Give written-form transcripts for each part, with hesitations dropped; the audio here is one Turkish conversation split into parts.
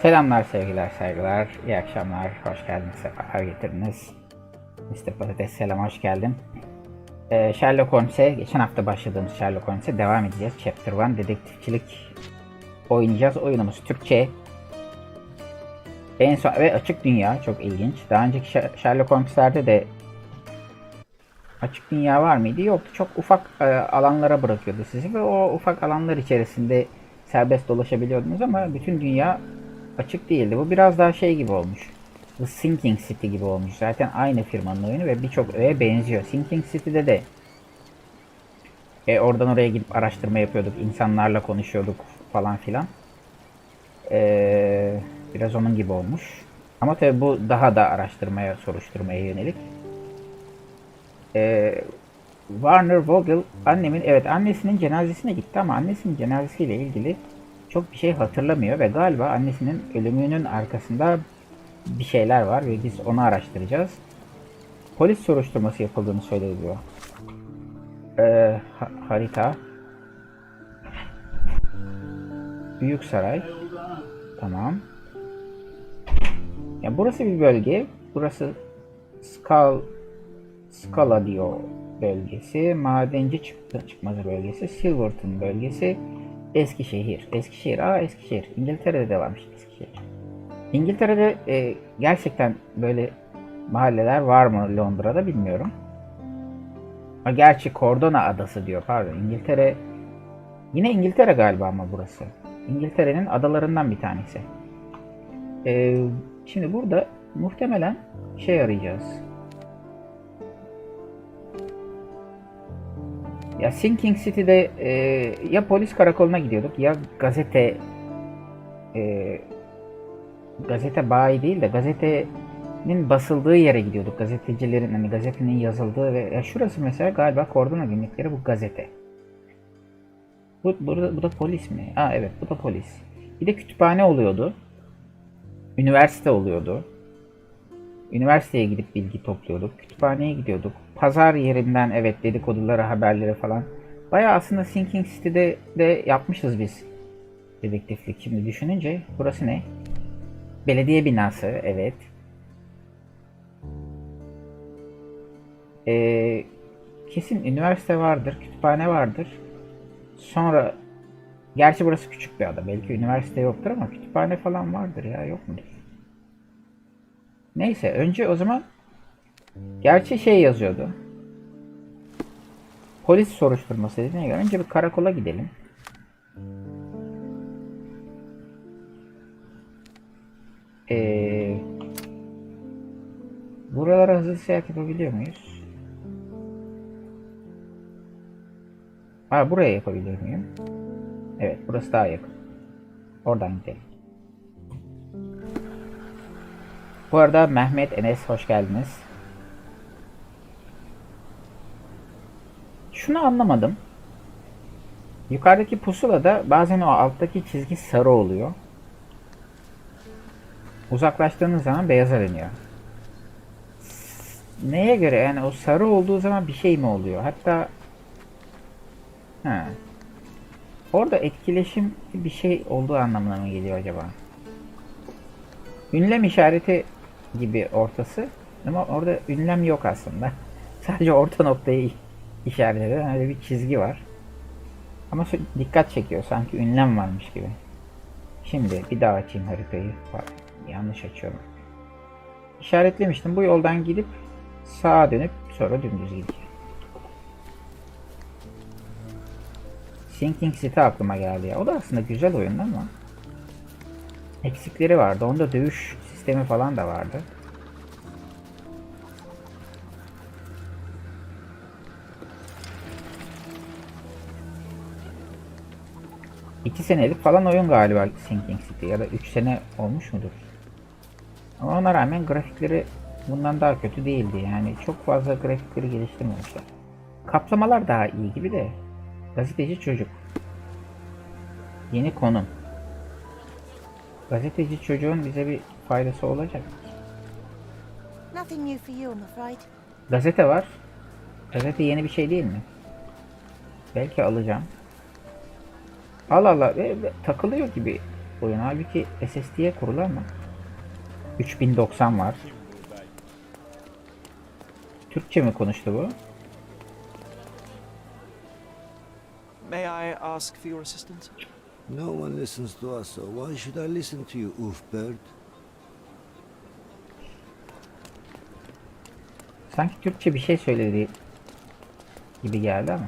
Selamlar, sevgiler, saygılar, iyi akşamlar, hoş geldiniz, sefalar getirdiniz. Mr. Patates, selam, hoş geldin. Sherlock Holmes'e, geçen hafta başladığımız Sherlock Holmes'e devam edeceğiz. Chapter 1, dedektifçilik oynayacağız. Oyunumuz Türkçe. En son ve açık dünya, çok ilginç. Daha önceki Sherlock Holmes'lerde de açık dünya var mıydı? Yoktu. Çok ufak alanlara bırakıyordu sizi ve o ufak alanlar içerisinde serbest dolaşabiliyordunuz ama bütün dünya açık değildi. Bu biraz daha şey gibi olmuş. The Sinking City gibi olmuş. Zaten aynı firmanın oyunu ve birçok öğeye benziyor. Sinking City'de de oradan oraya gidip araştırma yapıyorduk. İnsanlarla konuşuyorduk falan filan. Biraz onun gibi olmuş. Ama tabi bu daha da araştırmaya, soruşturmaya yönelik. Warner Vogel annesinin cenazesine gitti ama annesinin cenazesiyle ilgili çok bir şey hatırlamıyor ve galiba annesinin ölümünün arkasında bir şeyler var ve biz onu araştıracağız. Polis soruşturması yapıldığını söyledi diyor. Harita. Büyük saray. Tamam. Ya burası bir bölge. Burası Scaladio bölgesi, Madenci Çıkmazı bölgesi, Silverton bölgesi, Eskişehir. Eskişehir. İngiltere'de de varmış Eskişehir. İngiltere'de gerçekten böyle mahalleler var mı Londra'da bilmiyorum. Gerçi Cordona Adası diyor, pardon. Yine İngiltere galiba ama burası. İngiltere'nin adalarından bir tanesi. Şimdi burada muhtemelen şey arayacağız. Ya Sinking City'de ya polis karakoluna gidiyorduk ya gazete bayi değil de gazetenin basıldığı yere gidiyorduk. Gazetecilerin, hani gazetenin yazıldığı ve şurası mesela galiba Kordona günlükleri, bu gazete. Bu da polis mi? Evet, bu da polis. Bir de kütüphane oluyordu. Üniversite oluyordu. Üniversiteye gidip bilgi topluyorduk. Kütüphaneye gidiyorduk. Pazar yerinden dedikoduları, haberleri falan. Bayağı aslında Sinking City'de de yapmışız biz dedektiflik. Şimdi düşününce burası ne? Belediye binası, evet. Kesin üniversite vardır, kütüphane vardır. Sonra, gerçi burası küçük bir ada. Belki üniversite yoktur ama kütüphane falan vardır ya, yok mudur? Neyse, önce o zaman gerçi şey yazıyordu. Polis soruşturması dediğine göre önce bir karakola gidelim. Buralara hızlı seyahat yapabiliyor muyuz? Buraya yapabiliyor muyum? Evet, burası daha yakın. Oradan gidelim. Bu arada Mehmet, Enes, hoş geldiniz. Şunu anlamadım. Yukarıdaki pusulada bazen o alttaki çizgi sarı oluyor. Uzaklaştığınız zaman beyaza dönüyor. Neye göre? Yani o sarı olduğu zaman bir şey mi oluyor? Hatta Orada etkileşim bir şey olduğu anlamına mı geliyor acaba? Ünlem işareti gibi ortası ama orada ünlem yok aslında. Sadece orta noktayı işaret eden öyle bir çizgi var. Ama dikkat çekiyor, sanki ünlem varmış gibi. Şimdi bir daha açayım haritayı. Bak, yanlış açıyorum. İşaretlemiştim. Bu yoldan gidip sağa dönüp sonra dümdüz gideceğim. Sinking City aklıma geldi ya. O da aslında güzel oyun ama eksikleri vardı. Onda dövüş sistemi falan da vardı. İki senelik falan oyun galiba Sinking City, ya da 3 sene olmuş mudur? Ama ona rağmen grafikleri bundan daha kötü değildi. Yani çok fazla grafikleri geliştirmemişler. Kaplamalar daha iyi gibi de. Gazeteci çocuk. Yeni konum. Gazeteci çocuğun bize bir faydası olacak. Nothing new for you, I'm afraid. Gazete var. Gazete yeni bir şey değil mi? Belki alacağım. Allah Allah, takılıyor gibi oyun. Halbuki SSD'ye kurulu ama. 3090 var. Türkçe mi konuştu bu? May I ask for your assistance? No one listens to us, so why should I listen to you, Bird? Sanki Türkçe bir şey söyledi gibi geldi ama.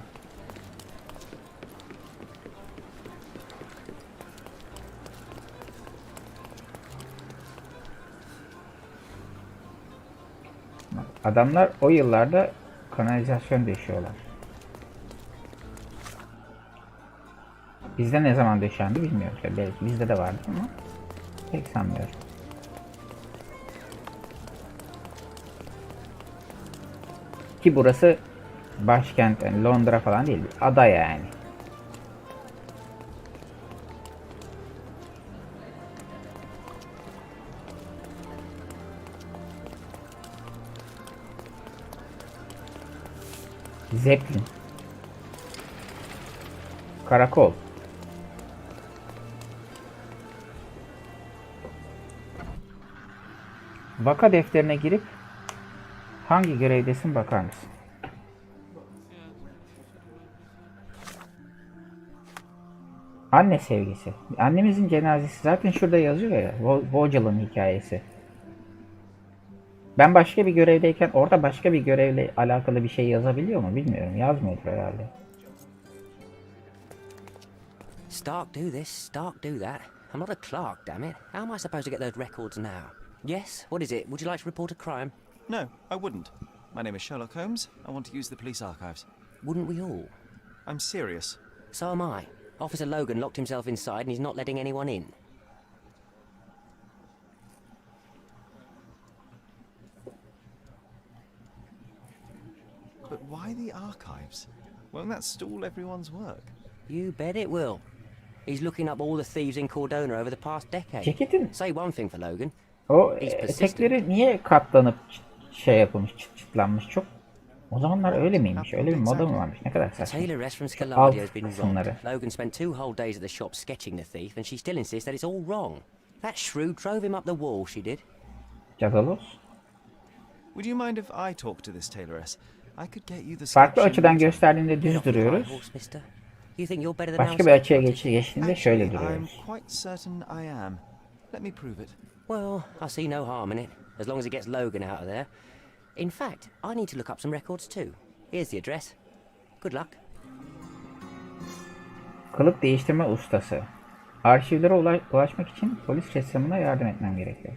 Adamlar o yıllarda kanalizasyon döşüyorlar. Bizde ne zaman döşendi bilmiyorum. Belki bizde de vardı ama pek sanmıyorum. Ki burası başkent, yani Londra falan değil. Ada yani. Zeppelin. Karakol. Vaka defterine girip hangi görevdesin bakar mısın? Anne sevgisi. Annemizin cenazesi zaten şurada yazıyor ya. Vogel'ın hikayesi. Ben başka bir görevdeyken orada başka bir görevle alakalı bir şey yazabiliyor mu bilmiyorum. Yazmıyordur herhalde. Stark do this, Stark do that. I'm not a clerk, damn it. How am I supposed to get those records now? Yes, what is it? Would you like to report a crime? No, I wouldn't. My name is Sherlock Holmes. I want to use the police archives. Wouldn't we all? I'm serious. So am I. Officer Logan locked himself inside and he's not letting anyone in. But why the archives? Won't that stall everyone's work? You bet it will. He's looking up all the thieves in Cordona over the past decade. Ceketin Say one thing for Logan. o etekleri niye katlanıp şey yapılmış, çıtlanmış çok? O zamanlar öyle miymiş? Öyle bir moda mı varmış? Ne kadar saçma. Tayloress from Alt Scaladdio's been kısımları. robbed. Logan spent 2 whole days at the shop sketching the thief and she still insists that it's all wrong. That shrew drove him up the wall, she did. Cadalos. Would you mind if I talk to this tailoress? I could get you the Farklı sketch in açıdan no time. gösterdiğinde düz Get off your high duruyoruz. horse, mister. You think you're better than Başka bir our açıya scout? geçtiğinde şöyle Actually, I'm duruyoruz. quite certain I am. Let me prove it. Well, I see no harm in it, as long as it gets Logan out of there. In fact, I need to look up some records too. Here's the address. Good luck. Kılık değiştirme ustası. Arşivlere ulaşmak için polis ressamına yardım etmem gerekiyor.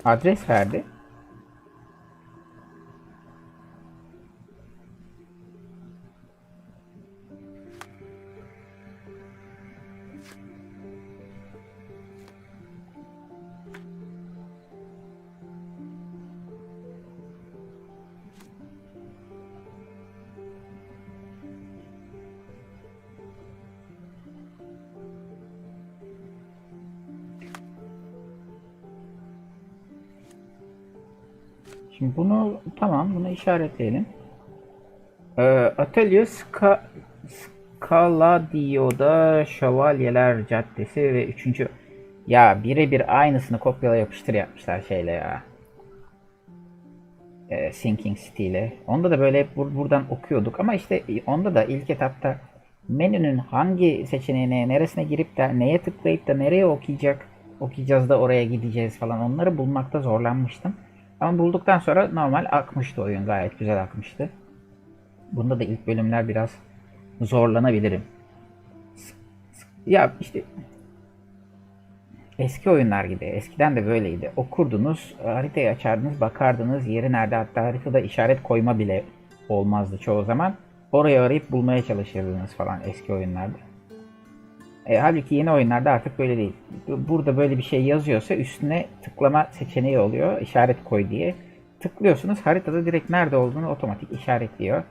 Adres verdi. Şimdi bunu tamam, bunu işaretleyelim. Atölye Scaladio'da Şövalyeler Caddesi ve 3. Ya birebir aynısını kopyala yapıştır yapmışlar şeyle ya. Sinking City ile. Onda da böyle hep buradan okuyorduk ama işte onda da ilk etapta menünün hangi seçeneğine, neresine girip de neye tıklayıp da nereye okuyacağız da oraya gideceğiz falan onları bulmakta zorlanmıştım. Ama bulduktan sonra normal akmıştı oyun, gayet güzel akmıştı. Bunda da ilk bölümler biraz zorlanabilirim. Ya işte eski oyunlar gibi. Eskiden de böyleydi. Okurdunuz, haritayı açardınız, bakardınız yeri nerede, hatta haritada işaret koyma bile olmazdı çoğu zaman. Orayı arayıp bulmaya çalışırdınız falan eski oyunlarda. Halbuki yeni oyunlarda artık böyle değil. Burada böyle bir şey yazıyorsa üstüne tıklama seçeneği oluyor. İşaret koy diye. Tıklıyorsunuz, haritada direkt nerede olduğunu otomatik işaretliyor.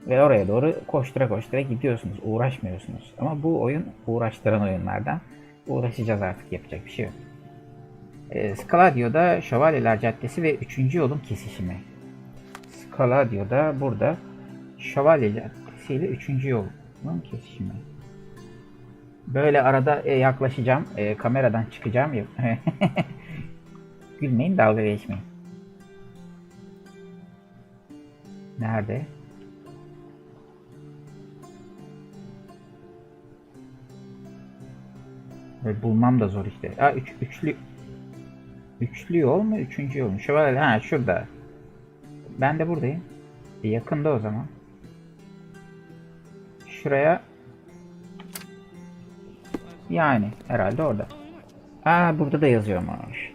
Ve oraya doğru koştura koştura gidiyorsunuz. Uğraşmıyorsunuz. Ama bu oyun uğraştıran oyunlardan. Uğraşacağız artık, yapacak bir şey yok. Scaladio'da Şövalyeler Caddesi ve 3. yolun kesişimi. Scaladio'da burada Şövalye Caddesi ile 3. yolun kesişimi. Böyle arada yaklaşacağım. Kameradan çıkacağım. Gülmeyin, dalga geçmeyin. Nerede? Böyle bulmam da zor işte. Aa, üçlü yol mu? 3. yol mu? Şövalye, ha şurada. Ben de buradayım. Yakında o zaman. Şuraya. Yani herhalde orada. Aa, burada da yazıyormuş.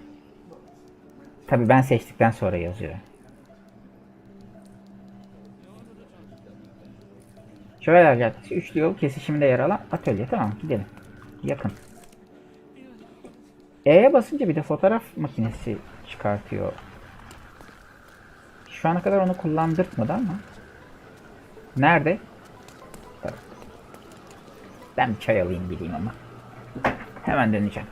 Tabii ben seçtikten sonra yazıyor. Şövalyeler Caddesi 3'lü yol kesişiminde yer alan atölye. Tamam, gidelim. Yakın. E'ye basınca bir de fotoğraf makinesi çıkartıyor. Şu ana kadar onu kullandırtmadı ama. Nerede? Ben bir çay alayım gideyim ama. Hemen döneceğim.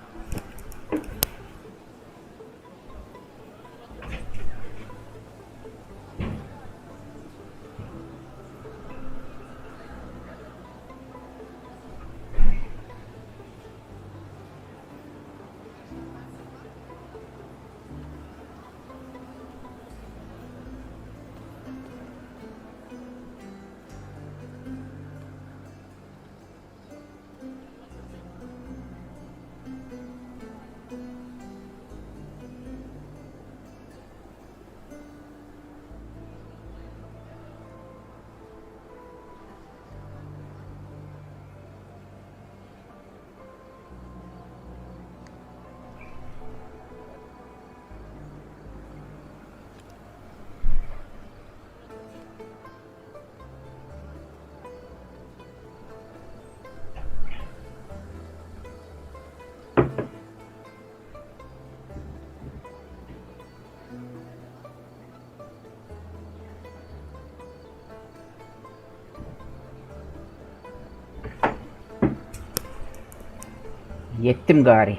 Yettim gari.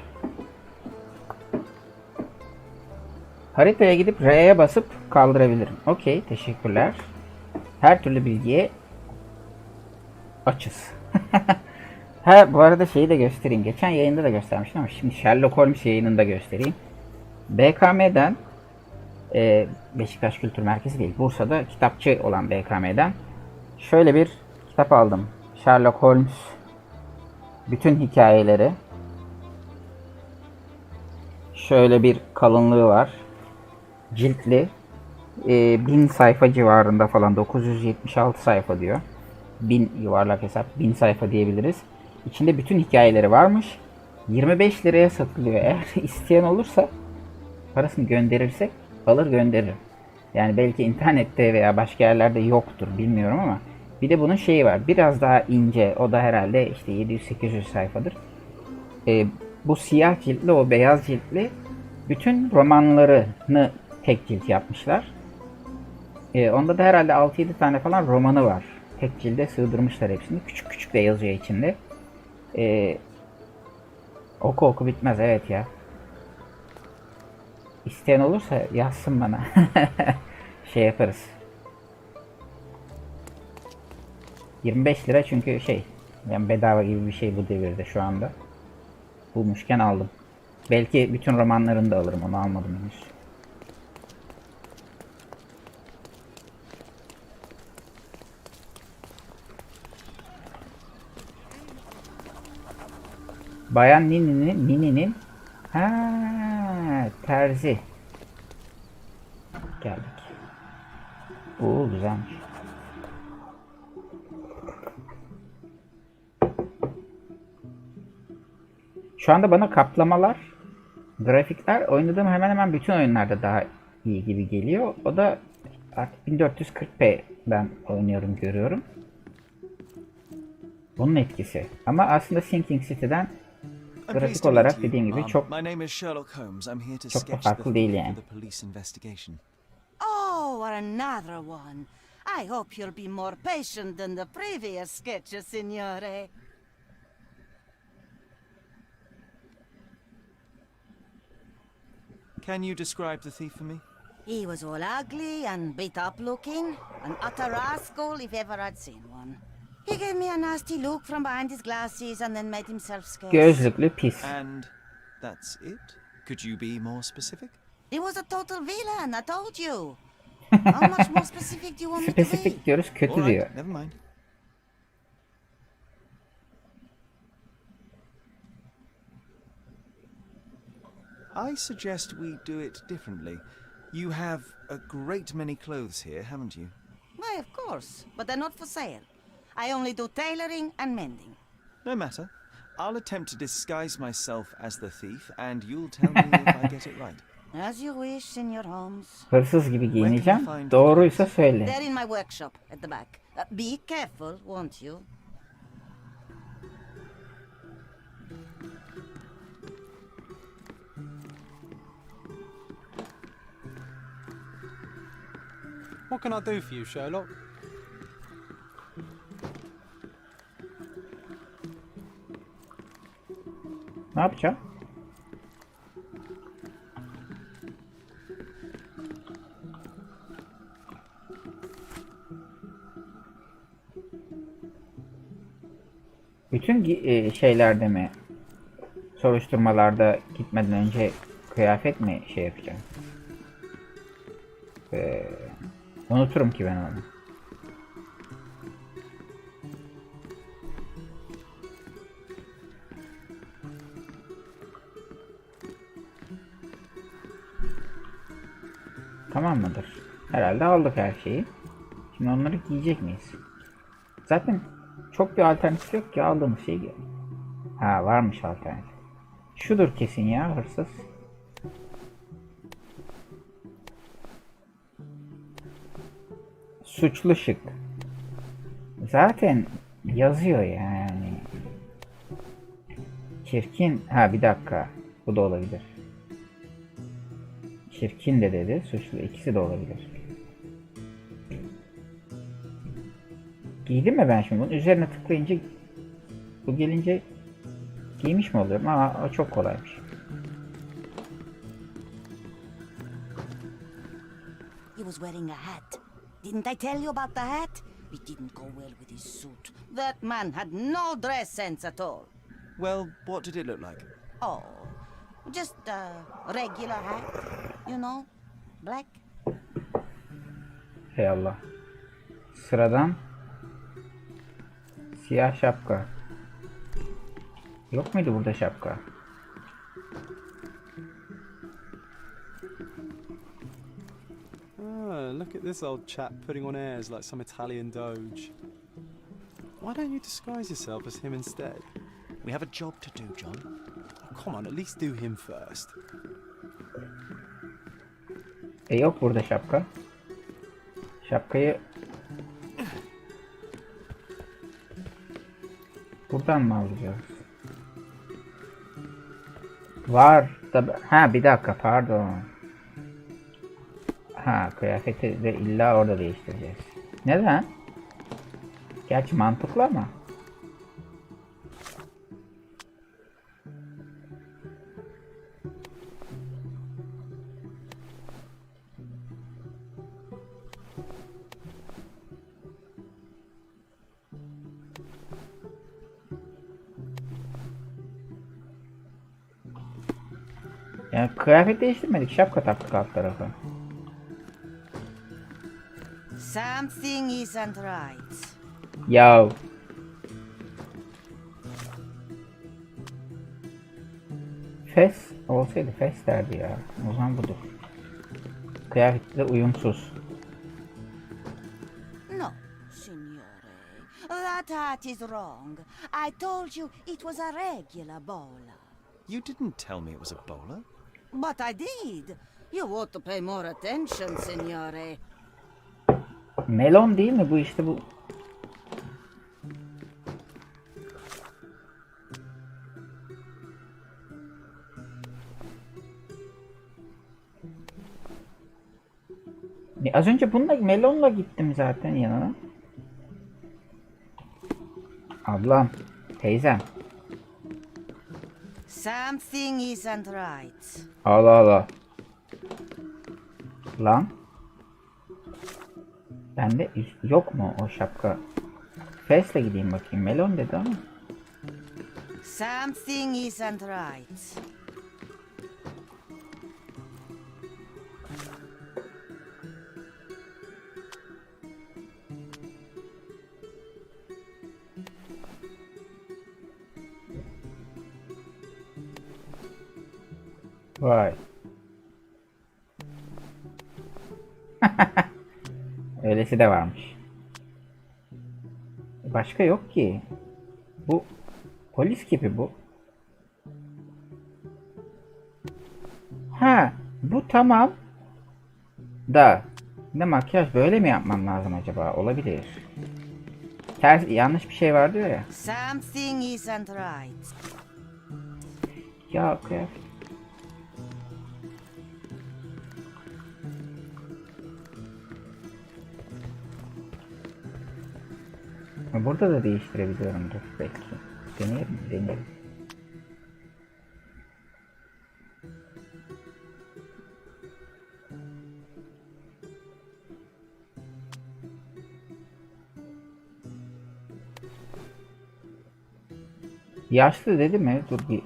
Haritaya gidip R'ye basıp kaldırabilirim. Okey, teşekkürler. Her türlü bilgiye açız. Ha, bu arada şeyi de göstereyim. Geçen yayında da göstermiştim ama şimdi Sherlock Holmes yayınında göstereyim. BKM'den Beşiktaş Kültür Merkezi değil, Bursa'da kitapçı olan BKM'den şöyle bir kitap aldım. Sherlock Holmes bütün hikayeleri. Şöyle bir kalınlığı var. Ciltli. 1000 sayfa civarında falan. 976 sayfa diyor. 1000 yuvarlak hesap. 1000 sayfa diyebiliriz. İçinde bütün hikayeleri varmış. 25 liraya satılıyor. Eğer isteyen olursa, parasını gönderirsek alır gönderirim. Yani belki internette veya başka yerlerde yoktur, bilmiyorum ama bir de bunun şeyi var. Biraz daha ince. O da herhalde işte 700-800 sayfadır. Bu siyah ciltli, o beyaz ciltli bütün romanlarını tek cilt yapmışlar. Onda da herhalde 6-7 tane falan romanı var. Tek cilde sığdırmışlar hepsini. Küçük küçük de yazıyor içinde. Oku bitmez, evet ya. İsteyen olursa yazsın bana. Şey yaparız. 25 lira çünkü şey, yani bedava gibi bir şey bu devirde şu anda. Bulmuşken aldım. Belki bütün romanlarını da alırım, onu almadım henüz. Bayan Nini'nin terzi. Geldik. Oo, güzelmiş. Şu anda bana kaplamalar, grafikler oynadığım hemen hemen bütün oyunlarda daha iyi gibi geliyor. O da artık 1440p ben oynuyorum, görüyorum. Bunun etkisi. Ama aslında Sinking City'den I'm pleased grafik to meet olarak you. dediğim gibi çok My name is Sherlock Holmes. I'm here to çok da sketch the farklı değil thief yani. for the police investigation. Oh, another one. I hope you'll be more patient than the previous sketches, signore. Can you describe the thief for me? He was all ugly and beat up looking, an utter rascal if ever I'd seen one. He gave me a nasty look from behind his glasses and then made himself scarce. Gözlüklü pis. And that's it? Could you be more specific? He was a total villain, I told you. How much more specific do you want me to be? Spesifik diyoruz, kötü All diyor. right, never mind. I suggest we do it differently. You have a great many clothes here, haven't you? Why, of course, but they're not for sale. I only do tailoring and mending. No matter. I'll attempt to disguise myself as the thief, and you'll tell me if I get it right. As you wish, Senor Holmes. Hırsız gibi giyineceğim. Doğruysa söyle. They're in my workshop at the back. Be careful, won't you? What can I do for you, Sherlock? Ne yapacağım? Bütün şeylerde mi, soruşturmalarda gitmeden önce kıyafet mi şey yapacağım? Unuturum ki ben onu. Tamam mıdır? Herhalde aldık her şeyi. Şimdi onları giyecek miyiz? Zaten çok bir alternatif yok ki, aldığımız şey. Ha, varmış alternatif. Şudur kesin ya, hırsız. Suçlu şık. Zaten yazıyor yani. Çirkin. Ha, bir dakika. Bu da olabilir. Çirkin de dedi. Suçlu. İkisi de olabilir. Giydim mi ben şimdi bunu? Üzerine tıklayınca, bu gelince giymiş mi oluyorum? Ama o çok kolaymış. He was wearing a hat. Didn't I tell you about the hat? It didn't go well with his suit. That man had no dress sense at all. Well, what did it look like? Oh, just a regular hat, you know, black. Hey Allah. Sıradan siyah şapka. Yok muydu burada şapka? Ah, look at this old chap putting on airs like some Italian doge. Why don't you disguise yourself as him instead? We have a job to do, John. Oh, come on, at least do him first. Yok burada şapka. Şapkayı buradan mı alacağız? Var da, ha bir dakika, pardon. Ha, kıyafeti de illa orada değiştireceğiz. Neden? Gerçi mantıklı ama. Yani kıyafet değiştirmedik. Şapka taktık alt tarafa. Something isn't right. Ya. Fes olsaydı fes derdi ya. O zaman budur. Kıyafetle uyumsuz. No, signore. That hat is wrong. I told you it was a regular bowler. You didn't tell me it was a bowler. But I did. You ought to pay more attention, signore. Melon değil mi bu işte bu? Az önce bununla melonla gittim zaten yanına. Ablam, teyzem. Something isn't right. Allah Allah. Lan. Bende yok mu o şapka? Fesle gideyim bakayım. Melon dedi ama. Something isn't right. Vay. Öylesi de varmış. Başka yok ki. Bu polis gibi bu. Ha, bu tamam. Da ne makyaj böyle mi yapmam lazım acaba? Olabilir. Ters yanlış bir şey var diyor ya. Something isn't right. Ya kıyafet. Burada da değiştirebiliyorum dur belki. Deneyelim. Yaşlı dedi mi? Dur bir.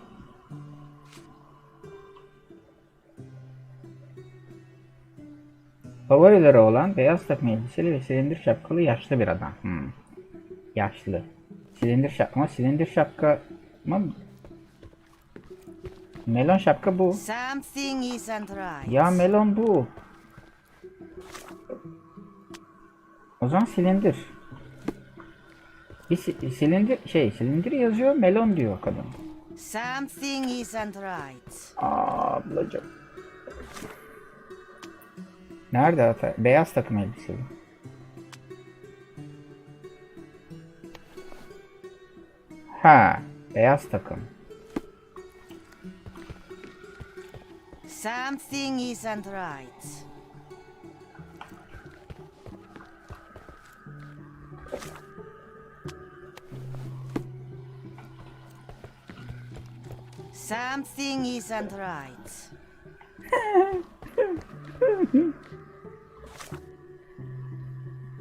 Favorileri olan beyaz takım elbiseli ve silindir şapkalı yaşlı bir adam. Yaşlı. Silindir şapka mı? Melon şapka bu. Something isn't right. Ya melon bu. O zaman silindir. Bir silindir yazıyor, melon diyor kadın. Something isn't right. Ablacım. Nerede hata? Beyaz takım elbiseli. Ha, beyaz takım. Something isn't right. Something isn't right.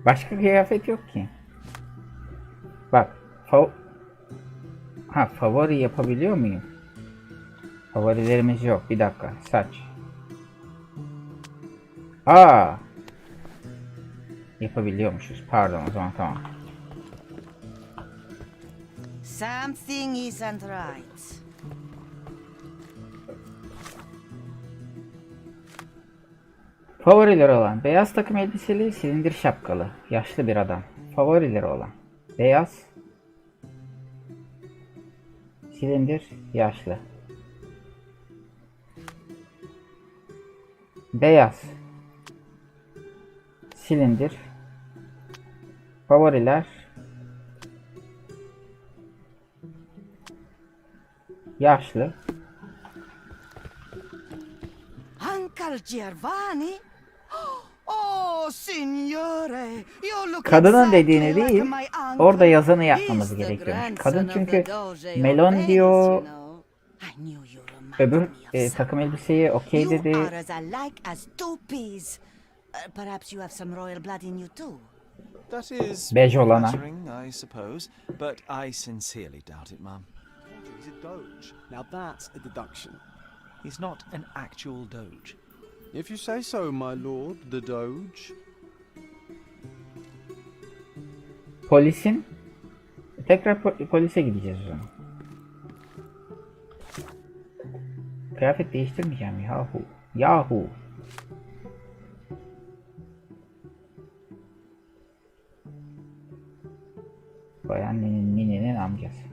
Başka kıyafet yok ki. Bak, favori yapabiliyor muyum? Favorilerimiz yok. Bir dakika, saç. Yapabiliyormuşuz. Pardon, o zaman tamam. Something isn't right. Favorileri olan beyaz takım elbiseli, silindir şapkalı, yaşlı bir adam. Favorileri olan beyaz, silindir, yaşlı. Beyaz, silindir, favoriler, yaşlı. Uncle Giovanni? Oh, signore, you look Kadının exactly dediğini like değil, my uncle. orada yazanı yapmamız He's the gerekiyormuş. grandson Kadın of çünkü the Doge of melon Venice, diyor, you know. I knew you reminded öbür me of some- takım elbiseye okey You dedi. are as alike as two peas. Perhaps you have some royal blood in you too. That is Bej olana. flattering, I suppose, but I sincerely doubt it, Mum. He's a doge. Now that's a deduction. He's not an actual doge. If you say so, my lord, the Doge. Polisin tekrar polise gideceğiz o zaman. Kıyafet değiştirmeyeceğim yahu. Yahu. Bayan ninenin amcası.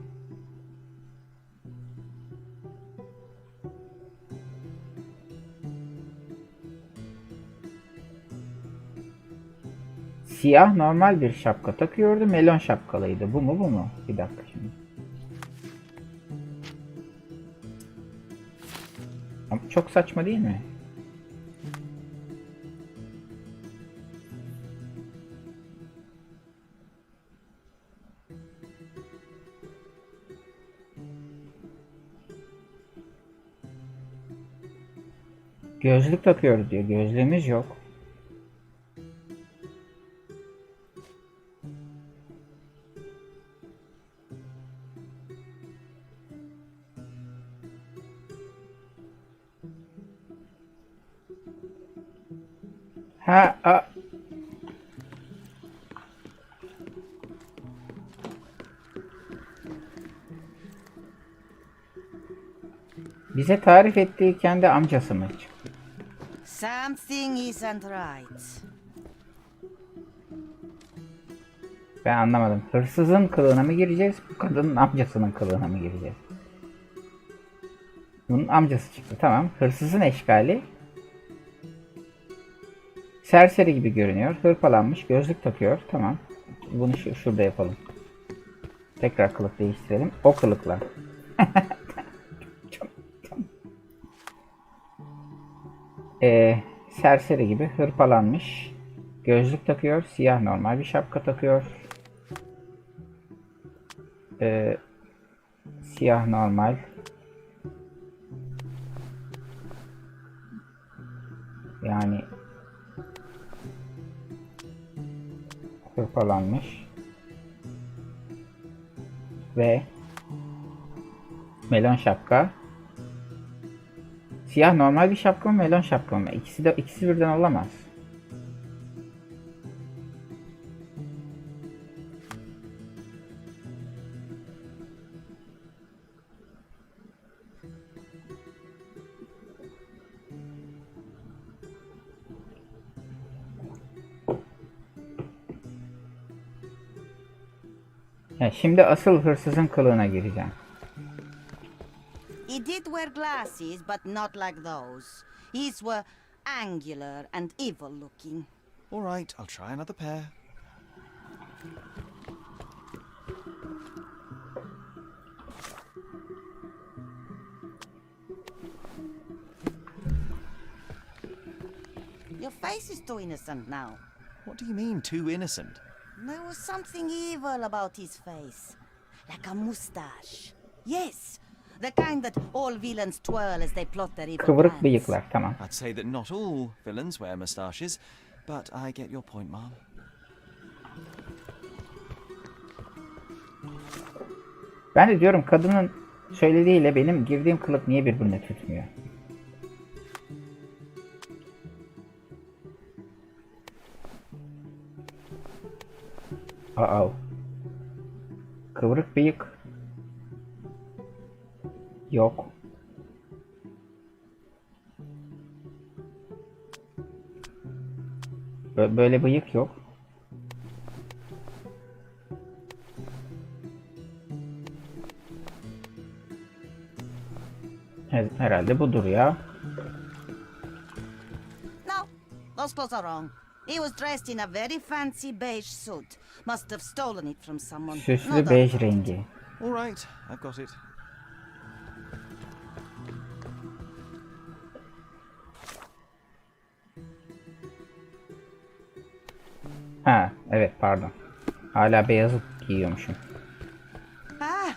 Siyah normal bir şapka takıyordu. Melon şapkalıydı. Bu mu bu mu? Bir dakika şimdi. Ama çok saçma değil mi? Gözlük takıyoruz diyor. Gözlüğümüz yok. Ha, bize tarif ettiği kendi amcası mı? Something isn't right. Ben anlamadım. Hırsızın kılığına mı gireceğiz? Bu kadının amcasının kılığına mı gireceğiz? Bunun amcası çıktı. Tamam. Hırsızın eşkali. Serseri gibi görünüyor. Hırpalanmış. Gözlük takıyor. Tamam. Bunu şurada yapalım. Tekrar kılık değiştirelim. O kılıkla. Serseri gibi hırpalanmış. Gözlük takıyor. Siyah normal bir şapka takıyor. Siyah normal. Yani hırpalanmış. Ve melon şapka. Siyah normal bir şapka mı, melon şapka mı? İkisi birden olamaz. Şimdi asıl hırsızın kılığına gireceğim. He did wear glasses, but not like those. His were angular and evil looking. All right, I'll try another pair. Your face is too innocent now. What do you mean, too innocent? There was something evil about his face. Like a mustache. Yes, the kind that all villains twirl as they plot their evil Kıvırık plans. bıyıklar. Tamam. I'd say that not all villains wear moustaches, but I get your point, Mom. Ben de diyorum kadının söylediğiyle benim girdiğim kılık niye birbirine tutmuyor? Aa. Kıvırık bıyık. Yok. Böyle bıyık yok. Herhalde budur ya. No, those clothes are wrong. He was dressed in a very fancy beige suit. Must have stolen it from someone. No Süslü doubt bej about it. rengi. All right, I've got it. Ha, evet pardon. Hala beyazı giyiyormuşum. Ah,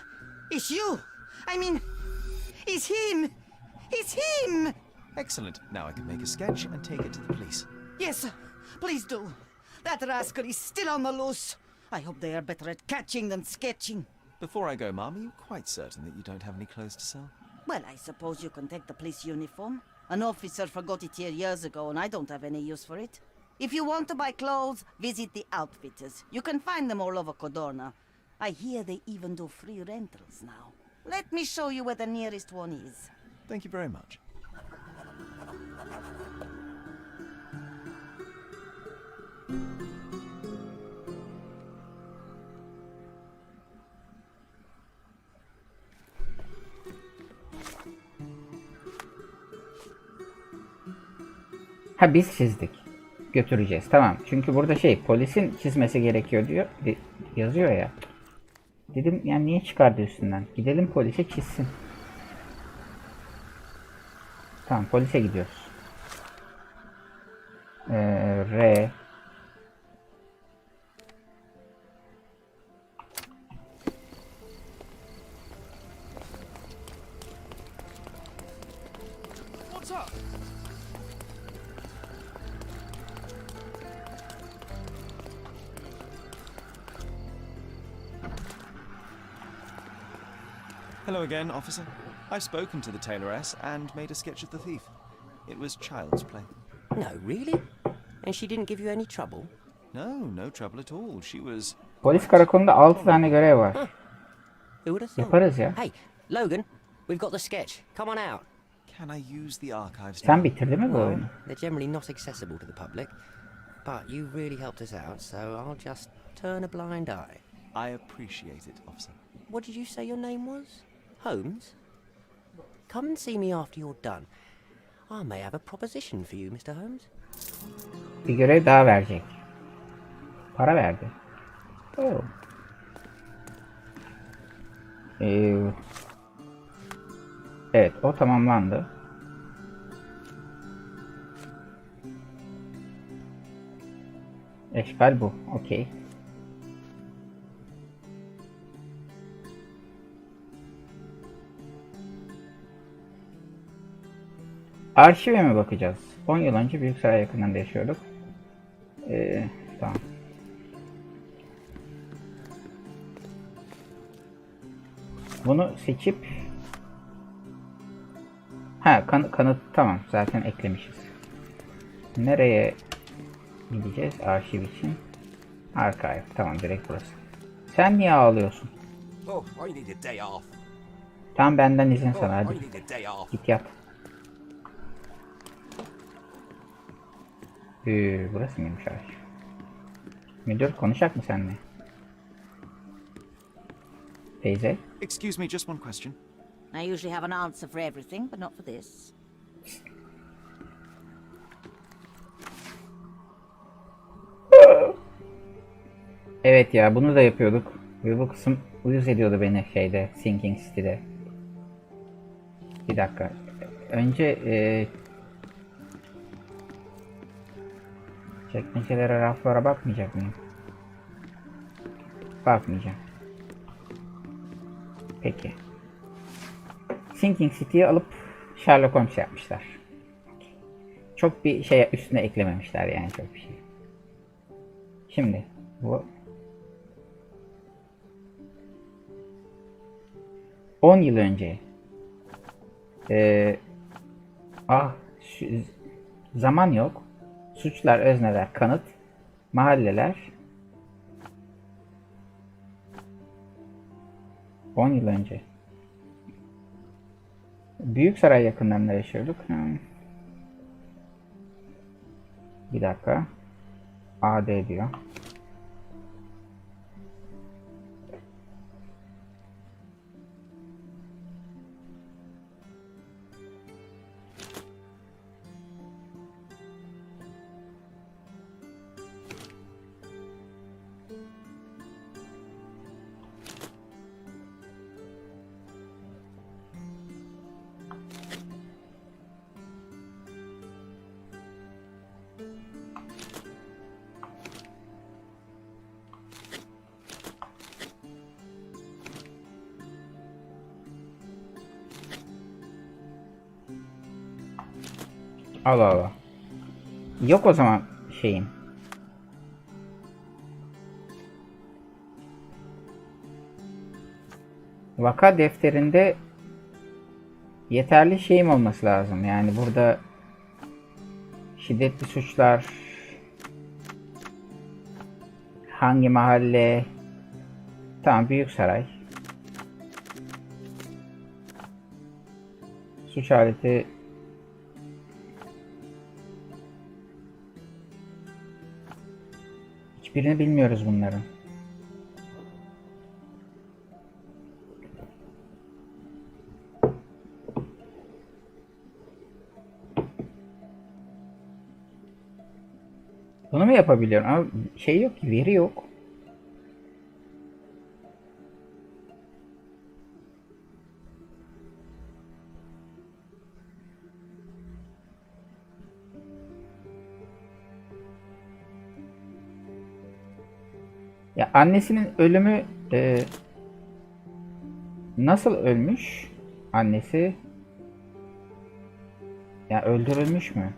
it's you. I mean, it's him. It's him. Excellent. Now I can make a sketch and take it to the police. Yes, please do. That rascal is still on the loose. I hope they are better at catching than sketching. Before I go, Mom, are you quite certain that you don't have any clothes to sell? Well, I suppose you can take the police uniform. An officer forgot it here years ago, and I don't have any use for it. If you want to buy clothes, visit the outfitters. You can find them all over Codorna. I hear they even do free rentals now. Let me show you where the nearest one is. Thank you very much. Ha biz çizdik. Götüreceğiz. Tamam. Çünkü burada polisin çizmesi gerekiyor diyor. Yazıyor ya. Dedim yani niye çıkardı üstünden? Gidelim polise çizsin. Tamam polise gidiyoruz. R What's up? Hello again, officer. I've spoken to the tailoress and made a sketch of the thief. It was child's play. No, really? And she didn't give you any trouble? No trouble at all. She was... Polis karakolunda 6 tane görev var. Who would have thought? Yaparız ya. Hey, Logan, we've got the sketch. Come on out. Can I use the archives now? Sen bitirdin mi bu oyunu? They're generally not accessible to the public, but you really helped us out, so I'll just turn a blind eye. I appreciate it, officer. What did you say your name was? Holmes? Come and see me after you're done. I may have a proposition for you, Mr. Holmes. Bir görev daha verecek. Para verdi. Oh. Evet, o tamamlandı. Eşkal bu. Okey. Arşive mi bakacağız? 10 yıl önce Büyüksaray yakınlarında yaşıyorduk. Tamam. Bunu seçip kanıt tamam zaten eklemişiz. Nereye gideceğiz arşiv için? Archive. Tamam direkt burası. Sen niye ağlıyorsun? Oh, I need a day off. Tam benden izin sana I hadi. need a day off. Git yat. Burası mıymış arşiv? Müdür konuşacak mı seninle? Teyze. Excuse me, just one question. I usually have an answer for everything, but not for this. Evet ya bunu da yapıyorduk. Ve bu kısım uyuz ediyordu beni Sinking City'de. Bir dakika. Önce çekmecelere, raflara bakmayacak mıyım? Bakmayacağım. Peki. Sinking City'yi alıp Sherlock Holmes yapmışlar. Çok bir şey üstüne eklememişler yani çok bir şey. Şimdi bu 10 yıl önce zaman yok. Suçlar, özneler, kanıt, mahalleler. 10 yıl önce. Büyüksaray yakınlarında yaşıyorduk. Bir dakika. AD diyor. Allah Allah. Yok o zaman şeyim. Vaka defterinde yeterli şeyim olması lazım. Yani burada şiddetli suçlar, hangi mahalle? Tamam, büyük saray. Suç aleti. Hiçbirini bilmiyoruz bunların. Bunu mu yapabiliyorum? Ama şey yok ki, veri yok. Ya annesinin ölümü nasıl ölmüş? Annesi ya öldürülmüş mü?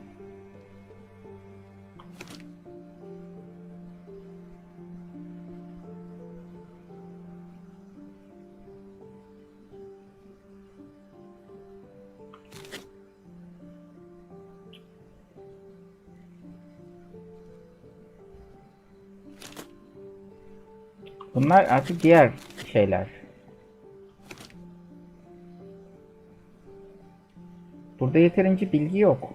Bunlar artık diğer şeyler. Burada yeterince bilgi yok.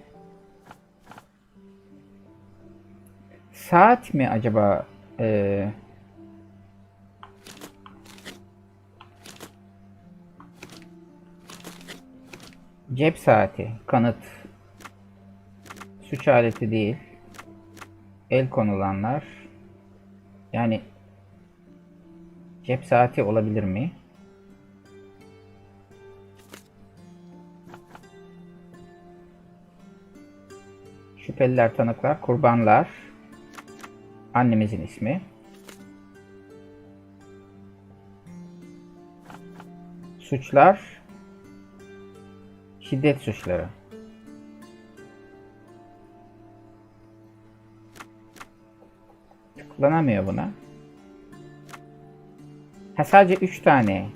Saat mi acaba? Cep saati, kanıt. Suç aleti değil. El konulanlar. Yani cep saati olabilir mi? Şüpheliler, tanıklar, kurbanlar. Annemizin ismi. Suçlar. Şiddet suçları. Tıklanamıyor buna. Ha, sadece 3 tane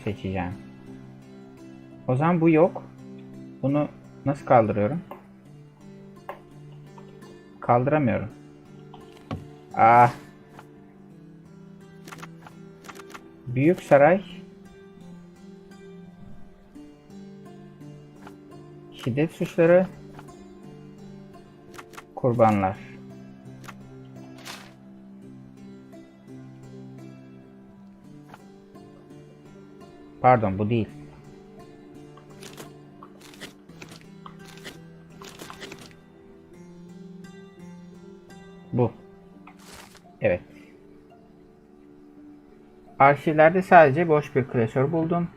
seçeceğim. O zaman bu yok. Bunu nasıl kaldırıyorum? Kaldıramıyorum. Ah. Büyük saray. Şiddet suçları. Kurbanlar. Pardon, bu değil. Bu. Evet. Arşivlerde sadece boş bir klasör buldum.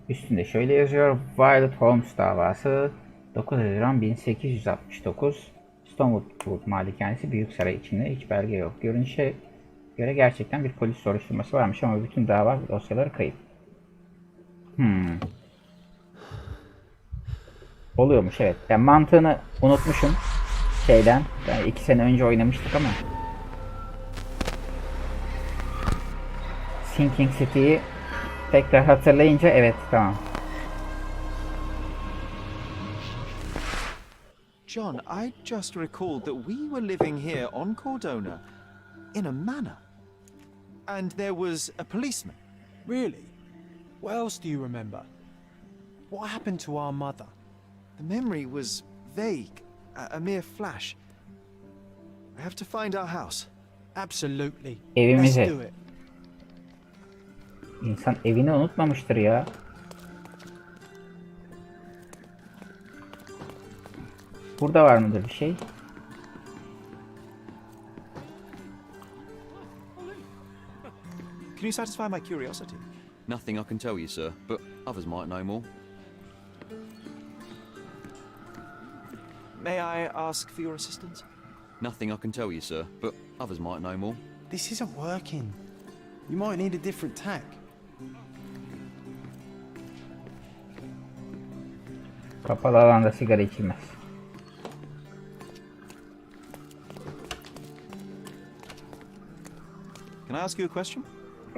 Üstünde şöyle yazıyor: Violet Holmes davası 9 Haziran 1869. Stonewood malikanesi, büyük saray içinde hiç belge yok. Görünüşe göre gerçekten bir polis soruşturması varmış ama bütün dava dosyaları kayıp. Oluyormuş, evet. Yani mantığını unutmuşum şeyden. Yani 2 sene önce oynamıştık ama Sinking City'yi tekrar hatırlayınca evet, tamam. John, I just recalled that we were living here on Cordona in a manor. And there was a policeman. Really? What else do you remember? What happened to our mother? The memory was vague, a mere flash. I have to find our house. Absolutely. Evimizi. Let's do it. İnsan evini unutmamıştır ya. Burada var mıdır bir şey? Can you satisfy my curiosity? Nothing I can tell you, sir, but others might know more. May I ask for your assistance? Nothing I can tell you, sir, but others might know more. This isn't working. You might need a different tack. Kapalı alanda sigara içilmez. Can I ask you a question?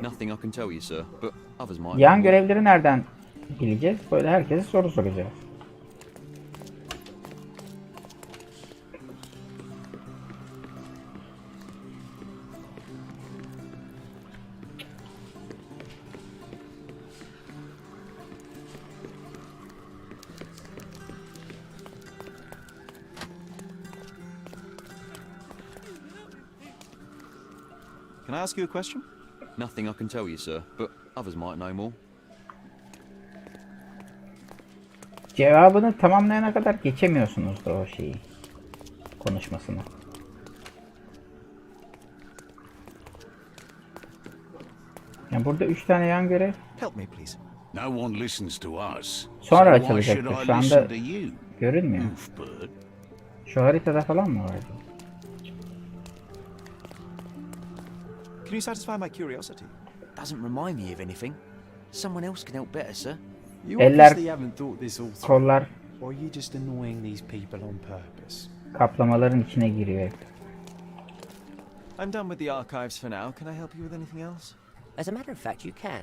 Nothing I can tell you, sir, but others might Yan know more. görevleri nereden bileceğiz. Böyle herkese soru soracağız. Can I ask you a question? Nothing I can tell you, sir, but others might know more. Cevabını tamamlayana kadar geçemiyorsunuz da o şeyi. Konuşmasını. Yani burada 3 tane yan görev. Help me, please. No one listens to us. Sonra so why should açılacaktır. I Şu anda listen to you, görünmüyor. goofbird? Şu haritada falan mı vardı? Can you satisfy my curiosity? Doesn't remind me of anything. Someone else can help better, sir. You Eller- obviously haven't thought this all through. Kollar Or are you just annoying these people on purpose? kaplamaların içine giriyor hep. I'm done with the archives for now. Can I help you with anything else? As a matter of fact, you can.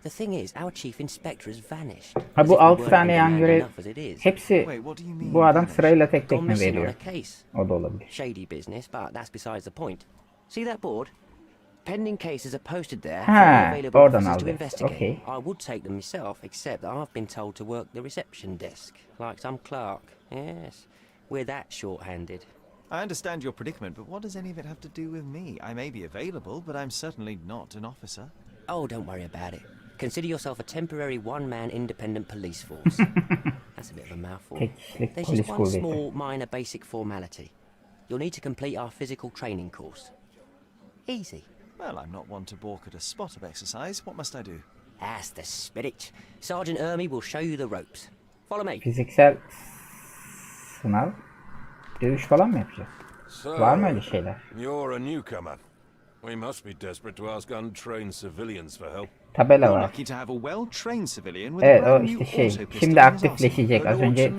The thing is, our chief inspector has vanished. Ha As bu if we 6 weren't tane in yan demand görev enough as it is. hepsi Wait, what do you mean? bu adam vanished? sırayla tek tek Gone mi missing on veriyor? a case. O da olabilir. Shady business, but that's besides the point. See that board? Pending cases are posted there Ha, for all available oradan officers to aldı. investigate. Okay. I would take them myself, except that I've been told to work the reception desk, like some clerk. Yes, we're that short-handed. I understand your predicament, but what does any of it have to do with me? I may be available, but I'm certainly not an officer. Oh, don't worry about it. Consider yourself a temporary one-man independent police force. That's a bit of a mouthful. Tek kişilik There's polis just one kuvveti. small, minor basic formality. You'll need to complete our physical training course. Easy. Well, I'm not one to balk at a spot of exercise. What must I do? That's the spirit. Sergeant Ermy will show you the ropes. Follow me. Fiziksel sınav, dövüş falan mı yapacağız? So, Var mı öyle şeyler? you're a newcomer. We must be desperate to ask untrained civilians for help. Tabela You're var. lucky to have a well-trained civilian with a Evet o brand işte new şey. auto pistol Şimdi in his arsenal. aktifleşecek. Az önce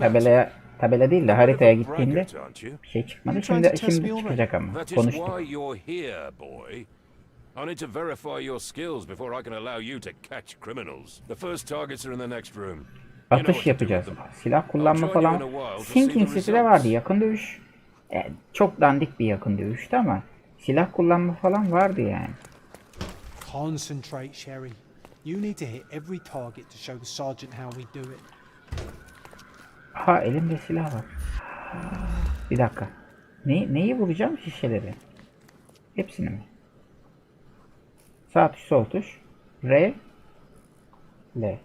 tabela değil de haritaya gittiğinde Braggart, aren't you? bir şey çıkmadı. You trying to test Şimdi me already? çıkacak ama. That is Konuştuk. why you're here, boy. I need to verify your skills before I can allow you to catch criminals. The first targets are in the next room. You know what Atış to do yapacağız. with them. Silah kullanma I'll join you falan. in a while to see Sinking the City'de results. vardı yakın dövüş. Çok dandik bir yakın dövüştü ama silah kullanma falan vardı yani. Concentrate, Sherry. You need to hit every target to show the sergeant how we do it. Ha elimde silah var. Bir dakika. Neyi vuracağım? Şişeleri. Hepsini mi? Sağ tuş, sol tuş. R. L.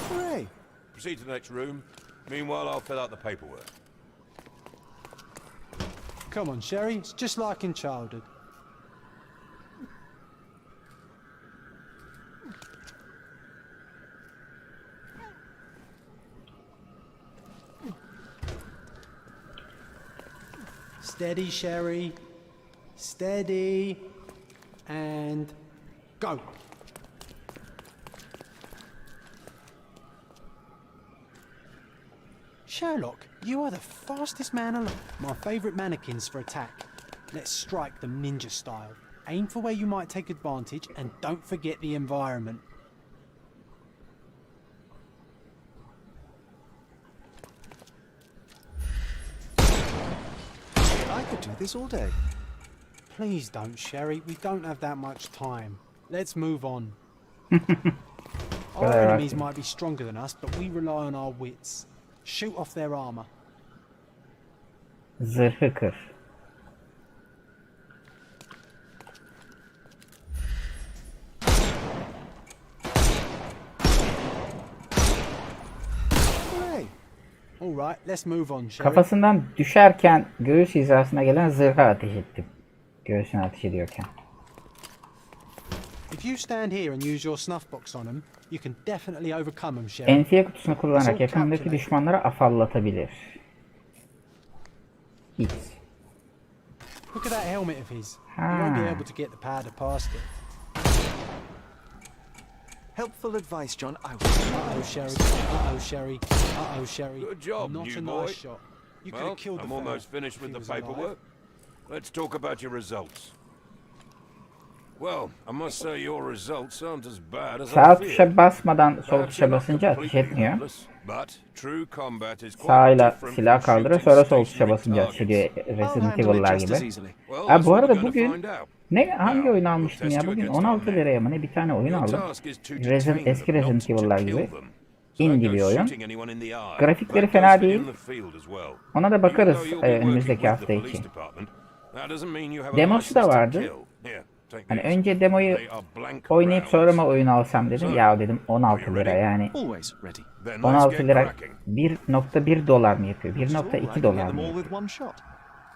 Hooray! Proceed to the next room. Meanwhile, I'll fill out the paperwork. Come on, Sherry. It's just like in childhood. Steady, Sherry. Steady. And go. Sherlock, you are the fastest man alive. My favourite mannequins for attack. Let's strike them ninja style. Aim for where you might take advantage and don't forget the environment. I could do this all day. Please don't, Sherry. We don't have that much time. Let's move on. Our Alright. enemies might be stronger than us, but we rely on our wits. Shoot off their armour. Zırhı kır. Hooray! All right, let's move on, Sherry. Kafasından düşerken göğüs hizasına gelen zırha ateş ettim. Göğsüne ateş ediyorken. If you stand here and use your snuff box on them, you can definitely overcome them, Sherry. Enfiye kutusunu kullanarak yakındaki düşmanları afallatabilir. X. Look at that helmet of his. You won't be Ah. able to get the powder past it. Helpful advice, John. I Uh-oh, Sherry. Uh-oh, Sherry. Uh-oh, Sherry. Good job, Not new a boy. nice shot. You could Well, have killed the I'm fella almost finished if with he the was alive. paperwork. Let's talk about your results. Well, I must say your results aren't as bad as I Sağ feared. tuşa basmadan sol Perhaps tuşa you're not basınca ateş completely etmiyor. helpless, but true combat is quite Sağıyla different silah from kaldırıyor, shooting sonra sol tuşa stationary basınca ateş ediyor. targets. I'll Resident handle it Evil'lar just as gibi. easily. Well, Ha that's bu what arada we're gonna bugün find out. hangi oyun Now, almıştım we'll ya? test you Bugün against 16 our liraya mı ne bir tane oyun Your aldım. task is to detain Eski them, not Resident to Evil'lar kill gibi. them. So that Indie bir goes oyun. shooting anyone in the eye. Grafikleri That fena goes for değil. in the field as well. Ona da Even bakarız though you'll be working önümüzdeki with hafta the içi. police department, that doesn't mean you have a Demosu da license to vardı. kill. Here, take Hani these. önce demoyu They are blank oynayıp sonra rounds. mı oyun alsam dedim. Ya dedim 16 lira yani. Always ready. Then let's 16 get lira cracking. 1.1 dolar mı yapıyor? Sure, I 1.2 can dolar get mı them all yapıyor? with one shot.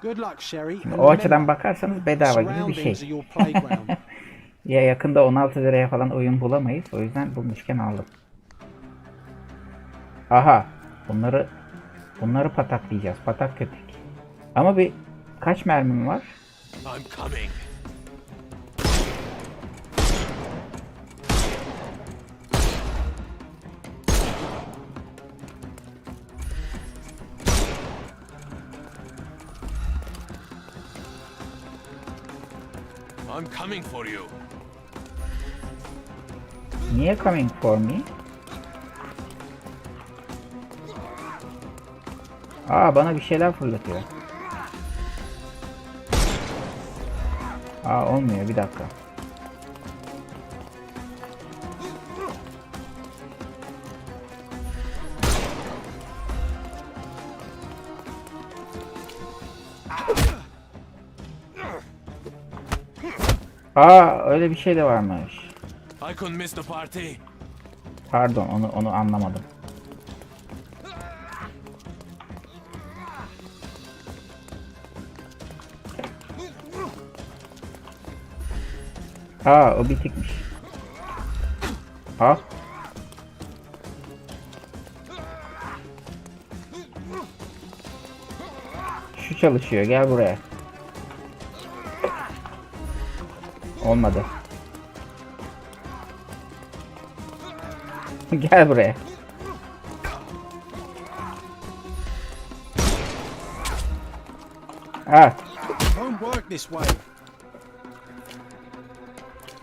Good luck, Sherry. And O açıdan remember, bakarsanız bedava gibi bir surroundings are şey. your playground. Ya yakında 16 liraya falan oyun bulamayız. O yüzden bulmuşken aldım. Aha. Bunları pataklayacağız. Patak köpek. Ama kaç mermim var? I'm coming. I'm coming for you. Niye coming for me? Aa bana bir şeyler fırlatıyor. Aa olmuyor bir dakika. Aa öyle bir şey de varmış. I couldn't miss the party. Pardon onu anlamadım. Aa o bitikmiş. Ha? Şu çalışıyor gel buraya. Olmadı. Gel buraya. Ha. Won't work this way.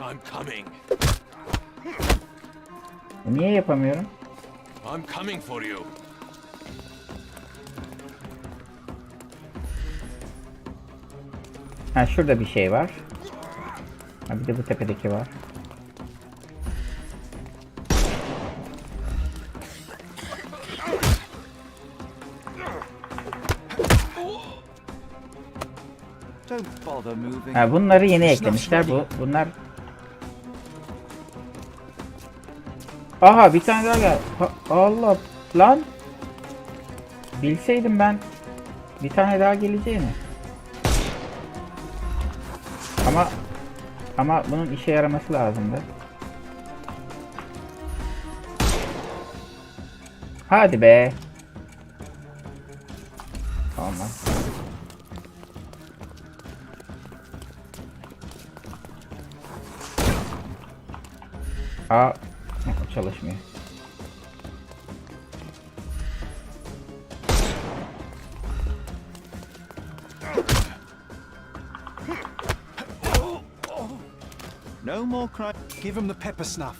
I'm coming. Niye yapamıyorum? I'm coming for you. Ha şurada bir şey var. Ha bir de bu tepedeki var. Don't bother moving. Ha bunları yeni eklemişler. Bunlar Aha bir tane daha gel. Allah lan. Bilseydim ben bir tane daha geleceğini. Ama bunun işe yaraması lazımdı. Hadi be. Olmaz. Aa, çalışmıyor. No more crime. Give him the pepper snuff.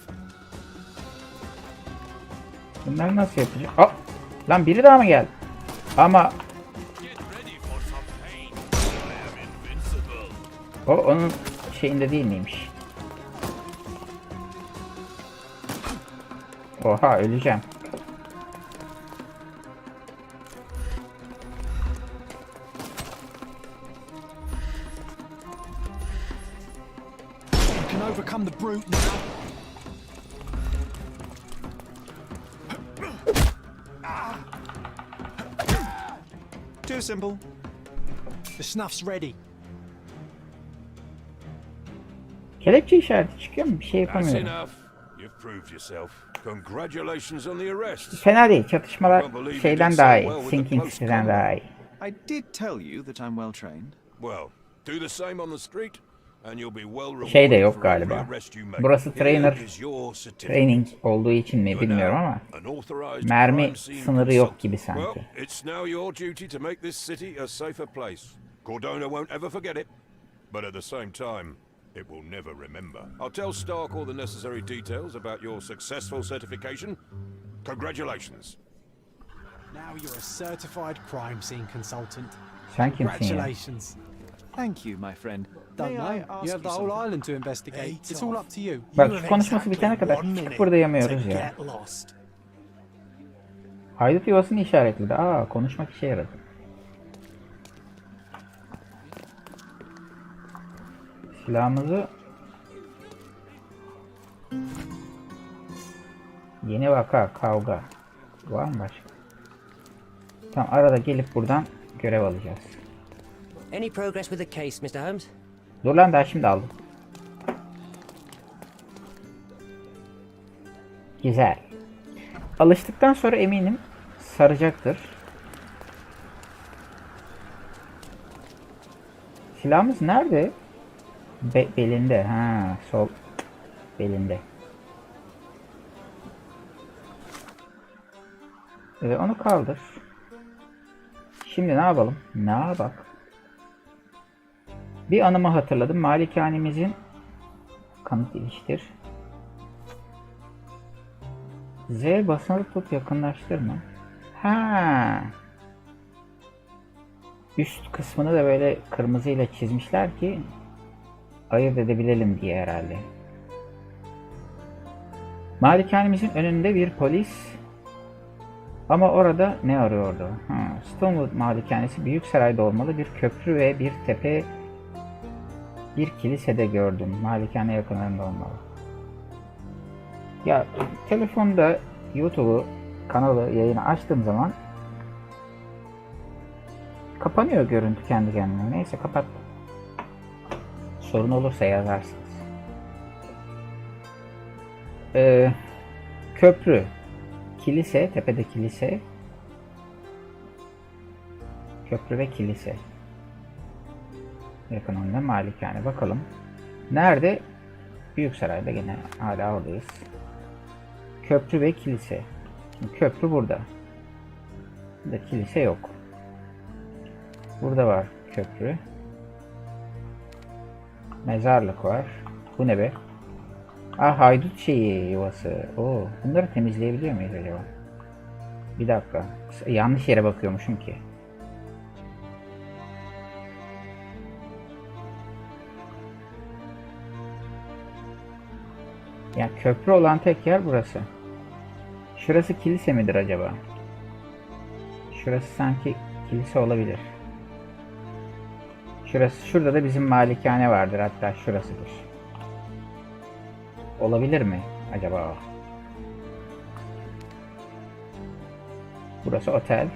Bunları nasıl yapacağım? Aa, lan biri daha mı geldi? Ama Get ready for some pain. I am invincible. o onun şeyinde değil miymiş? Oha öleceğim. You can overcome the brute now. Too simple. The snuff's ready. Kelepçe işareti çıkıyor mu? Bir şey That's yapamıyorum. enough. You've proved yourself. Congratulations on the arrest. Fena değil. Çatışmalar şeyden daha iyi. Sinking City'den daha iyi. I did tell you that I'm well trained. Well, do the same on the street, and you'll be well Şey de rewarded yok for every galiba. arrest you make. Burası trainer Here is your certificate. training olduğu için mi You are bilmiyorum now ama an authorized mermi crime scene sınırı yok consultant. gibi Well, sanki. it's now your duty to make this city a safer place. Cordona won't ever forget it, but at the same time, it will never remember. I'll tell Stark all the necessary details about your successful certification. Congratulations. Now you're a certified crime scene consultant. Sen kimsin ya? Congratulations. Thank you, my friend. Don't May I know. ask You have the you whole something? island to investigate. It's all up to you. Bak şu konuşması bitene kadar hiç kıpırdayamıyoruz ya. Haydut yuvasını işaretledi. Aa, konuşmak işe yaradı. Silahımızı yeni vaka, kavga var mı başka? Tamam, arada gelip buradan görev alacağız. Any progress with the case, Mr. Holmes? Dur lan, daha şimdi aldım. Güzel. Alıştıktan sonra eminim saracaktır. Silahımız nerede? Belinde. Ha, sol belinde. Onu kaldır. Şimdi ne yapalım? Ne bak. Bir anımı hatırladım. Malikanemizin kanıt iliştir. Z basılı tut, yakınlaştırma. Ha. Üst kısmını da böyle kırmızıyla çizmişler ki ayırt edebilelim diye herhalde. Malikanemizin önünde bir polis. Ama orada ne arıyordu? Stonewood malikanesi büyük sarayda olmalı. Bir köprü ve bir tepe, bir kilisede gördüm. Malikane yakınlarında olmalı. Ya telefonda YouTube'u, kanalı, yayını açtığım zaman kapanıyor görüntü kendi kendine. Neyse, kapat. Sorun olursa yazarsınız. Köprü, kilise, tepede kilise. Köprü ve kilise. Yakınında malikane. Bakalım. Nerede? Büyüksaray'da, gene hala oradayız. Köprü ve kilise. Şimdi köprü burada. Burada kilise yok. Burada var köprü. Mezarlık var. Bu ne be? Ah, haydut şeyi, yuvası. Oo, bunları temizleyebiliyor muyuz acaba? Bir dakika. Yanlış yere bakıyormuşum ki. Ya köprü olan tek yer burası. Şurası kilise midir acaba? Şurası sanki kilise olabilir. Şurada da bizim malikane vardır, hatta şurasıdır. Olabilir mi acaba? Burası otel.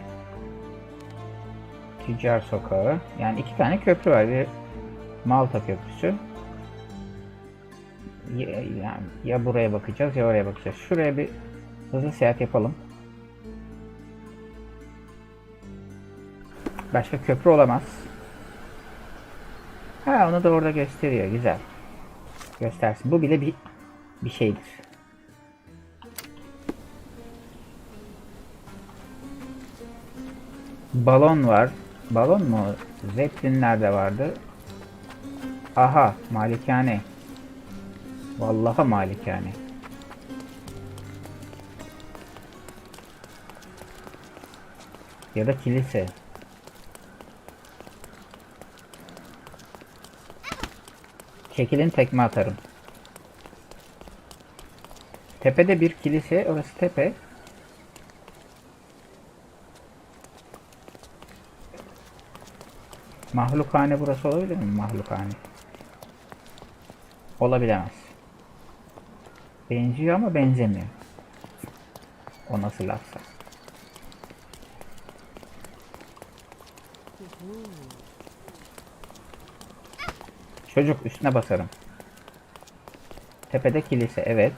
Tüccar sokağı. Yani iki tane köprü var. Bir Malta köprüsü. Yani ya buraya bakacağız ya oraya bakacağız. Şuraya bir hızlı seyahat yapalım. Başka köprü olamaz. Ha, onu da orada gösteriyor. Güzel. Göstersin. Bu bile bir şeydir. Balon var. Balon mu? Zeppelinler de vardı. Aha, malikane. Vallahi malikane. Ya da kilise. Çekilin, tekme atarım. Tepede bir kilise. Orası tepe. Mahlukane burası olabilir mi? Mahlukane. Olabilemez. Benziyor ama benzemiyor. O nasıl lafsa. Çocuk, üstüne basarım. Tepede kilise, evet.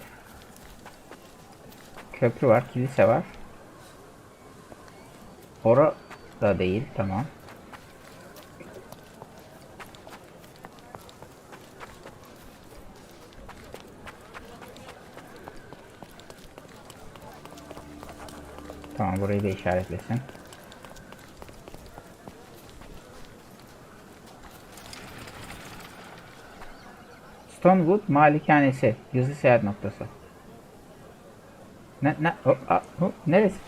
Köprü var, kilise var. Orada değil, tamam. Tamam, burayı da işaretlesin. Stonewood Malikanesi. Gizli seyahat noktası. Neresi?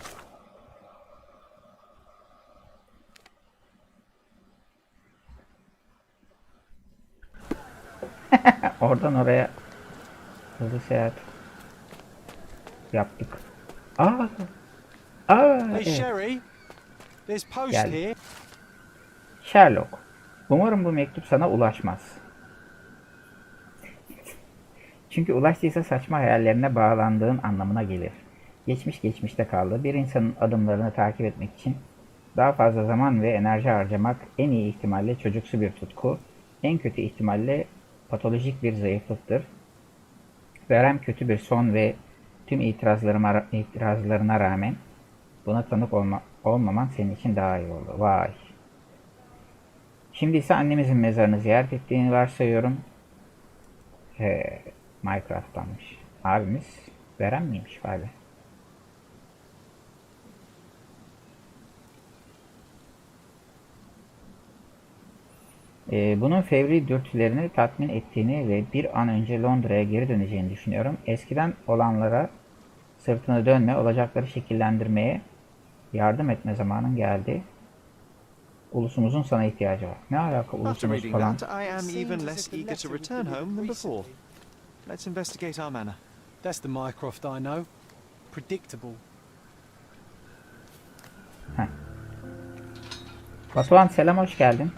Oradan oraya hızlı seyahat yaptık. Aa, Hey, evet. Sherry, there's post Geldi. here. Sherlock. Umarım bu mektup sana ulaşmaz. Çünkü ulaştıysa saçma hayallerine bağlandığın anlamına gelir. Geçmiş geçmişte kaldı. Bir insanın adımlarını takip etmek için daha fazla zaman ve enerji harcamak en iyi ihtimalle çocuksu bir tutku, en kötü ihtimalle patolojik bir zayıflıktır. Verem kötü bir son ve tüm itirazlarına rağmen buna tanık olmaman senin için daha iyi oldu. Vay. Şimdi ise annemizin mezarını ziyaret ettiğini varsayıyorum. Minecraft'tanmış. Abimiz Verem miymiş abi? Bunun fevri dürtülerini tatmin ettiğini ve bir an önce Londra'ya geri döneceğini düşünüyorum. Eskiden olanlara sırtını dönme, olacakları şekillendirmeye yardım etme zamanın geldi. Ulusumuzun sana ihtiyacı var. Ne alaka After ulusumuz reading falan? that, I am even less eager to return home than before. Let's investigate our manor. That's the Mycroft I know. Predictable. Batuhan selam, hoş geldin.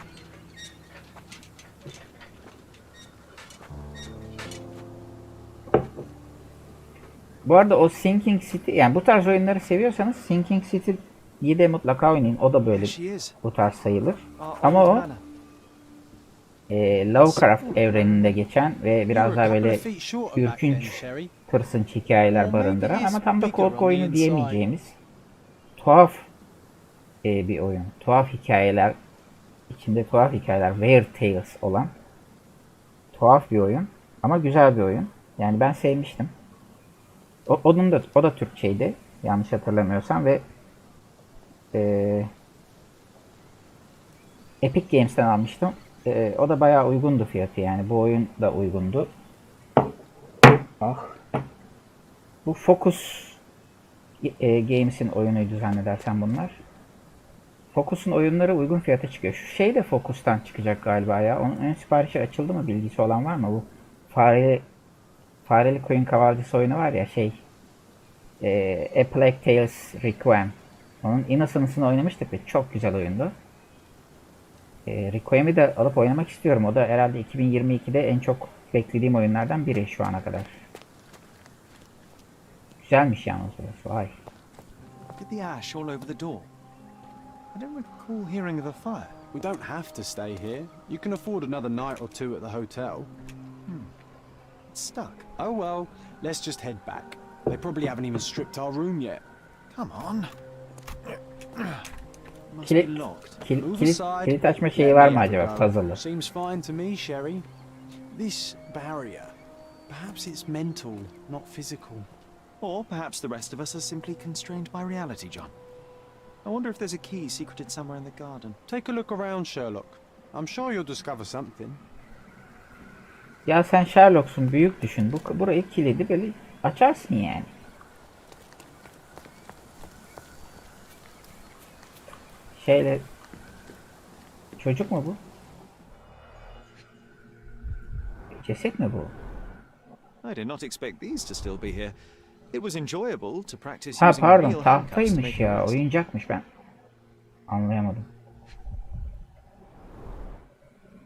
Bu arada o Sinking City, yani bu tarz oyunları seviyorsanız Sinking City'yi de mutlaka oynayın. O da böyle She is. bu tarz sayılır. Our Ama old o manor. Lovecraft evreninde geçen ve You biraz were daha a couple böyle of feet shorter back then, ürkünç, Sherry. tırsınç hikayeler Or maybe barındıran it's ama tam da bigger korku on the oyunu inside. diyemeyeceğimiz tuhaf bir oyun. Tuhaf hikayeler, içinde tuhaf hikayeler, Weird Tales olan tuhaf bir oyun ama güzel bir oyun. Yani ben sevmiştim. O da Türkçeydi yanlış hatırlamıyorsam ve Epic Games'ten almıştım. O da bayağı uygundu fiyatı, yani bu oyun da uygundu. Ah. Bu Focus Games'in oyunuydu zannedersem bunlar. Focus'un oyunları uygun fiyata çıkıyor. Şu şey de Focus'tan çıkacak galiba ya. Onun ön siparişi açıldı mı? Bilgisi olan var mı? Bu fareli koyun kavalcısı oyunu var ya, şey A Plague Tales Requiem. Onun Innocence'ını oynamıştık ve çok güzel oyundu. Requiem'i de alıp oynamak istiyorum. O da herhalde 2022'de en çok beklediğim oyunlardan biri şu ana kadar. Güzelmiş yalnız burası. Vay. Look at the ash all over the door. I don't recall hearing of a fire. We don't have to stay here. You can afford another night or two at the hotel. It's stuck. Oh well, let's just head back. They probably haven't even stripped our room yet. Come on. Must Kilit, be locked. kilit açma şeyi var mı acaba? Puzzle'lı. Seems fine to me, Sherry. This barrier, perhaps it's mental, not physical. Or perhaps the rest of us are simply constrained by reality, John. I wonder if there's a key secreted somewhere in the garden. Take a look around, Sherlock. I'm sure you'll discover something. Ya sen Sherlock'sun, büyük düşün. Burayı kilidi böyle açarsın yani. Şeyle... Çocuk mu bu? Ceset mi bu? I did not expect these to still be here. It was enjoyable to practice Ha using pardon, real handcuffs to tahtaymış make ya. arrests. Oyuncakmış, ben anlayamadım.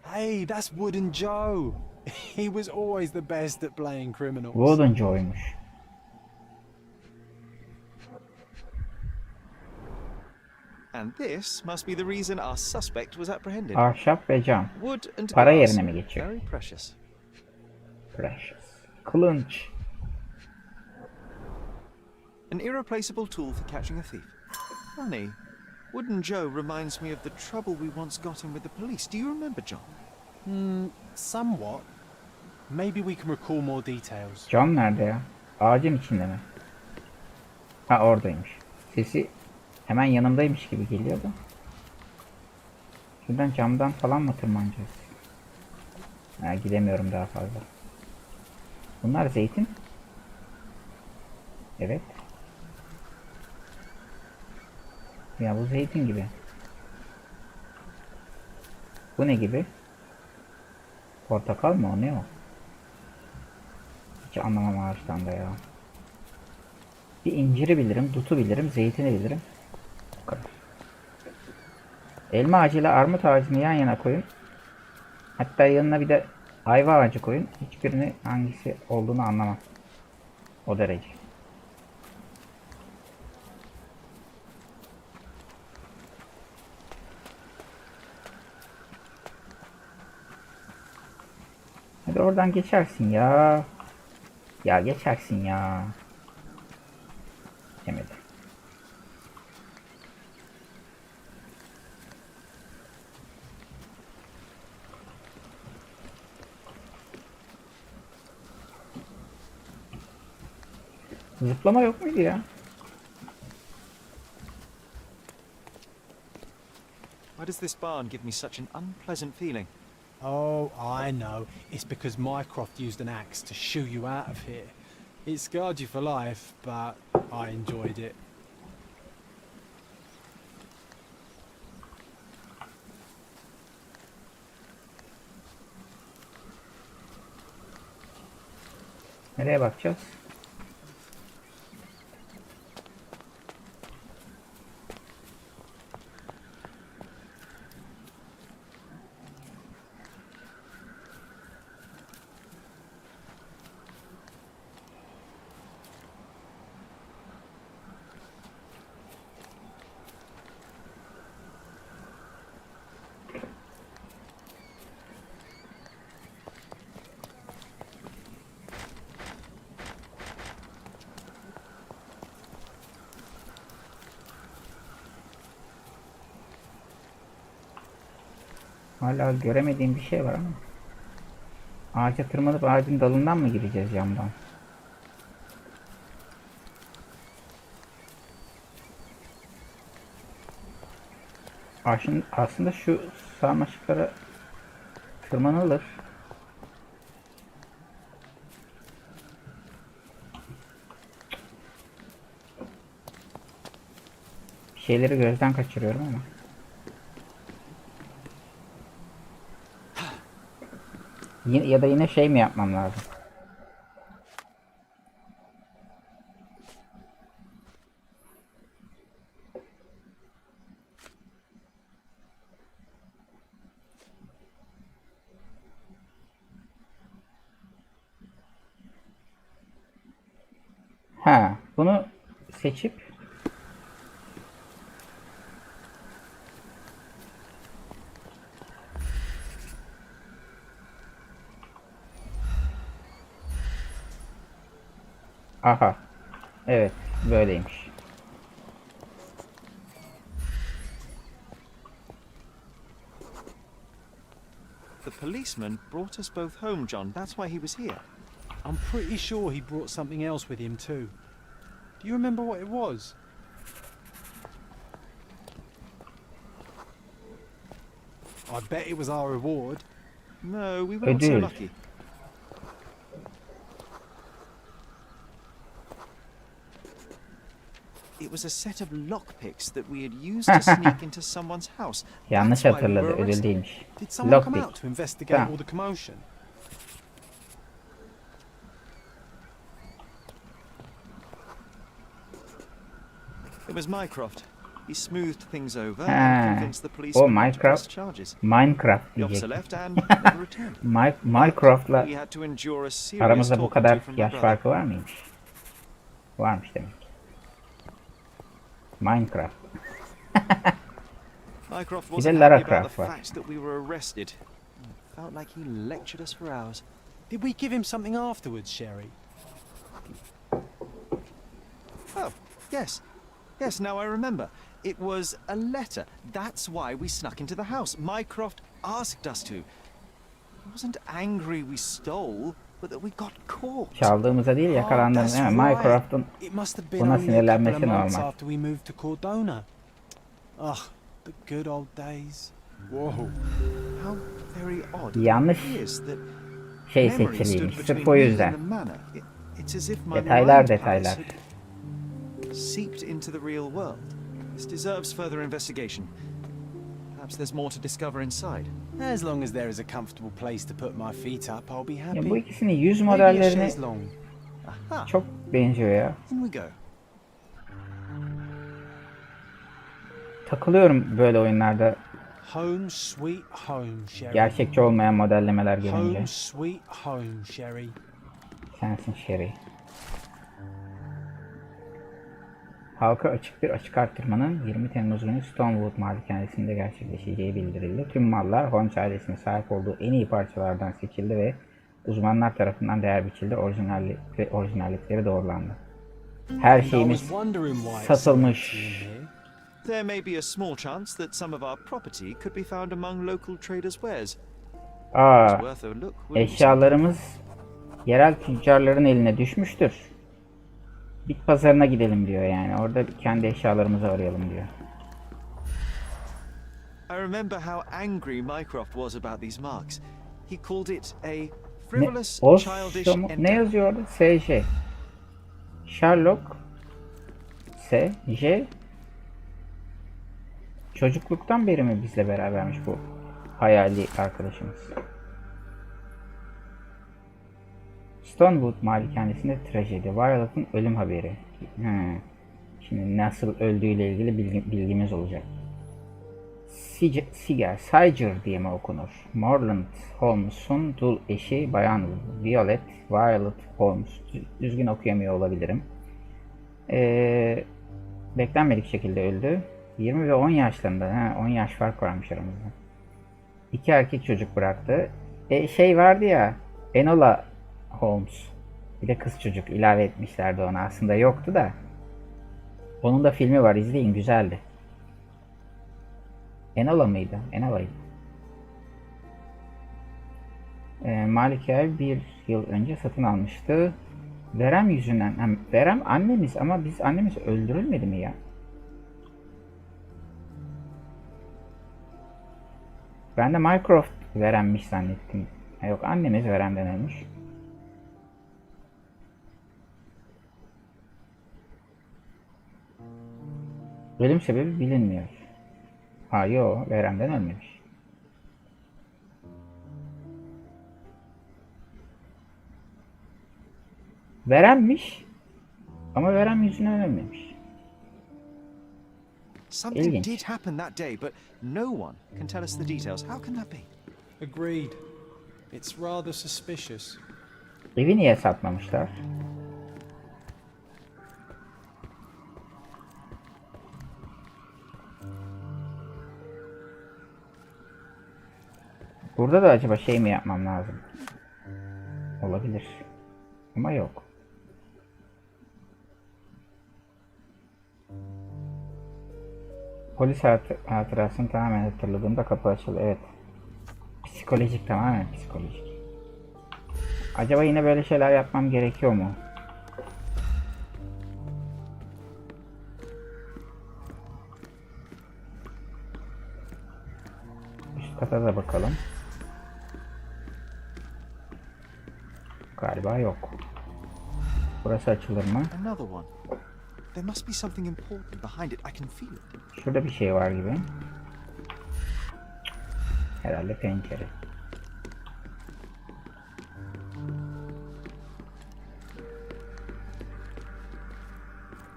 Hey, that's Wooden Joe. He was always the best at playing criminals. Wooden Joy'muş. And this must be the reason our suspect was apprehended. Ahşap ve cam. Wood and Para glass. yerine mi geçiyor? Very precious. Precious. Kılınç. An irreplaceable tool for catching a thief. Funny. Wooden Joe reminds me of the trouble we once got in with the police. Do you remember, John? Somewhat. Maybe we can recall more details. Cam nerede ya? Ağacın içinde mi? Ha, oradaymış. Sesi Hemen yanımdaymış gibi geliyordu. Şuradan camdan falan mı tırmanacağız? Ha, gidemiyorum daha fazla. Bunlar zeytin. Evet. Ya bu zeytin gibi. Bu ne gibi? Portakal mı o, ne o? Hiç anlamam ağaçtan da ya. Bir inciri bilirim, dutu bilirim, zeytini bilirim. Bu kadar. Elma ağacıyla armut ağacını yan yana koyun. Hatta yanına bir de ayva ağacı koyun. Hiçbirini hangisi olduğunu anlamam. O derece. Hadi oradan geçersin ya. Ya geçersin ya. Geçemedi. Zıplama yok muydu ya? Why does this barn give me such an unpleasant feeling? Oh, I know. It's because Mycroft used an axe to shoo you out of here. It scarred you for life, but I enjoyed it. Nereye bakacağız? Hala göremediğim bir şey var ama. Ağaca tırmanıp ağacın dalından mı gireceğiz camdan? Aslında şu sarmaşıklara tırmanılır. Bir şeyleri gözden kaçırıyorum ama. Ya da yine şey mi yapmam lazım? Ha, bunu seçip aha. Evet, böyleymiş. The policeman brought us both home, John. That's why he was here. I'm pretty sure he brought something else with him too. Do you remember what it was? I bet it was our reward. No, we weren't so Ödül. lucky. It was a set of lockpicks that we had used to sneak into someone's house. Yanlış That's why we hatırladı, were ödül arrested. değilmiş. Did someone come Lockpick. out to investigate Tamam. all the commotion? It was Mycroft. He smoothed things over Ha, and convinced the o policeman to press Minecraft. charges. Minecraft The officer diyecek. left and never returned. Minecraft'la We had to endure a serious aramızda bu talking kadar to from my yaş brother. farkı var mıymış? Varmış demek. Minecraft. Mycroft Bir wasn't de Lara happy about the Croft var. fact that we were arrested. Felt like he lectured us for hours. Did we give him something afterwards, Sherry? Oh, yes. Yes, now I remember. It was a letter. That's why we snuck into the house. Mycroft asked us to. He wasn't angry we stole, but that we got caught. Çaldığımıza değil, Oh, yakalandığımız. that's Evet, right. Minecraft'ın It must have been buna only a couple of sinirlenmesi months normal. after we moved to Cordona. Ugh, the good old days. Whoa. How very odd. Yanlış It is that şey memory stood seçiliymiş. between Sırf o me and yüzden. the manor. It's as if my Detaylar mind powers detaylar. had seeped into the real world. This deserves further investigation. Perhaps there's more to discover inside. As long as there is a comfortable place to put my feet up, I'll be happy. Ya bu ikisinin yüz Maybe a modellerini chaise longue. Aha, çok benziyor ya. in we go. Takılıyorum böyle oyunlarda Home sweet home, Sherry. gerçekçi olmayan modellemeler gelince. Home sweet home, Sherry. Sensin Sherry. Halka açık bir açık artırmanın 20 Temmuz günü Stonewood malikanesinde gerçekleşeceği bildirildi. Tüm mallar Holmes ailesinin sahip olduğu en iyi parçalardan seçildi ve uzmanlar tarafından değer biçildi. Orijinallikleri doğrulandı. Her şeyimiz satılmış. There may be a small chance that some of our property could be found among local traders' wares. Aa, It's worth a look, wouldn't you say? eşyalarımız yerel tüccarların eline düşmüştür. Bit pazarına gidelim diyor yani. Orada kendi eşyalarımızı arayalım diyor. I remember how angry Mycroft was about these marks. He called it a frivolous, childish Ne endeavor. yazıyor orada? S.J. Sherlock S.J. Çocukluktan beri mi bizle berabermiş bu hayali arkadaşımız? Stonewood malikanesinde trajedi. Violet'ın ölüm haberi. Şimdi nasıl öldüğüyle ilgili bilgimiz olacak. Siger diye mi okunur? Morland Holmes'un dul eşi Bayan Violet Holmes. Düzgün okuyamıyor olabilirim. Beklenmedik şekilde öldü. 20 ve 10 yaşlarında. 10 yaş fark varmış aramızda. 2 erkek çocuk bıraktı. Şey vardı ya, Enola Holmes. Bir de kız çocuk ilave etmişlerdi ona. Aslında yoktu da. Onun da filmi var. İzleyin. Güzeldi. Enola mıydı? Enola'ydı. Malika 1 yıl önce satın almıştı. Verem yüzünden. Verem annemiz ama biz annemiz öldürülmedi mi ya? Ben de Mycroft Verem'miş zannettim. Yok, annemiz Verem'den ölmüş. Ölüm sebebi bilinmiyor. Yok, Verem'den ölmemiş. Verem'miş ama Verem yüzünden ölmemiş. Something İlginç. did happen that day, but no one can tell us the details. How can that be? Agreed. It's rather suspicious. Evi niye satmamışlar? Burada da acaba şey mi yapmam lazım? Olabilir. Ama yok. Polis hatırasını tamamen hatırladığımda kapı açıldı. Evet. Psikolojik, tamamen psikolojik. Acaba yine böyle şeyler yapmam gerekiyor mu? Üst kata da bakalım. Galiba yok. Burası açılır mı? Another one. There must be something important behind it. I can feel it. Şurada bir şey var gibi. Herhalde pencere.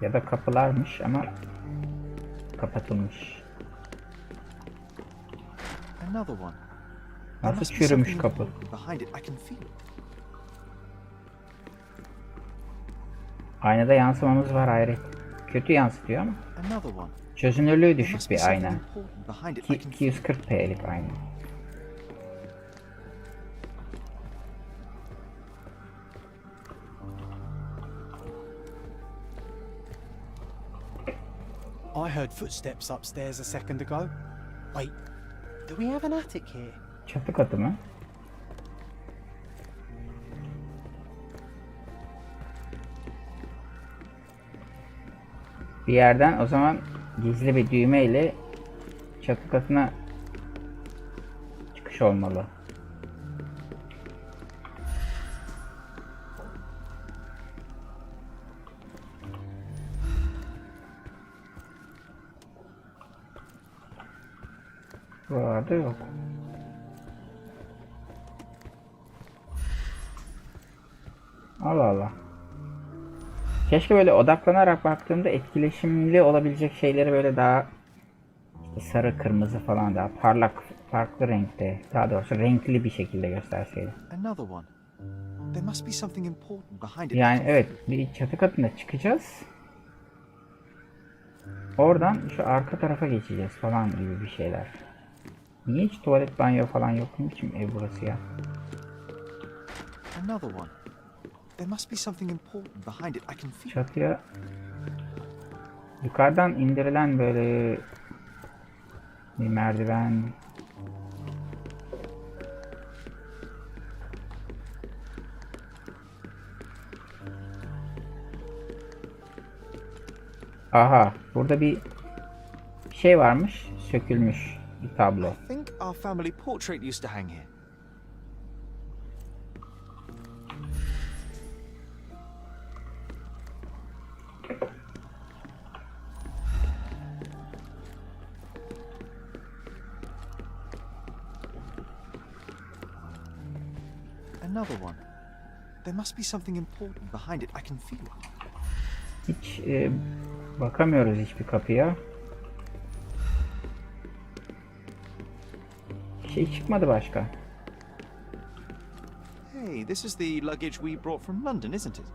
Ya da kapılarmış ama kapatılmış. Another one. Nasıl çürümüş kapı? Behind it, I can feel it. Aynada yansımamız var, hayret. Kötü yansıtıyor ama. Another one. Çözünürlüğü There düşük must be bir ayna. something important behind it. I can feel it. 240p'lik ayna. I heard footsteps upstairs a second ago. Wait, do we have an attic here? Çatı katı mı? Bir yerden o zaman gizli bir düğme ile çatı katına çıkış olmalı. Buralarda yok. Allah Allah. Keşke böyle odaklanarak baktığımda etkileşimli olabilecek şeyleri böyle daha işte sarı, kırmızı falan daha parlak, farklı renkte, daha doğrusu renkli bir şekilde gösterseydi. Another one. There must be something important behind it. Yani evet, bir çatı katına çıkacağız. Oradan şu arka tarafa geçeceğiz falan gibi bir şeyler. Niye hiç tuvalet, banyo falan yok? Ne biçim ev burası ya? Another one. There must be something important behind it. I can feel. Çatıya yukarıdan indirilen böyle bir merdiven. Aha, burada bir şey varmış, sökülmüş bir tablo. I think our family portrait used to hang here. Another one. There must be something important behind it. I can feel it. Hiç bakamıyoruz hiçbir kapıya. Bir şey çıkmadı başka. Hey, this is the luggage we brought from London, isn't it?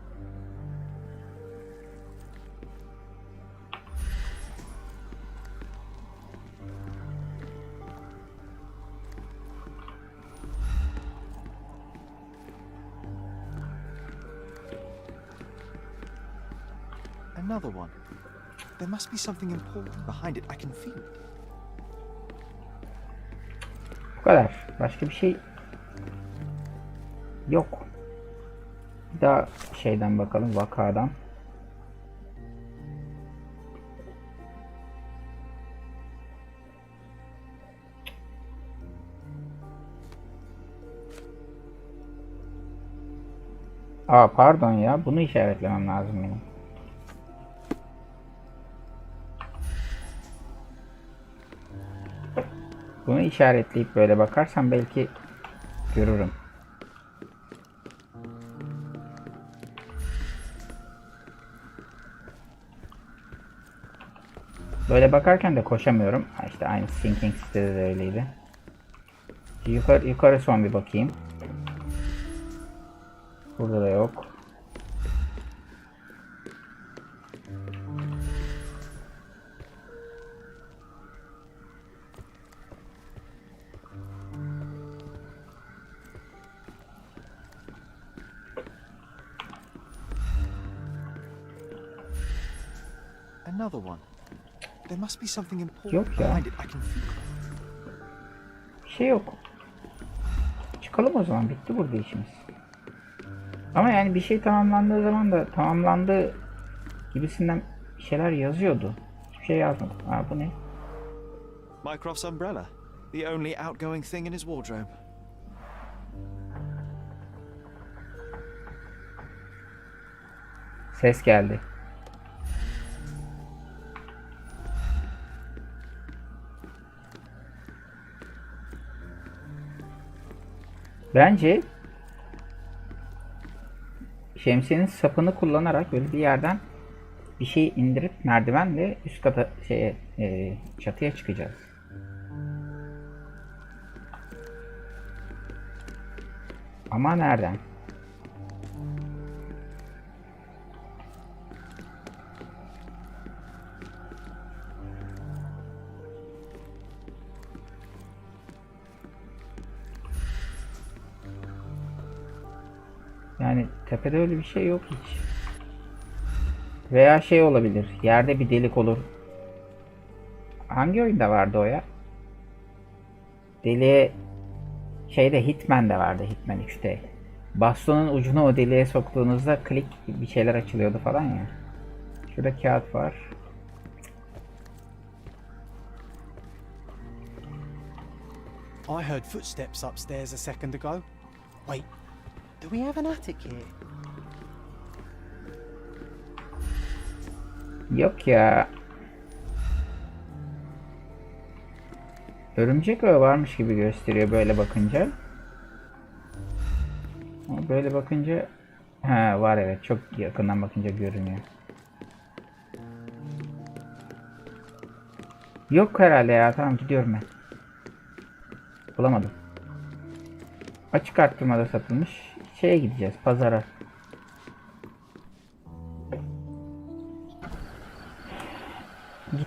Another one. There must be something important behind it. I can feel it. Bu kadar. Başka bir şey yok. Bir daha şeyden bakalım, vakadan. Aa pardon ya, bunu işaretlemem lazım benim. Bunu işaretleyip böyle bakarsam belki görürüm. Böyle bakarken de koşamıyorum. Ha işte aynı Sinking City'de de öyleydi. Yukarı son bir bakayım. Burada da yok. Another one. There must be something important Yok ya. behind it. I can feel it. Bir şey yok. Çıkalım o zaman. Bitti burada işimiz. Ama yani bir şey tamamlandığı zaman da tamamlandı gibisinden bir şeyler yazıyordu. Hiçbir şey yazmadı. Aa bu ne? Mycroft's umbrella. The only outgoing thing in his wardrobe. Ses geldi. Bence şemsiyenin sapını kullanarak böyle bir yerden bir şey indirip merdivenle üst kata çatıya çıkacağız. Ama nereden? Yani tepede öyle bir şey yok hiç. Veya şey olabilir. Yerde bir delik olur. Hangi oyunda vardı o ya? Deliğe şeyde Hitman'de vardı. Hitman 3'te. Bastonun ucunu o deliğe soktuğunuzda klik bir şeyler açılıyordu falan ya. Şurada kağıt var. I heard footsteps upstairs a second ago. Wait, do we have an attic here? Yok ya. Örümcek ağı varmış gibi gösteriyor böyle bakınca. Ama böyle bakınca ha var, evet, çok yakından bakınca görünüyor. Yok herhalde ya, tamam gidiyorum ben. Bulamadım. Açık arttırmada satılmış. Şeye gideceğiz, pazara.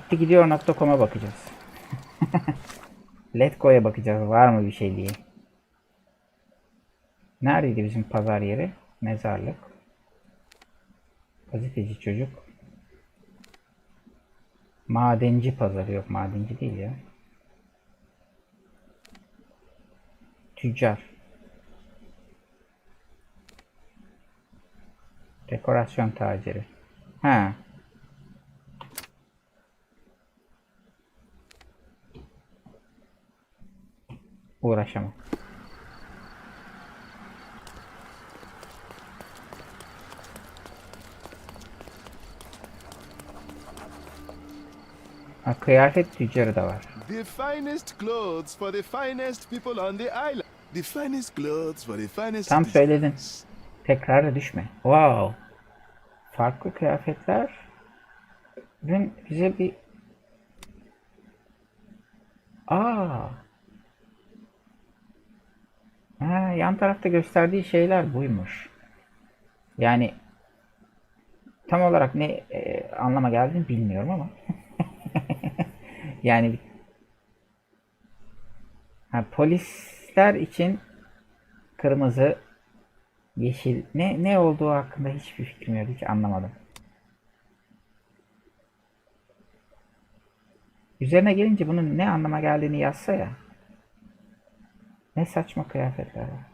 Gidiyor.com'a bakacağız. Let's Go'ya bakacağız, var mı bir şey diye. Neredeydi bizim pazar yeri? Mezarlık. Gazeteci çocuk. Madenci pazarı, yok madenci değil ya. Tüccar. Dekorasyon taciri. Ha. Uğraşamam. Ha, kıyafet tüccarı da var. The finest clothes for the finest people on the island. The finest clothes for the finest Tam citizens. söyledin. Tekrar da düşme. Wow. Farklı kıyafetler. Dün bize bir... Aa. Ha, yan tarafta gösterdiği şeyler buymuş. Yani tam olarak ne anlama geldiğini bilmiyorum ama. Yani ha, polisler için kırmızı, yeşil ne olduğu hakkında hiçbir fikrim yok, hiç anlamadım. Üzerine gelince bunun ne anlama geldiğini yazsa ya. Ne saçma kıyafetler var.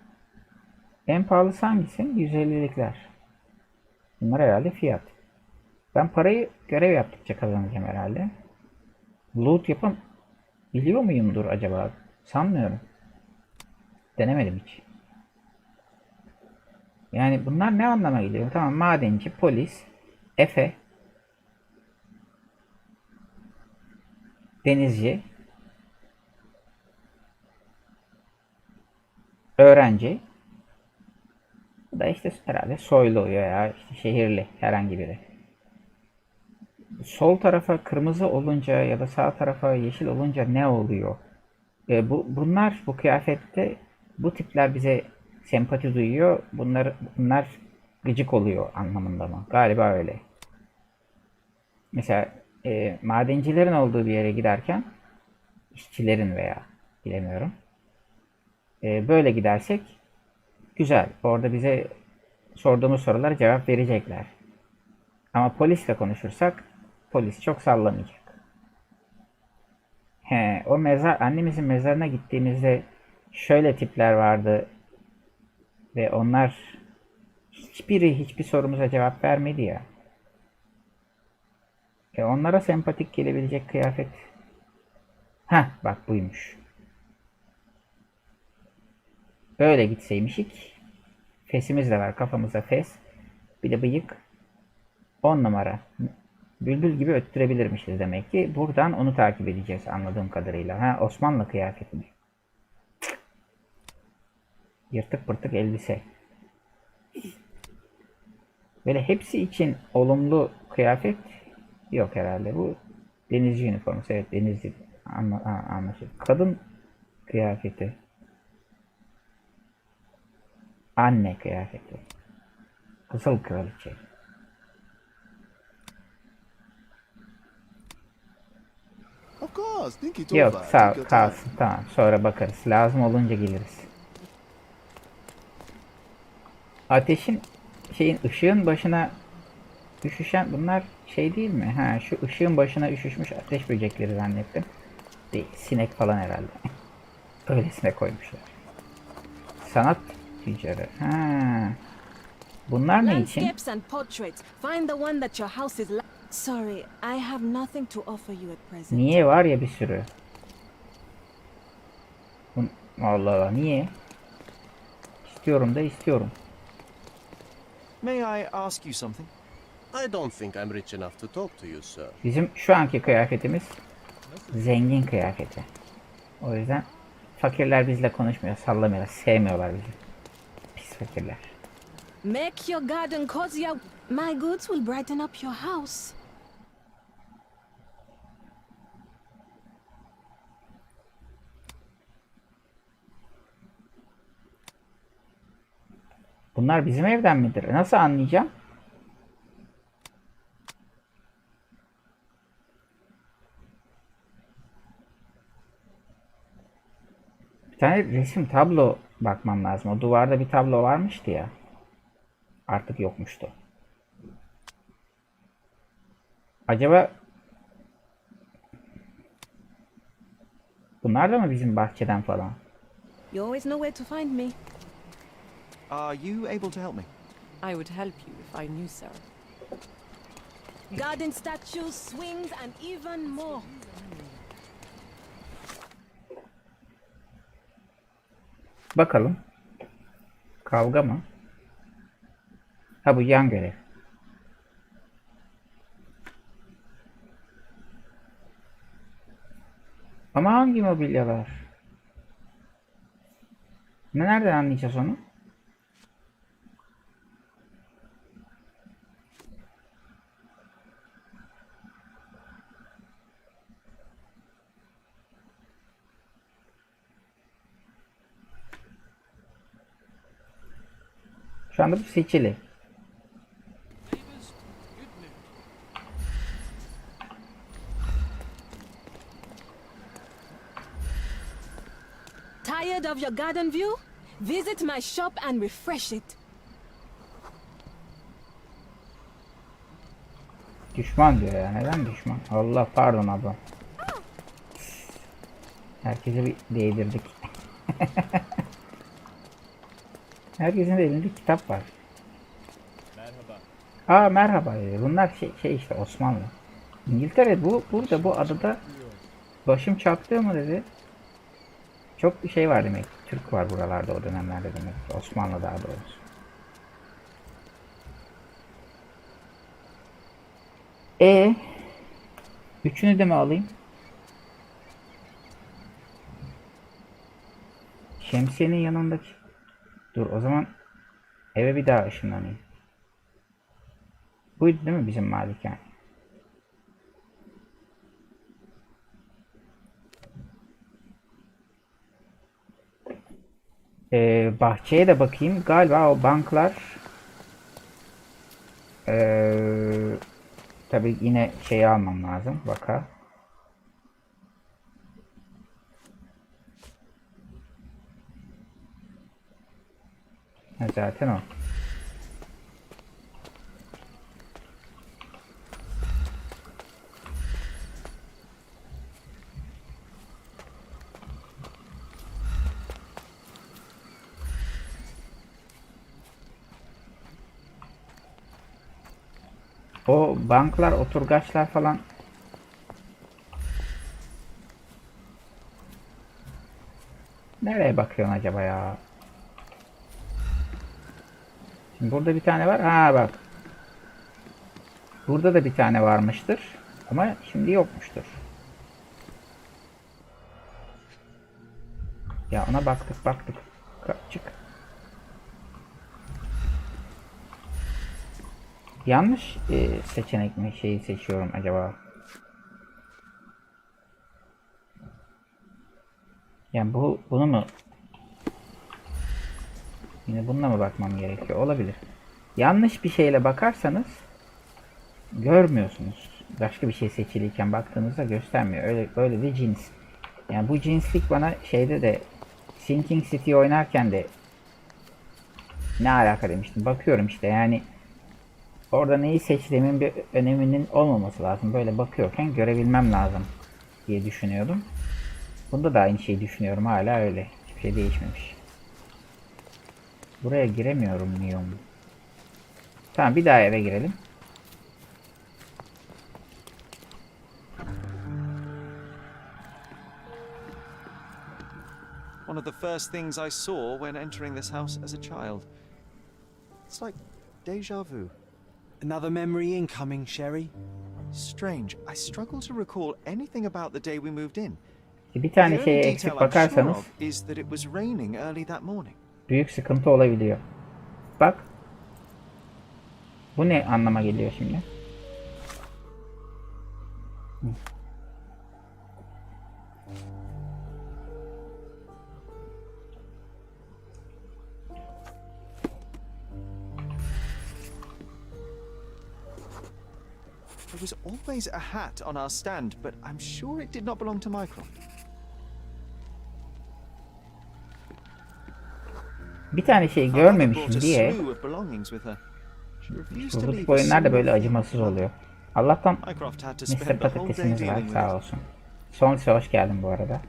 En pahalısı hangisi? 150'likler. Bunlar herhalde fiyat. Ben parayı görev yaptıkça kazanacağım herhalde. Loot biliyor muyumdur acaba? Sanmıyorum. Denemedim hiç. Yani bunlar ne anlama geliyor? Tamam, madenci, polis, efe, denizci, öğrenci. Bu da işte herhalde soylu ya işte şehirli herhangi biri. Sol tarafa kırmızı olunca ya da sağ tarafa yeşil olunca ne oluyor? Bunlar bu kıyafette, bu tipler bize sempati duyuyor. Bunlar gıcık oluyor anlamında mı? Galiba öyle. Mesela madencilerin olduğu bir yere giderken, işçilerin veya bilemiyorum. Böyle gidersek güzel. Orada bize sorduğumuz sorulara cevap verecekler. Ama polisle konuşursak polis çok sallamayacak. O annemizin mezarına gittiğimizde şöyle tipler vardı ve onlar hiçbir sorumuza cevap vermedi ya. Onlara sempatik gelebilecek kıyafet. Bak buymuş. Böyle gitseymişik. Fesimiz de var, kafamıza fes. Bir de bıyık. 10 numara. Bülbül gibi öttürebilirmişiz demek ki. Buradan onu takip edeceğiz anladığım kadarıyla. Osmanlı kıyafeti mi? Yırtık pırtık elbise. Böyle hepsi için olumlu kıyafet yok herhalde. Bu denizci üniforması. Evet, denizci anlaşılır. Kadın kıyafeti. Anne kıyafeti. Kızıl kraliçe. Of course, think it Yok over. sağ ol, Take your kalsın, tamam, sonra bakarız. Lazım olunca geliriz. Ateşin ışığın başına üşüşen bunlar şey değil mi? Şu ışığın başına üşüşmüş ateş böcekleri zannettim. Değil, sinek falan herhalde. Öylesine koymuşlar. Sanat tüccarı. Bunlar ne için? Landscapes and portraits. Find the one that your house is. Sorry, I have nothing to offer you at present. Niye var ya bir sürü. Allah Allah, niye? İstiyorum da istiyorum. May I ask you something? I don't think I'm rich enough to talk to you, sir. Bizim şu anki kıyafetimiz zengin kıyafeti. O yüzden fakirler bizle konuşmuyor, sallamıyorlar, sevmiyorlar bizi. Pis fakirler. Make your garden cozier. My goods will brighten up your house. Bunlar bizim evden midir? Nasıl anlayacağım? Bir tane resim, tablo bakmam lazım. O duvarda bir tablo varmıştı ya. Artık yokmuştu. Acaba bunlar da mı bizim bahçeden falan? You always know where to find me. Are you able to help me? I would help you if I knew, sir. Garden statues, swings, and even more. Bakalım. Kavga mı? Ha, bu yan görev. Ama hangi mobilyalar? Nereden anlayacağız onu? Şu anda bu seçili. Tired of your garden view? Visit my shop and refresh it. Düşman diyor ya. Neden düşman? Allah, pardon ablam. Herkese bir değdirdik. Herkesin de elinde kitap var. Merhaba. Aa, merhaba dedi. Bunlar şey işte Osmanlı. İngiltere burada bu adada başım çatlıyor mu dedi. Çok bir şey var demek. Türk var buralarda o dönemlerde demek. Osmanlı daha doğrusu. Üçünü de mi alayım? Şemsiyenin yanındaki. Dur, o zaman eve bir daha ışınlanayım. Buydu değil mi bizim malikane? Bahçeye de bakayım. Galiba o banklar tabii yine şeyi almam lazım. Baka. Zaten o. O banklar, oturgaçlar falan nereye bakıyorsun acaba ya? Şimdi burada bir tane var. Ha bak. Burada da bir tane varmıştır. Ama şimdi yokmuştur. Ya ona baktık. Çık. Yanlış seçenek mi şeyi seçiyorum acaba? Yani bunu mu? Yine bununla mı bakmam gerekiyor? Olabilir. Yanlış bir şeyle bakarsanız görmüyorsunuz. Başka bir şey seçiliyken baktığınızda göstermiyor. Öyle bir cins. Yani bu cinslik bana şeyde de Sinking City oynarken de ne alaka demiştim. Bakıyorum işte, yani orada neyi seçtiğimin bir öneminin olmaması lazım. Böyle bakıyorken görebilmem lazım diye düşünüyordum. Bunda da aynı şeyi düşünüyorum. Hala öyle. Hiçbir şey değişmemiş. Buraya giremiyorum muyum? Tamam, bir daha eve girelim. One one of the first things I saw when entering this house as a child. It's like deja vu. Another memory incoming, Sherry. Strange. I struggle to recall anything about the day we moved in. Bir The tane only şeye detail eksik I'm sure bakarsanız of is that it was raining early that morning. büyük sıkıntı olabiliyor. Bak. Bu ne anlama geliyor şimdi? There was always a hat on our stand, but I'm sure it did not belong to Mycroft. Bir tane şey Our mother brought görmemişim a diye slew of belongings with her. She refused to bu leave tip a oyunlar da single böyle thing acımasız behind. oluyor. Allah'tan Mycroft had to Mr. spend the whole day Patatesimiz var, dealing with sağ it. olsun. Sonrası hoş geldin bu arada.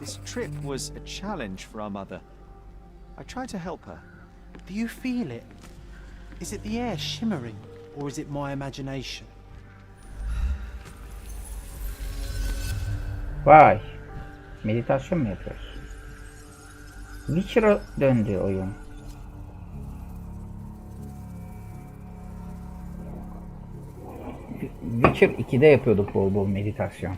This trip was a challenge for our mother. I tried to help her. Do you feel it? Is it the air shimmering, or is it my imagination? Vay. Meditasyon mu yapıyoruz? Witcher'a döndü oyun. Witcher 2'de yapıyorduk bol bol meditasyon.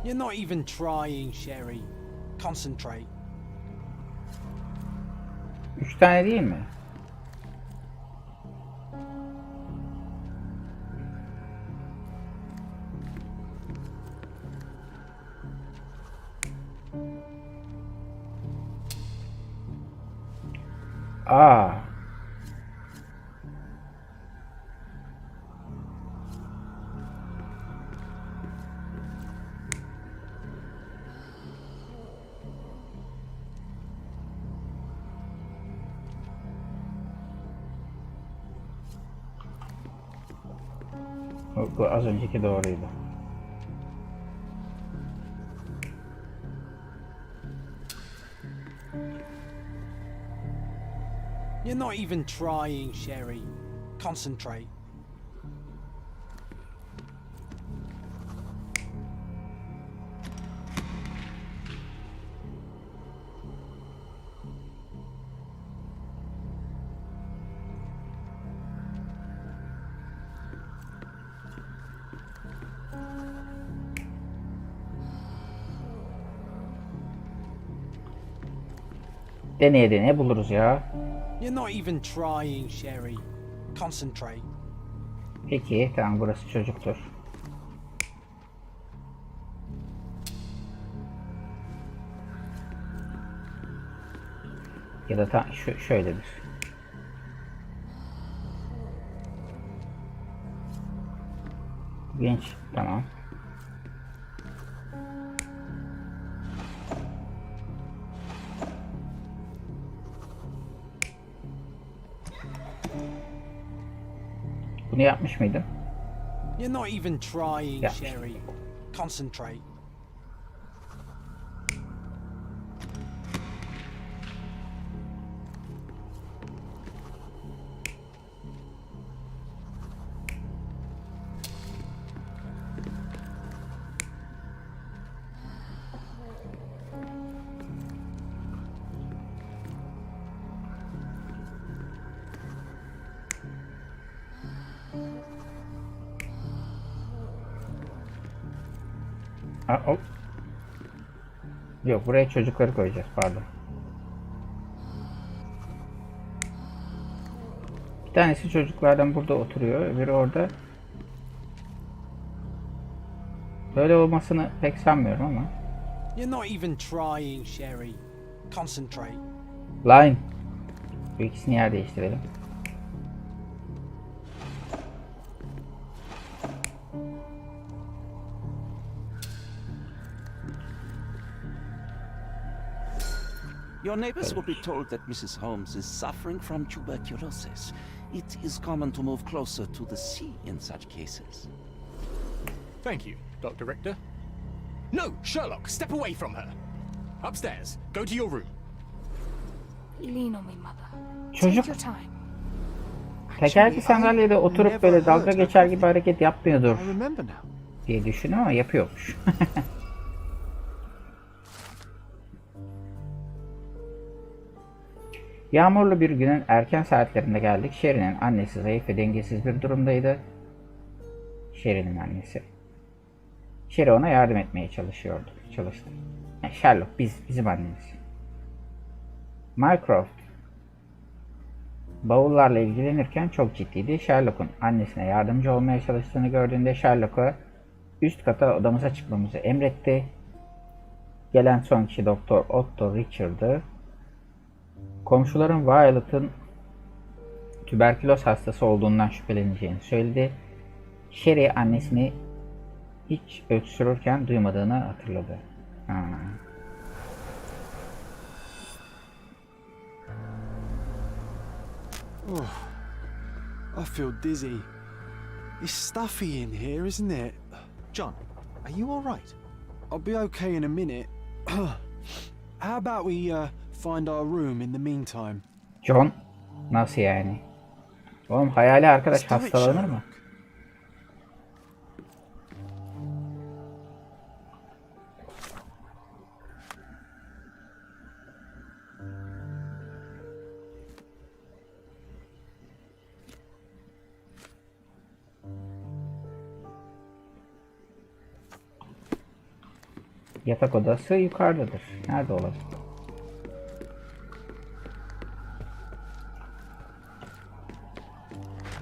You're not even trying, Sherry. Concentrate. 3 tane değil mi? Aa. Bu az önceki doğruydu. You're not even trying, Sherry. Concentrate. Deneye deneye buluruz ya. You're not even trying, Sherry. Concentrate. Peki tamam, burası çocuktur. Ya da tam şöyledir. Genç, tamam. Bunu yapmış mıydım? You're not even trying, Yeah. Sherry. Concentrate. Ha, hop. Yok, buraya çocukları koyacağız, pardon. Bir tanesi çocuklardan burada oturuyor, öbürü orada. Böyle olmasını pek sanmıyorum ama. You're not even trying, Sherry. Concentrate. Line. Bu ikisini yer değiştirelim. Your neighbors will be told that Mrs. Holmes is suffering from tuberculosis. It is common to move closer to the sea in such cases. Thank you, Dr. Richter. No, Sherlock, step away from her. Upstairs. Go to your room. Lean on me, mother. Çocuk Take your time. tekerlekli sandalyede oturup böyle dalga geçer gibi hareket yapmıyordur I remember now. diye düşündüm ama yapıyormuş. Yağmurlu bir günün erken saatlerinde geldik. Sherry'nin annesi zayıf ve dengesiz bir durumdaydı. Sherry'nin annesi. Sherry ona yardım etmeye çalıştı. Yani Sherlock bizim annemiz. Mycroft bavullarla ilgilenirken çok ciddiydi. Sherlock'un annesine yardımcı olmaya çalıştığını gördüğünde Sherlock'a üst kata odamıza çıkmamızı emretti. Gelen son kişi Doktor Otto Richard'dı. Komşuların Violet'ın tüberküloz hastası olduğundan şüpheleneceğini söyledi. Sherry annesini hiç öksürürken duymadığını hatırladı. Oh, I feel dizzy. It's stuffy in here, isn't it? John, are you all right? I'll be okay in a minute. How about we find our room in the meantime? John, nasıl yani? Oğlum hayali arkadaş Let's do it, hastalanır mı? Sherlock. Yatak odası yukarıdadır. Nerede olabilir?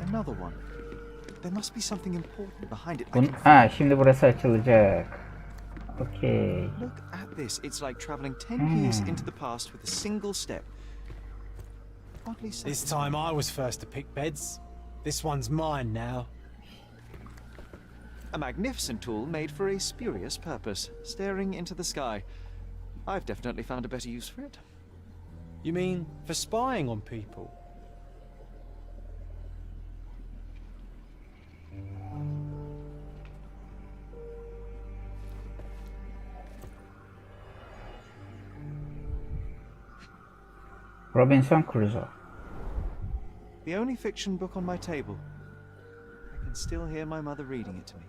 Another one. There must be something important behind it. Şimdi burası açılacak. Okay. Look at this. It's like traveling 10 years into the past with a single step. Oddly so. This time I was first to pick beds. This one's mine now. A magnificent tool made for a spurious purpose, staring into the sky. I've definitely found a better use for it. You mean for spying on people? Robinson Crusoe. The only fiction book on my table. I can still hear my mother reading it to me.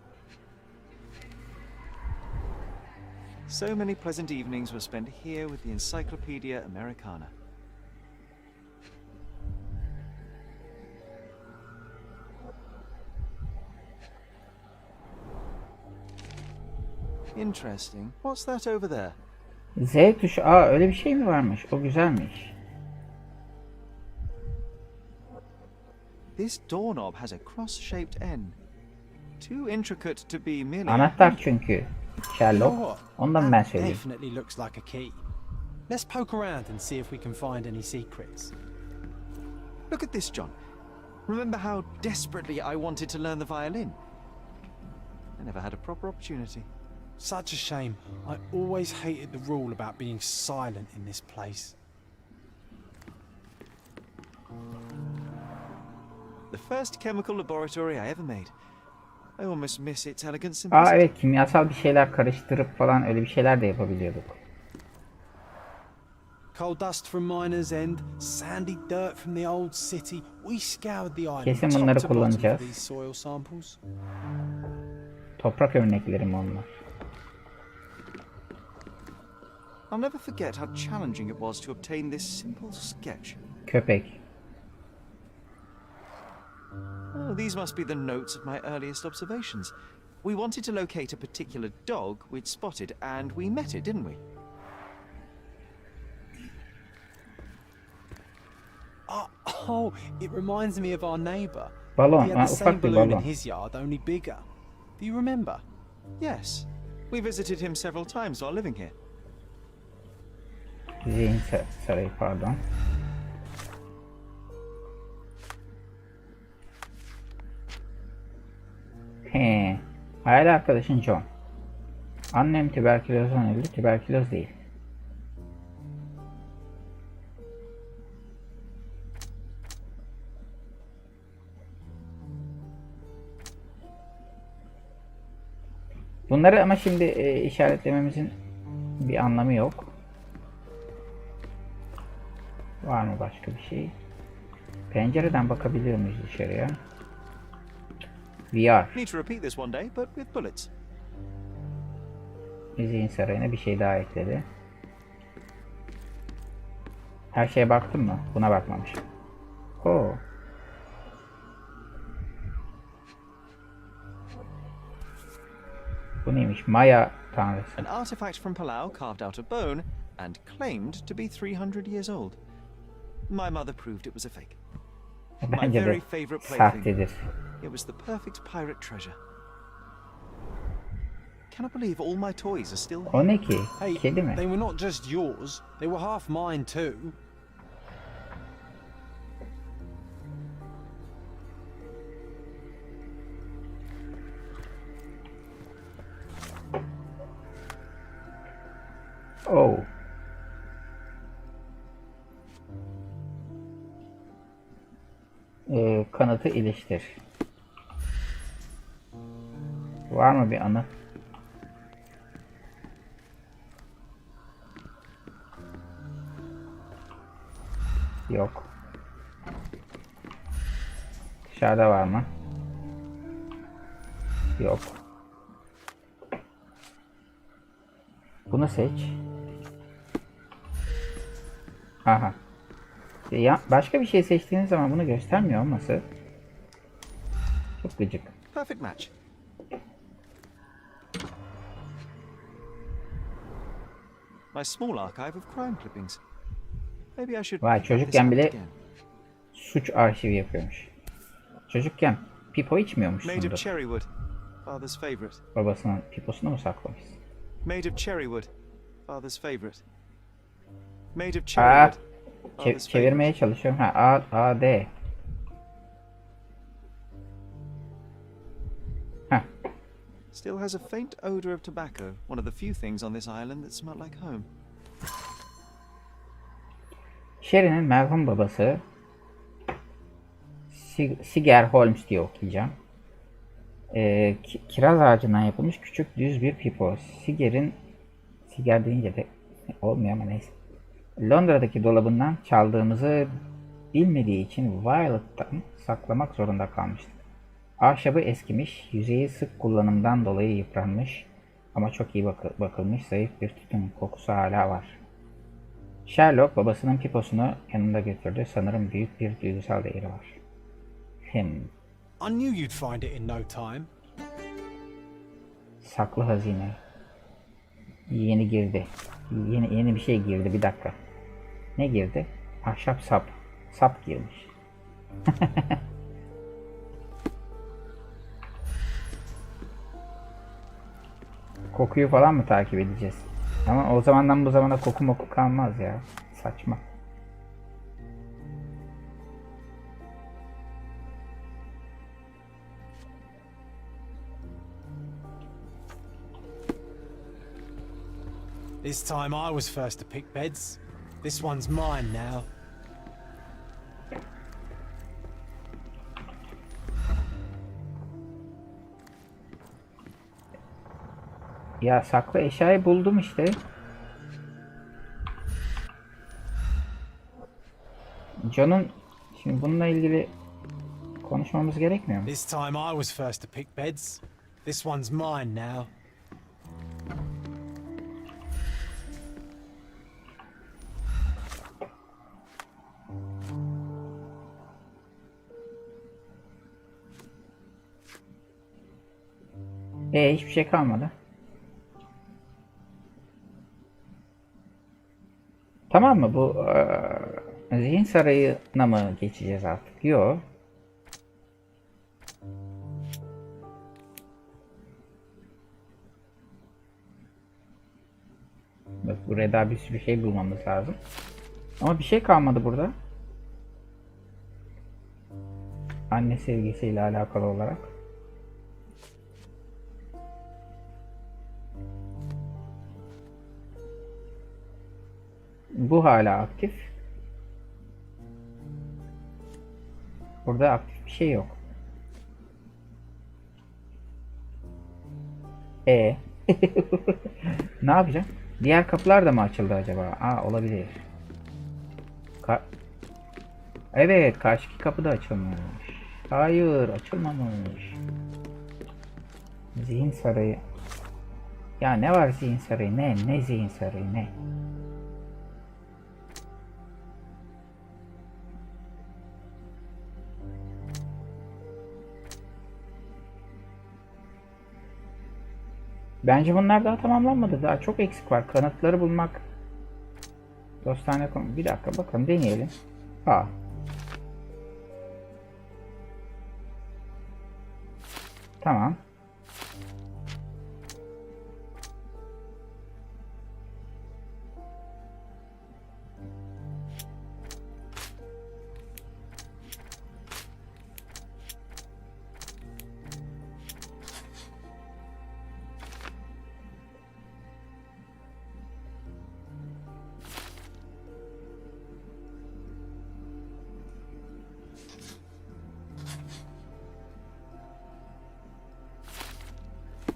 So many pleasant evenings were spent here with the Encyclopedia Americana. Interesting. What's that over there? Z tuşu. Öyle bir şey mi varmış? O güzelmiş. This doorknob has a cross-shaped N. Too intricate to be merely. Anahtar çünkü. Sherlock. Ondan ben söyleyeyim. Definitely looks like a key. Let's poke around and see if we can find any secrets. Look at this, John. Remember how desperately I wanted to learn the violin? I never had a proper opportunity. Such a shame. I always hated the rule about being silent in this place. The first chemical laboratory I ever made. I almost miss its elegant simplicity. Evet, kimyasal bir şeyler karıştırıp falan öyle bir şeyler de yapabiliyorduk. Coal dust from Miner's End, sandy dirt from the old city. We scoured the island. Kesin top bunları to bottom kullanacağız. for these soil samples. Toprak örneklerim onlar. I'll never forget how challenging it was to obtain this simple sketch. Köpek. Oh, these must be the notes of my earliest observations. We wanted to locate a particular dog we'd spotted, and we met it, didn't we? Oh, it reminds me of our neighbour. Balon. He had the same Ufak bir balloon in balon. his yard, only bigger. Do you remember? Yes. We visited him several times while living here. Zihin sarayı, pardon. He. Hayal arkadaşın John. Annem tüberkülozdan öldü. Tüberküloz değil. Bunları ama şimdi işaretlememizin bir anlamı yok. Var mı başka bir şey? Pencereden bakabiliyor muyuz dışarıya? VR. Need to repeat this one day, but with bullets. Zihin sarayına bir şey daha ekledi. Her şeye baktın mı? Buna bakmamışım. Oo. Bu neymiş? Maya tanrısı. An artifact from Palau carved out of bone and claimed to be 300 years old. My mother proved it was a fake. My Bence very de favorite plaything. sahtedir. It was the perfect pirate treasure. Cannot believe all my toys are still here. O ne ki? Hey, Kedi mi? they were not just yours, they were half mine too. Oh. Kanıtı iliştir. Var mı bir anı? Yok. Dışarıda var mı? Yok. Bunu seç. Aha. Ya başka bir şey seçtiğiniz zaman bunu göstermiyor olması çok gıcık. Perfect match. My small archive of crime clippings. Maybe I should Vay, pick this çocukken up bile again. suç arşivi yapıyormuş. Çocukken pipo Made of içmiyormuşsundur. cherry wood, father's favorite. Babasının piposunu mu saklamış? Made of cherry wood, father's favorite. Made of Aa, cherry wood, father's çevirmeye favorite. çalışıyorum. Ha, A, D. Heh. Still has a faint odor of tobacco, one of the few things on this island that smell like home. Sherry'nin merhum babası Sherlock Holmes diye okuyacağım. Kiraz ağacından yapılmış küçük düz bir pipo. Sigar deyince de olmuyor ama neyse. Londra'daki dolabından çaldığımızı bilmediği için Violet'tan saklamak zorunda kalmıştık. Ahşabı eskimiş, yüzeyi sık kullanımdan dolayı yıpranmış ama çok iyi bakılmış zayıf bir tütün kokusu hala var. Sherlock babasının piposunu yanında götürdü. Sanırım büyük bir duygusal değeri var. I knew you'd find it in no time. Saklı hazine. Yeni girdi. Yeni bir şey girdi. Bir dakika. Ne girdi? Ahşap sap. Sap girmiş. Kokuyu falan mı takip edeceğiz? Ama o zamandan bu zamana koku kalmaz ya. Saçma. This time I was first to pick beds. This one's mine now. Ya saklı eşyayı buldum işte. John'un şimdi bununla ilgili konuşmamız gerekmiyor mu? This time I was first to pick beds. This one's mine now. Hiçbir şey kalmadı. Tamam mı? Bu zihin sarayına mı geçeceğiz artık? Yok. Bak, buraya daha bir sürü şey bulmamız lazım. Ama bir şey kalmadı burada. Anne sevgisiyle alakalı olarak. Bu hala aktif. Burada aktif bir şey yok. E ne yapacağım? Diğer kapılar da mı açıldı acaba? Aa, olabilir. Evet, karşıki kapı da açılmış. Hayır, açılmamış. Zihin sarayı. Ya ne var zihin sarayı? Ne zihin sarayı ne? Bence bunlar daha tamamlanmadı. Daha çok eksik var. Kanıtları bulmak. Dostane konu. Bir dakika bakalım, deneyelim. Ha. Tamam.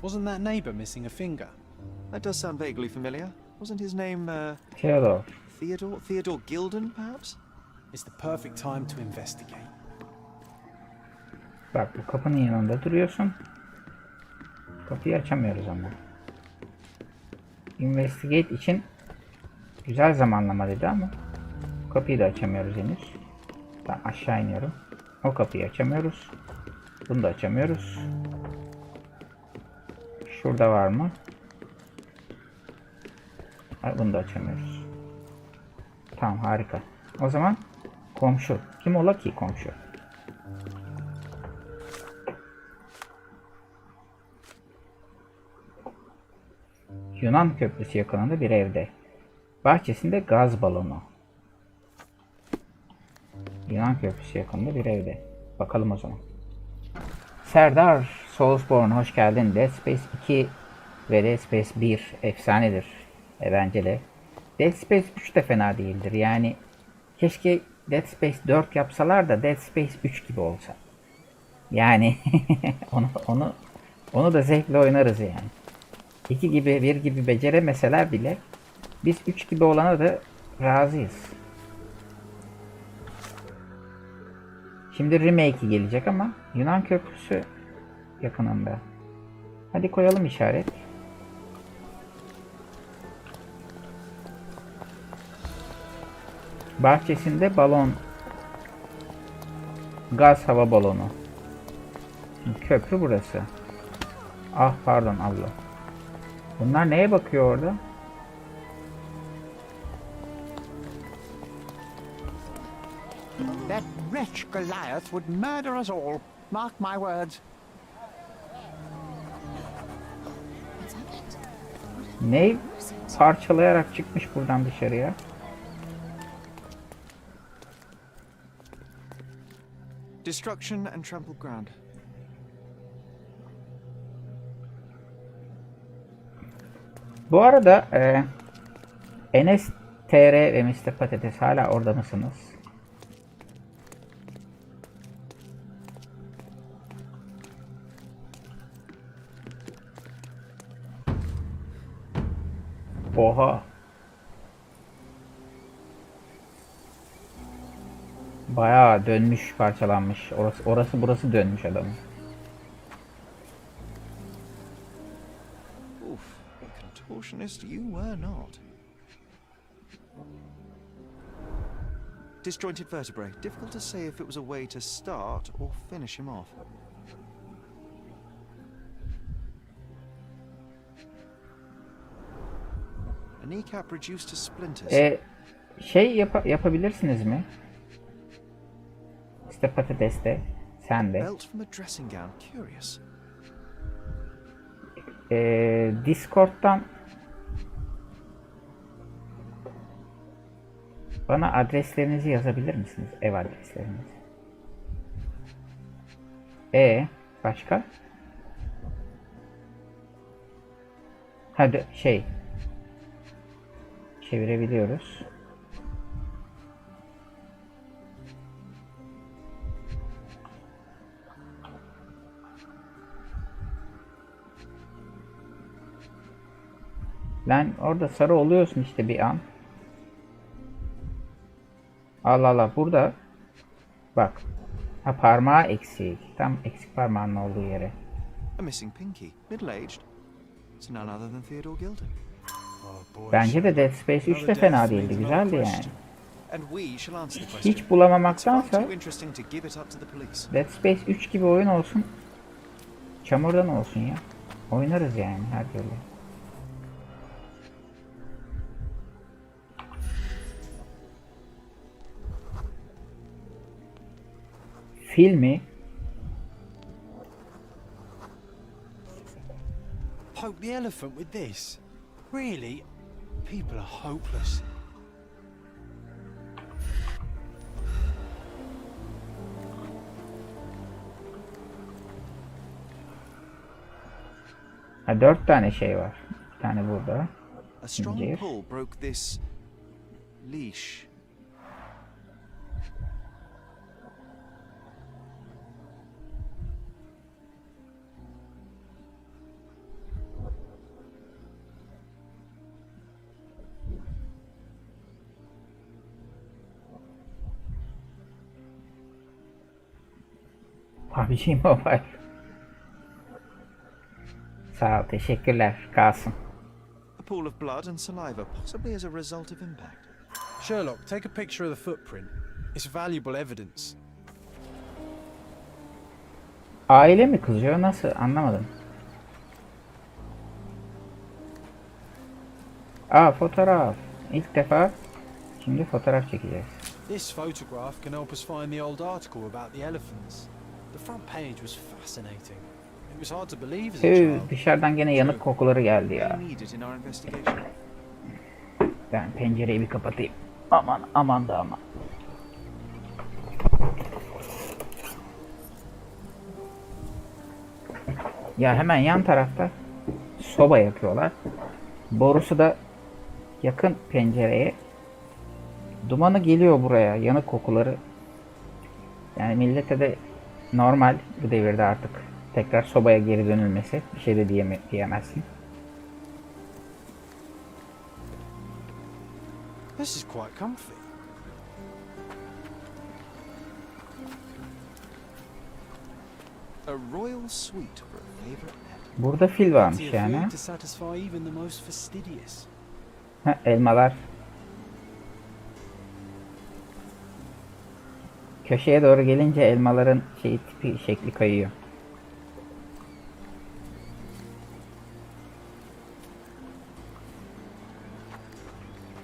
Wasn't that neighbour missing a finger? That does sound vaguely familiar. Wasn't his name, Theodore. Theodore Gilden, perhaps? It's the perfect time to investigate. Bak, bu kapının yanında duruyorsun. Kapıyı açamıyoruz ama. Investigate için güzel zamanlama dedi ama kapıyı da açamıyoruz henüz. Ben aşağı iniyorum. O kapıyı açamıyoruz. Bunu da açamıyoruz. Şurada var mı? Hayır, bunu da açamıyoruz. Tamam, harika. O zaman komşu. Kim ola ki komşu? Yunan Köprüsü yakınında bir evde. Bahçesinde gaz balonu. Yunan Köprüsü yakınında bir evde. Bakalım o zaman. Serdar Soulsborne, hoş geldin. Dead Space 2 ve Dead Space 1 efsanedir. Bence de. Dead Space 3 de fena değildir. Yani keşke Dead Space 4 yapsalar da Dead Space 3 gibi olsa. Yani onu da zevkle oynarız yani. 2 gibi 1 gibi beceremeseler bile biz 3 gibi olana da razıyız. Şimdi remake'i gelecek ama Yunan Köprüsü yakınında. Hadi koyalım işaret. Bahçesinde balon. Gaz hava balonu. Köprü burası. Ah pardon Allah. Bunlar neye bakıyor orada? That wretch Goliath would murder us all. Mark my words. Ne parçalayarak çıkmış buradan dışarıya? Destruction and trampled ground. Bu arada Enes TR ve Mr. Patates hala orada mısınız? Oha. Bayağı dönmüş, parçalanmış. Orası burası dönmüş adamın. Oof, contortionist you were not. Disjointed vertebrae. Difficult to say if it was a way to start or finish him off. A kneecap reduced to splinters. Yapabilirsiniz mi? İşte Patates de, sen de. Belt from a dressing gown. Curious. Discord'dan bana adreslerinizi yazabilir misiniz? Ev adreslerinizi. Başka? Hadi çevirebiliyoruz. Lan orada sarı oluyorsun işte bir an. Allah Allah, burada. Bak. Ha, parmağı eksik. Tam eksik parmağının olduğu yere. A missing pinky, middle-aged. It's none other than Theodore Gilden. Bence de Dead Space 3 de fena değildi. Güzeldi yani. And we shall answer the question. Hiç bulamamaktansa It's far too interesting to give it up to the police. Dead Space 3 gibi oyun olsun. Çamurdan olsun ya. Oynarız yani her türlü. Filmi Poke the elephant with this? Really? People are hopeless. ha, 4 tane şey var. Bir tane burada. A strong Zincir. pull broke this leash. PUBG Mobile. Sağ ol, teşekkürler. Kalsın. A pool of blood and saliva, possibly as a result of impact. Sherlock, take a picture of the footprint. It's valuable evidence. Aile mi kızıyor? Nasıl? Anlamadım. Aa, fotoğraf. İlk defa şimdi fotoğraf çekeceğiz. This photograph can help us find the old article about the elephants. The front page was fascinating. It was hard to believe as a child. Dışarıdan gene yanık kokuları geldi ya. We need it in our investigation. Ben pencereyi bir kapatayım. Aman aman da aman. Ya hemen yan tarafta soba yakıyorlar. Borusu da yakın pencereye. Dumanı geliyor buraya. Yanık kokuları. Yani millete de normal bu devirde artık tekrar sobaya geri dönülmesi. Bir şey de diyemezsin. This is quite comfy. A royal suite for a favorite pet. Burada fil varmış Plenty of yani. food to satisfy even the most fastidious. Ha, elmalar. Köşeye doğru gelince elmaların tipi şekli kayıyor.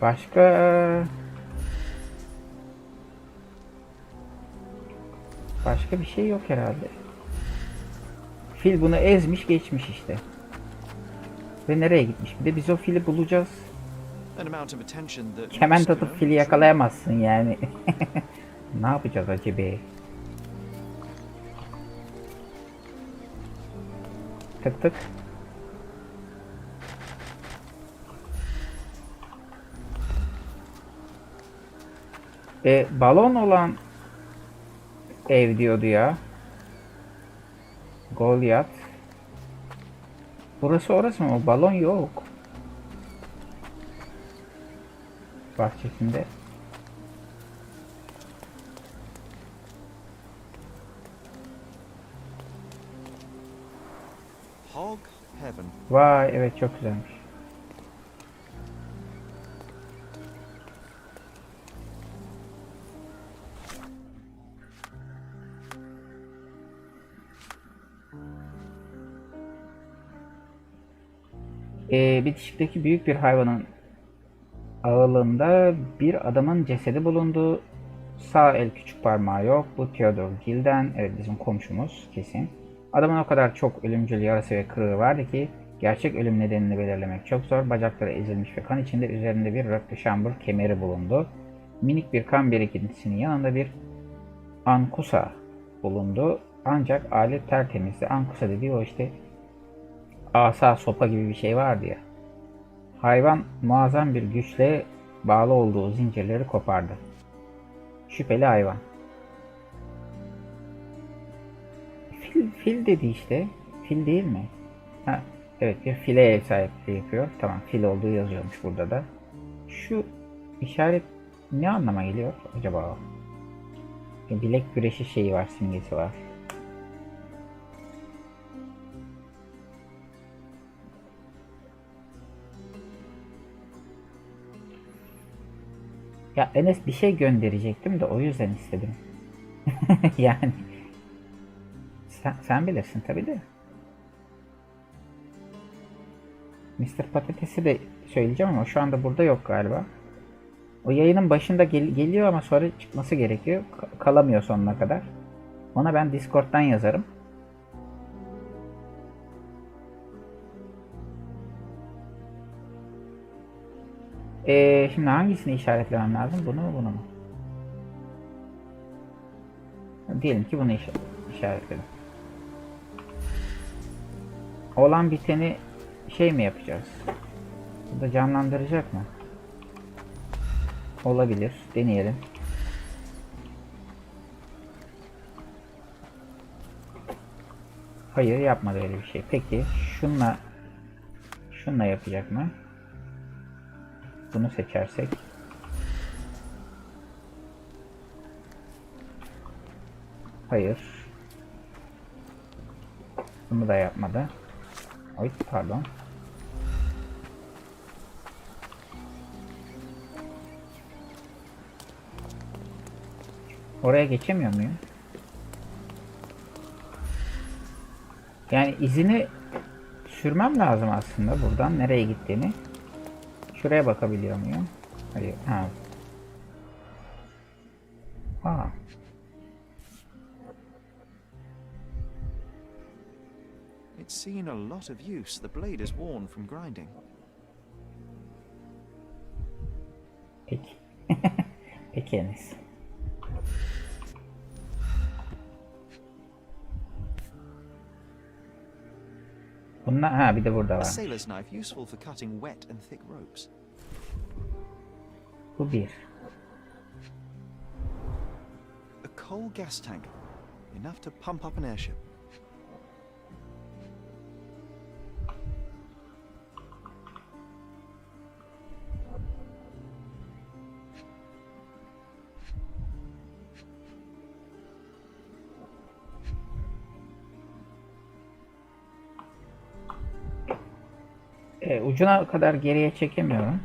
Başka bir şey yok herhalde. Fil bunu ezmiş geçmiş işte. Ve nereye gitmiş? Bir de biz o fili bulacağız. An amount of attention that Kemen used to tutup know, fili yakalayamazsın yani. Ne yapacağız acaba? Tık tık. Balon olan ev diyordu ya. Goliath. Burası orası mı? O balon yok. Bahçesinde. Hog Heaven. Vay, evet, çok güzelmiş. Bitişikteki büyük bir hayvanın ağılında bir adamın cesedi bulundu. Sağ el küçük parmağı yok. Bu Theodore Gilden. Evet, bizim komşumuz kesin. Adamın o kadar çok ölümcül yarası ve kırığı vardı ki gerçek ölüm nedenini belirlemek çok zor. Bacakları ezilmiş ve kan içinde üzerinde bir röpte şambur kemeri bulundu. Minik bir kan birikintisinin yanında bir ankusa bulundu. Ancak alet tertemizdi. Ankusa dediği o işte asa, sopa gibi bir şey vardı ya. Hayvan muazzam bir güçle bağlı olduğu zincirleri kopardı. Şüpheli hayvan. Fil dedi işte. Fil değil mi? Ha, Evet, bir file ev sahipliği yapıyor. Tamam, fil olduğu yazıyormuş burada da. Şu işaret ne anlama geliyor acaba? Bilek güreşi şeyi var, simgesi var. Ya Enes bir şey gönderecektim de o yüzden istedim. Yani sen bilirsin tabii de. Mr. Patates'i de söyleyeceğim ama şu anda burada yok galiba. O yayının başında geliyor ama sonra çıkması gerekiyor. Kalamıyor sonuna kadar. Ona ben Discord'dan yazarım. Şimdi hangisini işaretlemem lazım? Bunu mu bunu mu? Diyelim ki bunu işaretledim. Olan biteni şey mi yapacağız? Burada canlandıracak mı? Olabilir. Deneyelim. Hayır, yapmadı öyle bir şey. Peki şunla yapacak mı? Bunu seçersek. Hayır. Bunu da yapmadı. Oy, pardon. Oraya geçemiyor muyum? Yani izini sürmem lazım aslında buradan nereye gittiğini. Şuraya bakabiliyor muyum? Hayır. Ha. Aa. It's seen a lot of use. The blade is worn from grinding. Peki. Peki Enes. Bunlar bir de burada A var. sailor's knife useful for cutting wet and thick ropes. Bu bir. A coal gas tank, enough to pump up an airship. Ucuna kadar geriye çekemiyorum.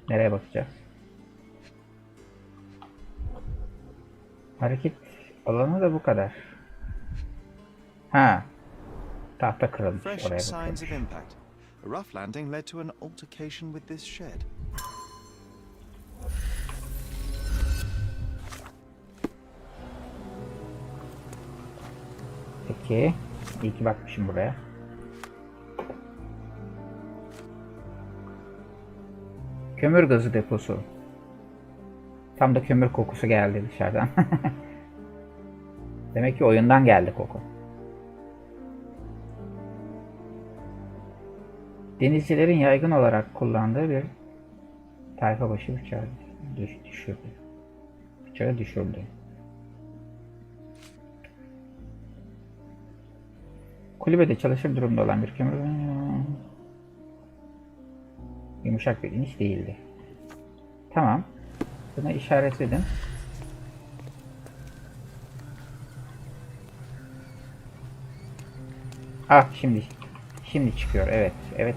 Nereye bakacağız? Hareket alanı da bu kadar. Ha. Tahta kırılmış. Fresh Oraya signs bakıyormuş. of impact. A rough landing led to an altercation with this shed. Peki. İyi ki bakmışım buraya. Kömür gazı deposu. Tam da kömür kokusu geldi dışarıdan. Demek ki oyundan geldi koku. Denizcilerin yaygın olarak kullandığı bir tayfa başı bıçağı düşürdü. Bıçağı düşürdü. Kulübede çalışır durumda olan bir kömür yumuşak bir iniş değildi. Tamam. Bunu işaretledim. Ah, şimdi çıkıyor. Evet. Evet.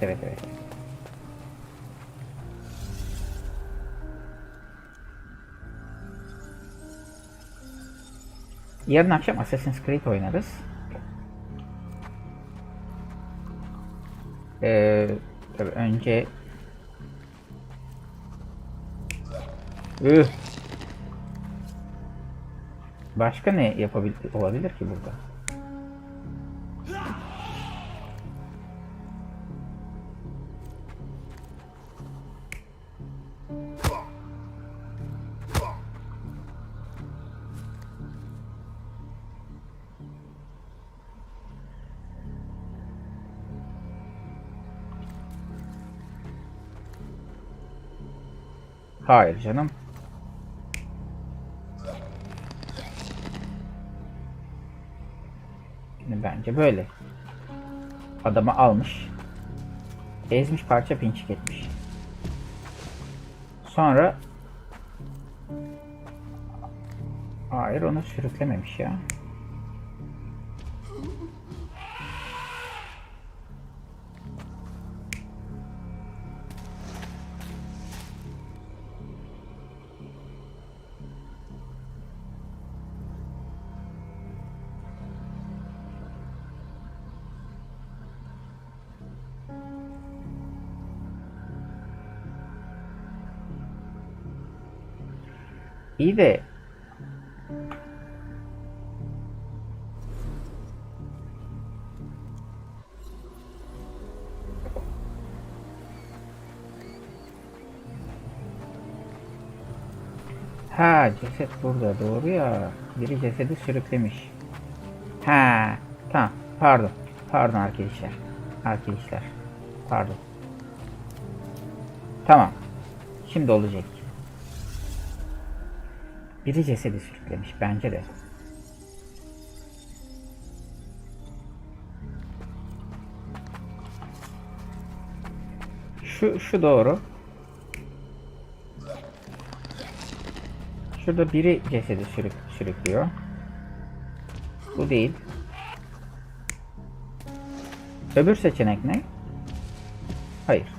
Yarın akşam Assassin's Creed oynarız. Tabii önce başka ne olabilir ki burada? Hayır canım. Şimdi bence böyle. Adamı almış. Ezmiş, parça pinçik etmiş. Sonra hayır, onu sürüklememiş ya. İyi de ha, ceset burada, doğru ya. Biri cesedi sürüklemiş. Ha, tamam. Pardon. Pardon arkadaşlar. Arkadaşlar. Pardon. Tamam. Şimdi olacak. Biri cesedi sürüklemiş bence de. Şu doğru. Şurada biri cesedi sürüklüyor. Bu değil. Öbür seçenek ne? Hayır.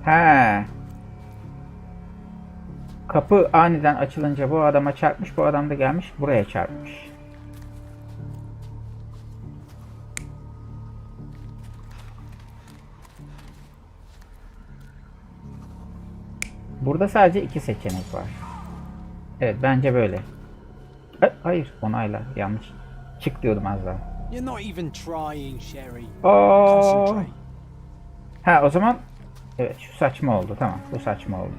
He. Kapı aniden açılınca bu adama çarpmış, bu adam da gelmiş buraya çarpmış. Burada sadece iki seçenek var. Evet, bence böyle. Hayır, onayla. Yanlış. Çık diyordum az daha. You're not even trying, Sherry. Oo. Ha, o zaman evet, şu saçma oldu. Tamam, bu saçma oldu.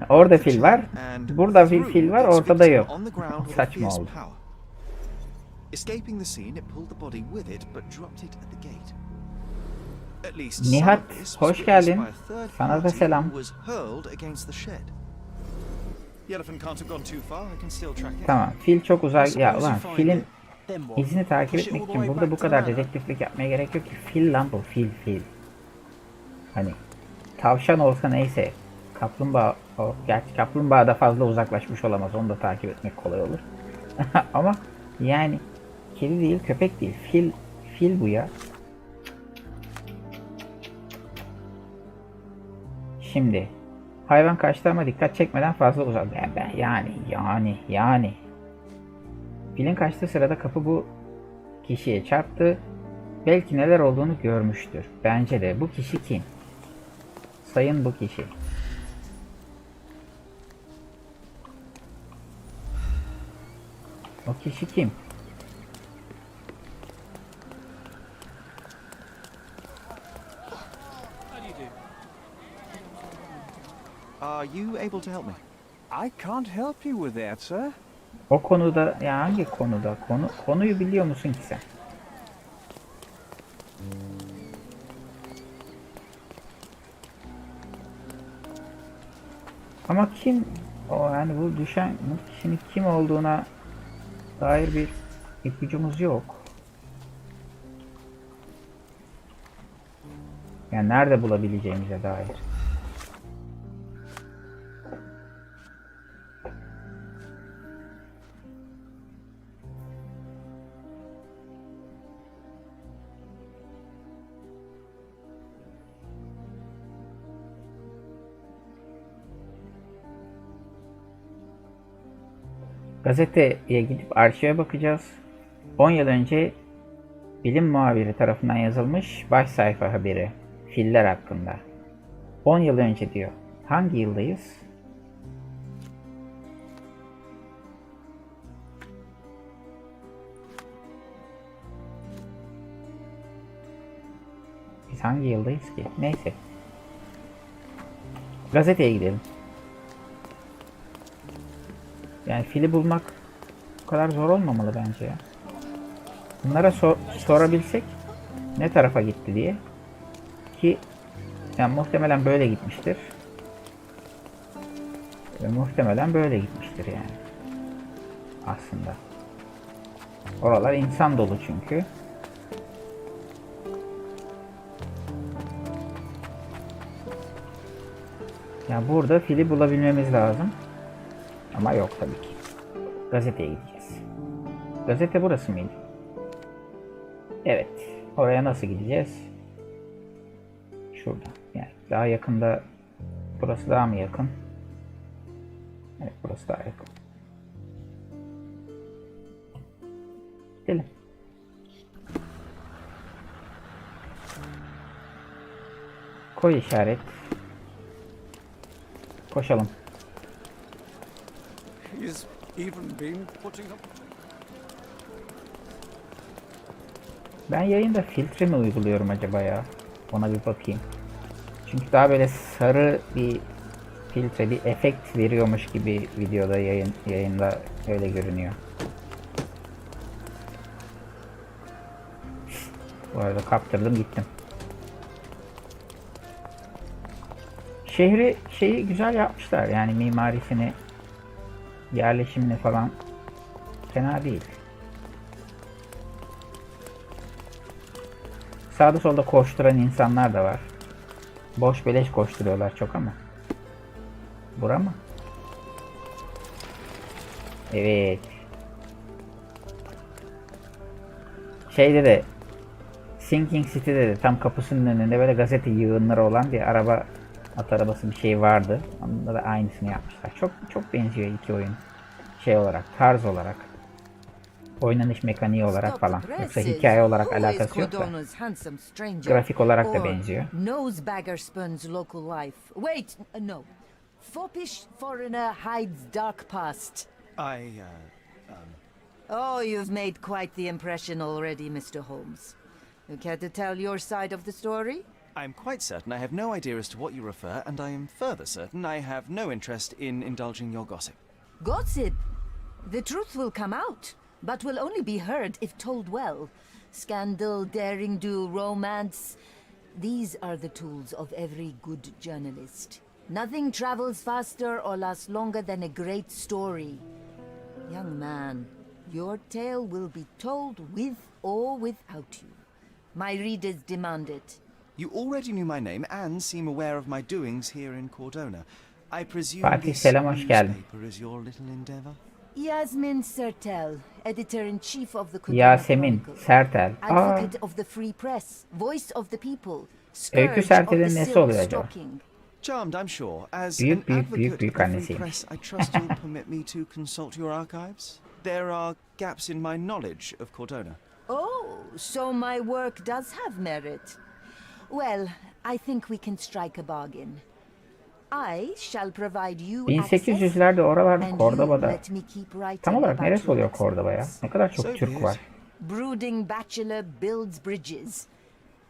Orada fil var. Burada fil var, ortada yok. Saçma oldu. Nihat, hoş geldin. Sana da selam. Tamam, fil çok uzak. Ya ulan, filin izini takip etmek için burada bu kadar dedektiflik yapmaya gerek yok ki. Fil lan bu, fil. Hani tavşan olsa neyse. Kaplumbağa, gerçi kaplumbağa da fazla uzaklaşmış olamaz. Onu da takip etmek kolay olur. Ama yani kedi değil, köpek değil. Fil bu ya. Şimdi hayvan kaçtı ama dikkat çekmeden fazla uzak. Yani. Filin kaçtığı sırada kapı bu kişiye çarptı. Belki neler olduğunu görmüştür. Bence de. Bu kişi kim? Sayın bu kişi. O kişi kim? Are you able to help me? I can't help you with that, sir. O konuda, ya hangi konuda? Konuyu biliyor musun ki sen? Ama kim o, yani bu düşen bu kişinin kim olduğuna dair bir ipucumuz yok. Yani nerede bulabileceğimize dair. Gazeteye gidip arşive bakacağız. 10 yıl önce bilim muhabiri tarafından yazılmış baş sayfa haberi. Filler hakkında. 10 yıl önce diyor. Hangi yıldayız? Biz hangi yıldayız ki? Neyse. Gazeteye gidelim. Yani fili bulmak o kadar zor olmamalı bence ya. Bunlara sorabilsek ne tarafa gitti diye. Ki yani muhtemelen böyle gitmiştir. Ve muhtemelen böyle gitmiştir yani. Aslında. Oralar insan dolu çünkü. Yani burada fili bulabilmemiz lazım. Ama yok tabii ki. Gazeteye gideceğiz. Gazete burası mıydı? Evet. Oraya nasıl gideceğiz? Şurada. Yani daha yakında. Burası daha mı yakın? Evet, burası daha yakın. Gidelim. Koy işaret. Koşalım. He's even been putting up. Ben yayında filtre mi uyguluyorum acaba ya? Ona bir bakayım. Çünkü daha böyle sarı bir filtre, bir efekt veriyormuş gibi videoda yayında öyle görünüyor. Bu arada kaptırdım gittim. Şeyi güzel yapmışlar yani mimarisini, yerleşimini falan fena değil. Sağda solda koşturan insanlar da var. Boş beleş koşturuyorlar çok ama. Bura mı? Evet. Şeyde de Sinking City'de de tam kapısının önünde böyle gazete yığınları olan bir at arabası bir şey vardı. Onda da aynısını yapmışlar. Çok benziyor iki oyun. Şey olarak, tarz olarak. Oynanış mekaniği olarak falan. Yoksa hikaye olarak alakası yok da. Grafik olarak da benziyor. Nosebagger spurns local life. Wait, no. Foppish foreigner hides dark past. Oh, you've made quite the impression already, Mr. Holmes. You care to tell your side of the story? I'm quite certain I have no idea as to what you refer, and I am further certain I have no interest in indulging your gossip. Gossip? The truth will come out, but will only be heard if told well. Scandal, daring-do, romance. These are the tools of every good journalist. Nothing travels faster or lasts longer than a great story. Young man, your tale will be told with or without you. My readers demand it. You already knew my name and seem aware of my doings here in Cordona. I presume Fatih, this selam, hoş geldin. newspaper is your little endeavor? Yasmin Sertel, editor-in-chief of the Cordona Yasemin Chronicle. Sertel. Advocate of the free press, voice of the people, Öykü scourge of Sertel'in the nesi silk oluyor acaba? stocking. Charmed, I'm sure. As Büyük an büyük advocate büyük of the free annesiymiş. press, I trust you'll permit me to consult your archives. There are gaps in my knowledge of Cordona. Oh, so my work does have merit. Well, I think we can strike a bargain. I shall provide you access, 1800'lerde oralarda and you Cordoba'da. let me keep writing Tam olarak about neresi your oluyor Cordoba ya? exploits. Ne kadar çok So Türk be it. var. Brooding bachelor builds bridges.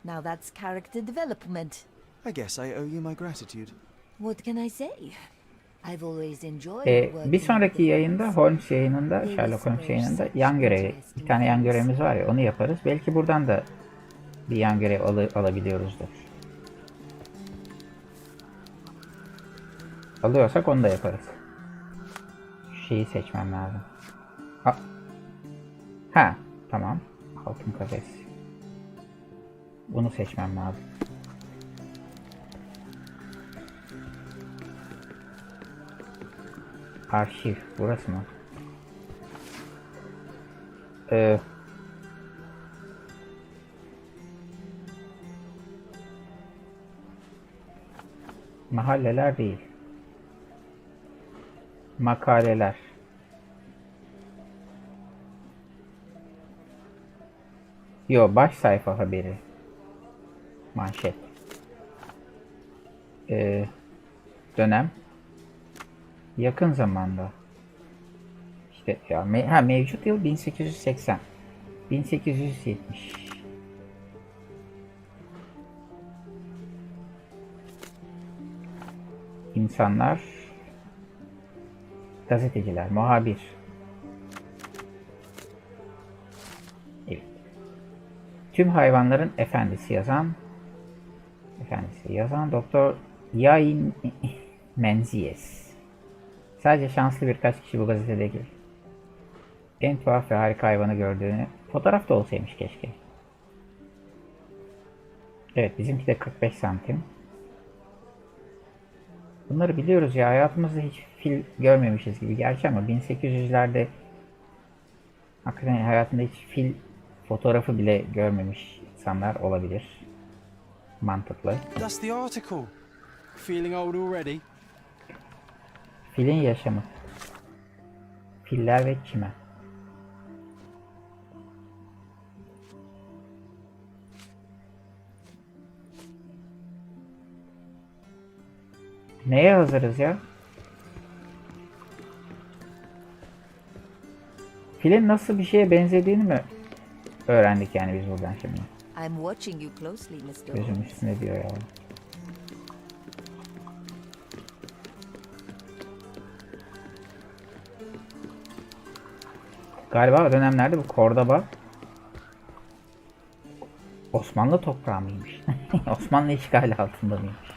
Now that's character development. I guess I owe you my gratitude. What can I say? I've always enjoyed Bir working sonraki with the yayında Holmes. Holmes yayınında, Sherlock Holmes yayınında yan görevi, bir tane yan görevimiz var ya onu yaparız. Belki buradan da bir yan görev alabiliyoruzdur. Alıyorsak onu da yaparız. Şu şeyi seçmem lazım. Ha, tamam. Altın kafes. Bunu seçmem lazım. Arşiv. Burası mı? Mahalleler değil. Makaleler. Yo, baş sayfa haberi. Manşet. dönem. Yakın zamanda. İşte ya mevcut yıl 1880. 1870. İnsanlar, gazeteciler, muhabir. Evet. Tüm hayvanların efendisi yazan Doktor Yain Menzies. Sadece şanslı birkaç kişi bu gazetedeki en tuhaf ve harika hayvanı gördüğünü, fotoğraf da olsaymış keşke. Evet, bizimki de 45 santim. Bunları biliyoruz ya, hayatımızda hiç fil görmemişiz gibi. Gerçi ama 1800'lerde hakikaten hayatında hiç fil fotoğrafı bile görmemiş insanlar olabilir. Mantıklı. That's the article. Feeling old already? Filin yaşamı. Filler ve çimen. Neye hazırız ya? Filin nasıl bir şeye benzediğini mi öğrendik yani biz buradan şimdi? I'm watching you closely, Mr. Gözüm Holmes. üstüne diyor ya. Galiba o dönemlerde bu Kordoba Osmanlı toprağı mıymış? Osmanlı işgali altında mıymış?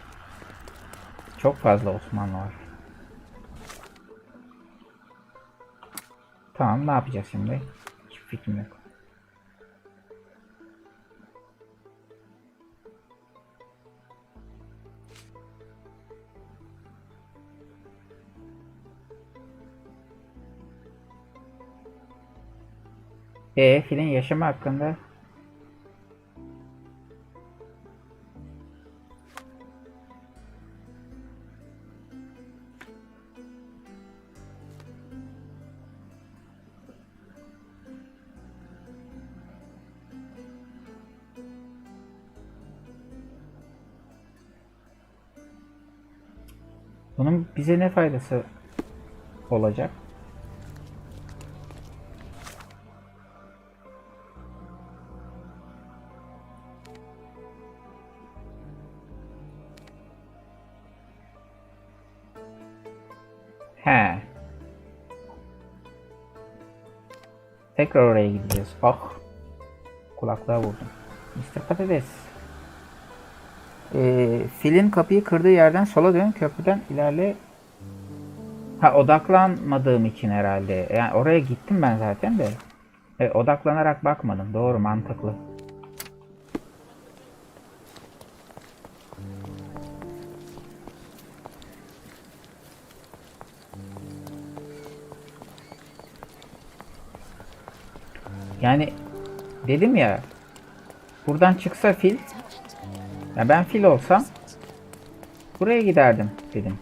Çok fazla Osmanlı var. Tamam, ne yapacağız şimdi? Hiç fikrim yok. Filin yaşamı hakkında bunun bize ne faydası olacak? He. Tekrar oraya gideceğiz. Ah. Kulaklığa vurdum. Mr. Patates. Filin kapıyı kırdığı yerden sola dön. Köprüden ilerle. Ha, odaklanmadığım için herhalde. Yani oraya gittim ben zaten de. Odaklanarak bakmadım. Doğru, mantıklı. Yani dedim ya, buradan çıksa fil, ya ben fil olsam buraya giderdim dedim.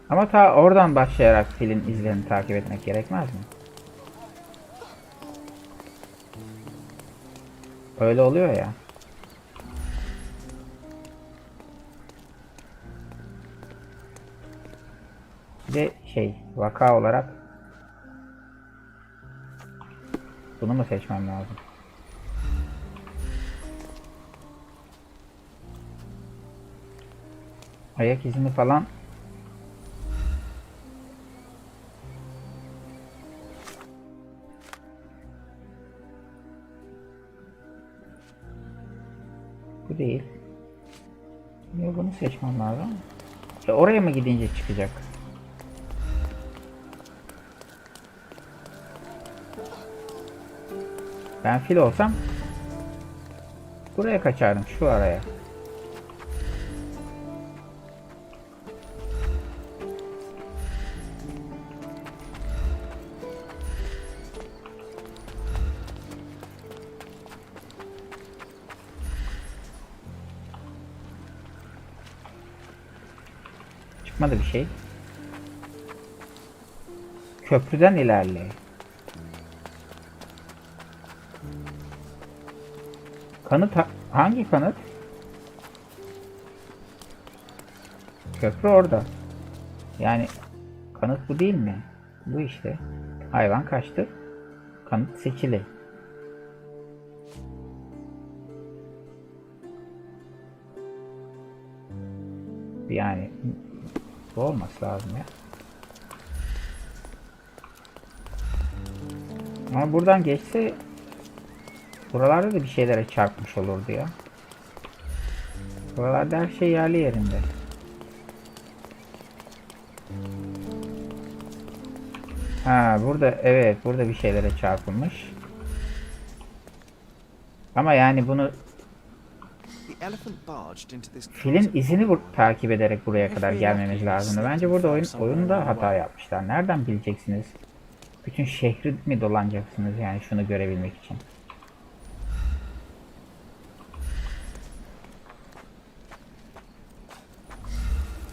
Ama ta oradan başlayarak filin izlerini takip etmek gerekmez mi? Öyle oluyor ya. Bir de vaka olarak bunu mu seçmem lazım? Ayak izini falan bu değil. Niye bunu seçmem lazım? Oraya mı gidince çıkacak? Ben fil olsam buraya kaçardım, şu araya. Çıkmadı bir şey. Köprüden ilerle. Kanıt hangi kanıt? Köprü orada. Yani kanıt bu değil mi? Bu işte. Hayvan kaçtı. Kanıt seçili. Yani bu olması lazım ya. Ama buradan geçse buralarda da bir şeylere çarpmış olurdu ya. Buralarda her şey yerli yerinde. Ha burada evet burada bir şeylere çarpılmış. Ama yani bunu filin izini takip ederek buraya kadar gelmemiz lazımdı. Bence burada oyunda hata yapmışlar. Nereden bileceksiniz? Bütün şehri mi dolanacaksınız yani şunu görebilmek için?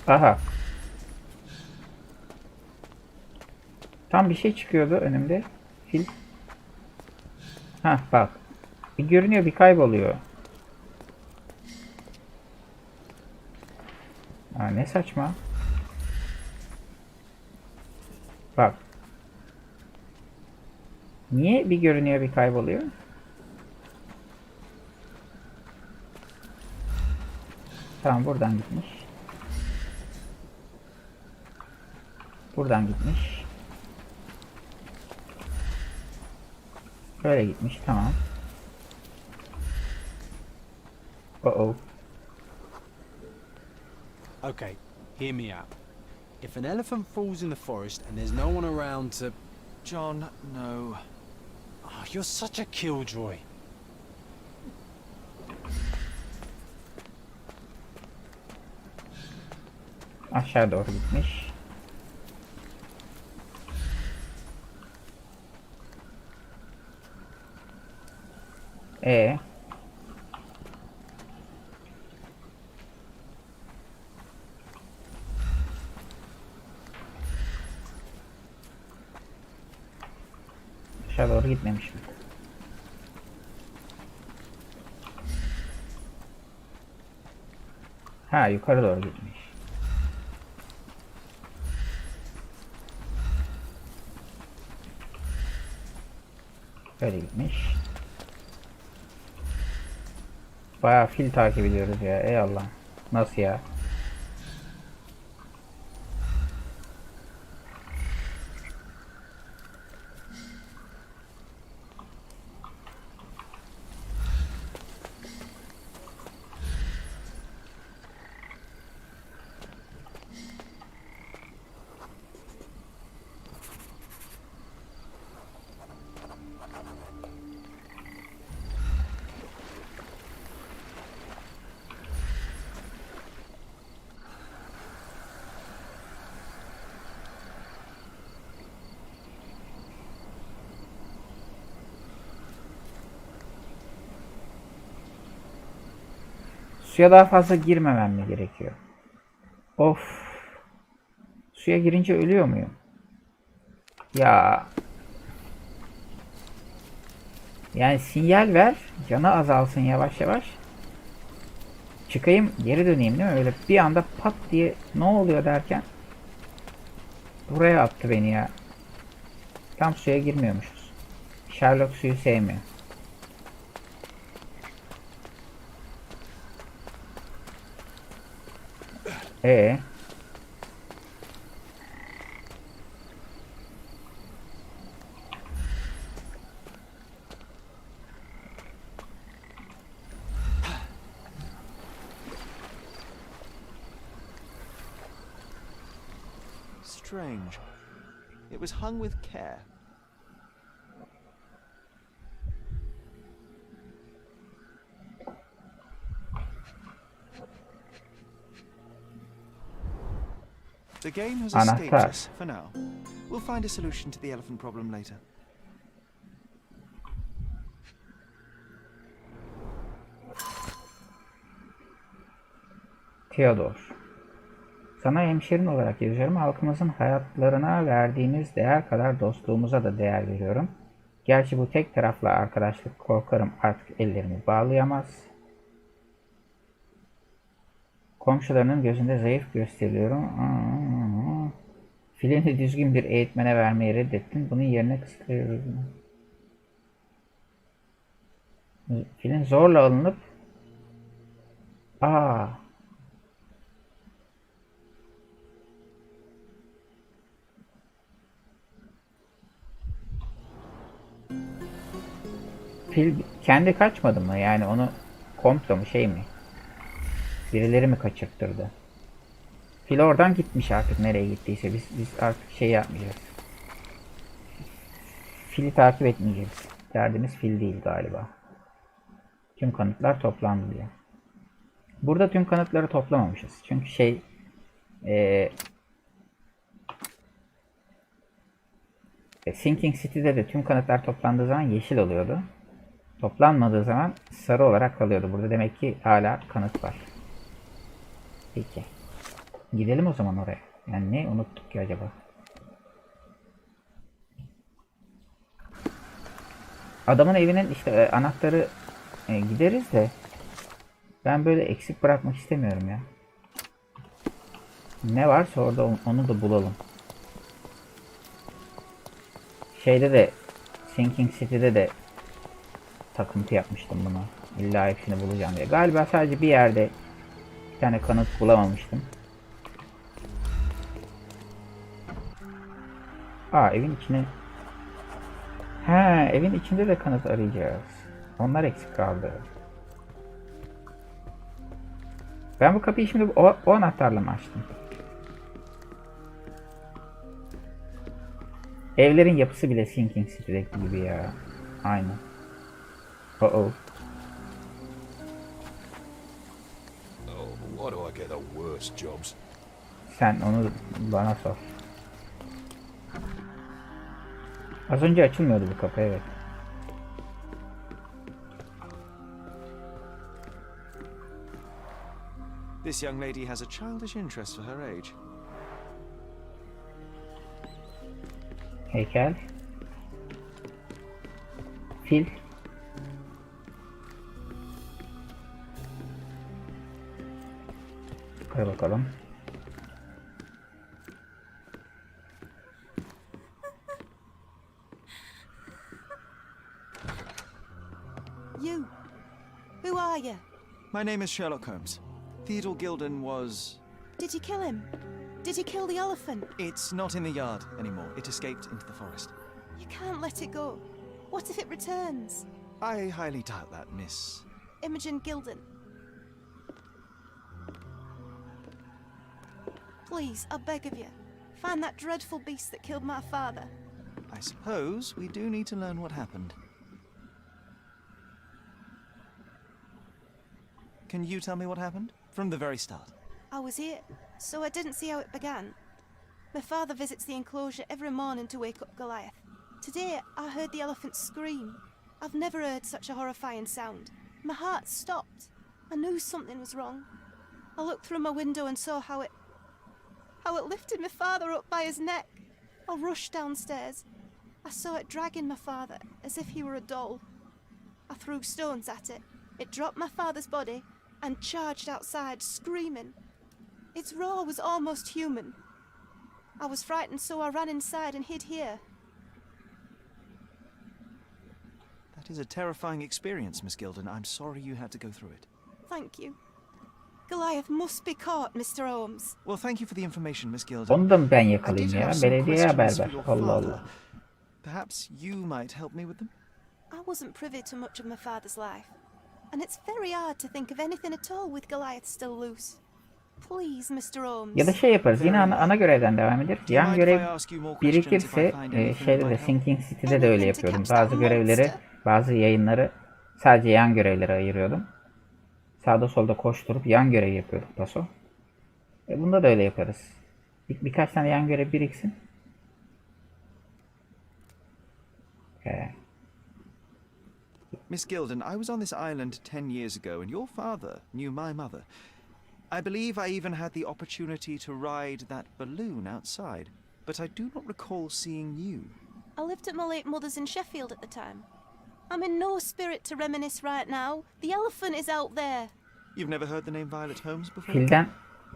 Aha. Tam bir şey çıkıyordu önümde. Fil. Hah bak. Bir görünüyor bir kayboluyor. Aa, ne saçma. Bak. Niye bir görünüyor bir kayboluyor? Tamam buradan gitmiş. Buradan gitmiş. Böyle gitmiş tamam. Uh-oh. Okay, hear me out. If an elephant falls in the forest and there's no one around to... John, no. Oh, you're such a killjoy. Aşağı doğru gitmiş. Aşağı doğru gitmemiş mi? Ha yukarı doğru gitmiş. Böyle gitmiş. Bayağı fil takip ediyoruz ya. Ey Allah. Nasıl ya? Suya daha fazla girmemem mi gerekiyor? Of. Suya girince ölüyor muyum? Ya. Yani sinyal ver. Canı azalsın yavaş yavaş. Çıkayım geri döneyim değil mi? Öyle bir anda pat diye ne oluyor derken. Buraya attı beni ya. Tam suya girmiyormuşuz. Sherlock suyu sevmiyor. Strange. It was hung with care. The game has escaped Anahtar. us for now. We'll find a solution to the elephant problem later. Theodor. Sana hemşerin olarak yazıyorum. Halkımızın hayatlarına verdiğiniz değer kadar dostluğumuza da değer veriyorum. Gerçi bu tek taraflı arkadaşlık korkarım artık ellerimi bağlayamaz. komşularının gözünde zayıf gösteriliyorum. Filini düzgün bir eğitmene vermeyi reddettin. Bunun yerine kıskanıyorum. Filin zorla alınıp Fil kendi kaçmadı mı? Yani onu komplo mu şey mi? Birileri mi kaçırttırdı? Fil oradan gitmiş artık nereye gittiyse. Biz artık şey yapmayacağız. Fili takip etmeyeceğiz. Derdimiz fil değil galiba. Tüm kanıtlar toplandı diyor. Burada tüm kanıtları toplamamışız. Çünkü Sinking City'de de tüm kanıtlar toplandığı zaman yeşil oluyordu. Toplanmadığı zaman sarı olarak kalıyordu. Burada demek ki hala kanıt var. Peki. Gidelim o zaman oraya. Yani ne unuttuk ki acaba? Adamın evinin işte anahtarı gideriz de ben böyle eksik bırakmak istemiyorum ya. Ne varsa orada onu da bulalım. Şeyde de Sinking City'de de takıntı yapmıştım buna. İlla hepsini bulacağım diye. Galiba sadece bir yerde bir tane kanıt bulamamıştım. Evin içine. Evin içinde de kanıt arayacağız. Onlar eksik kaldı. Ben bu kapıyı şimdi o anahtarla mı açtım? Evlerin yapısı bile Sinking City'deki gibi ya. Aynen. Why do I get the worst jobs? Sen onu bana sor. Az önce açılmıyordu bu kapı, evet. This young lady has a childish interest for her age. Heykel. Fil. Koy bakalım. You. Who are you? My name is Sherlock Holmes. Theodore Gilden was... Did you kill him? Did you kill the elephant? It's not in the yard anymore. It escaped into the forest. You can't let it go. What if it returns? I highly doubt that, Miss... Imogen Gilden. Please, I beg of you, find that dreadful beast that killed my father. I suppose we do need to learn what happened. Can you tell me what happened? From the very start. I was here, so I didn't see how it began. My father visits the enclosure every morning to wake up Goliath. Today, I heard the elephant scream. I've never heard such a horrifying sound. My heart stopped. I knew something was wrong. I looked through my window and saw how it lifted my father up by his neck. I rushed downstairs. I saw it dragging my father as if he were a doll. I threw stones at it. It dropped my father's body and charged outside, screaming. Its roar was almost human. I was frightened, so I ran inside and hid here. That is a terrifying experience, Miss Gilden. I'm sorry you had to go through it. Thank you. Goliath must be caught, Mr. Holmes. Well, thank you for the information, Miss Gilden. Onu da mı ben yakalayayım ya? Belediyeye haber ver. Allah Allah. Perhaps you might help me with them? I wasn't privy to much of my father's life, and it's very hard to think of anything at all with Goliath still loose. Please, Mr. Holmes. Ya da şey yaparız. Yine ana görevden devam ederiz. Yan görev birikirse şeyde de Sinking City'de de öyle yapıyordum. Bazı görevleri, bazı yayınları sadece yan görevlere ayırıyordum. Sağda solda koşturup yan görev yapıyorduk paso. Bunda da öyle yaparız. Birkaç tane yan görev biriksin. Miss Gilden, I was on this island 10 years ago, and your father knew my mother. I believe I even had the opportunity to ride that balloon outside, but I do not recall seeing you. I lived at my late mother's in Sheffield at the time. I'm in no spirit to reminisce right now. The elephant is out there. You've never heard the name Violet Holmes before? Filden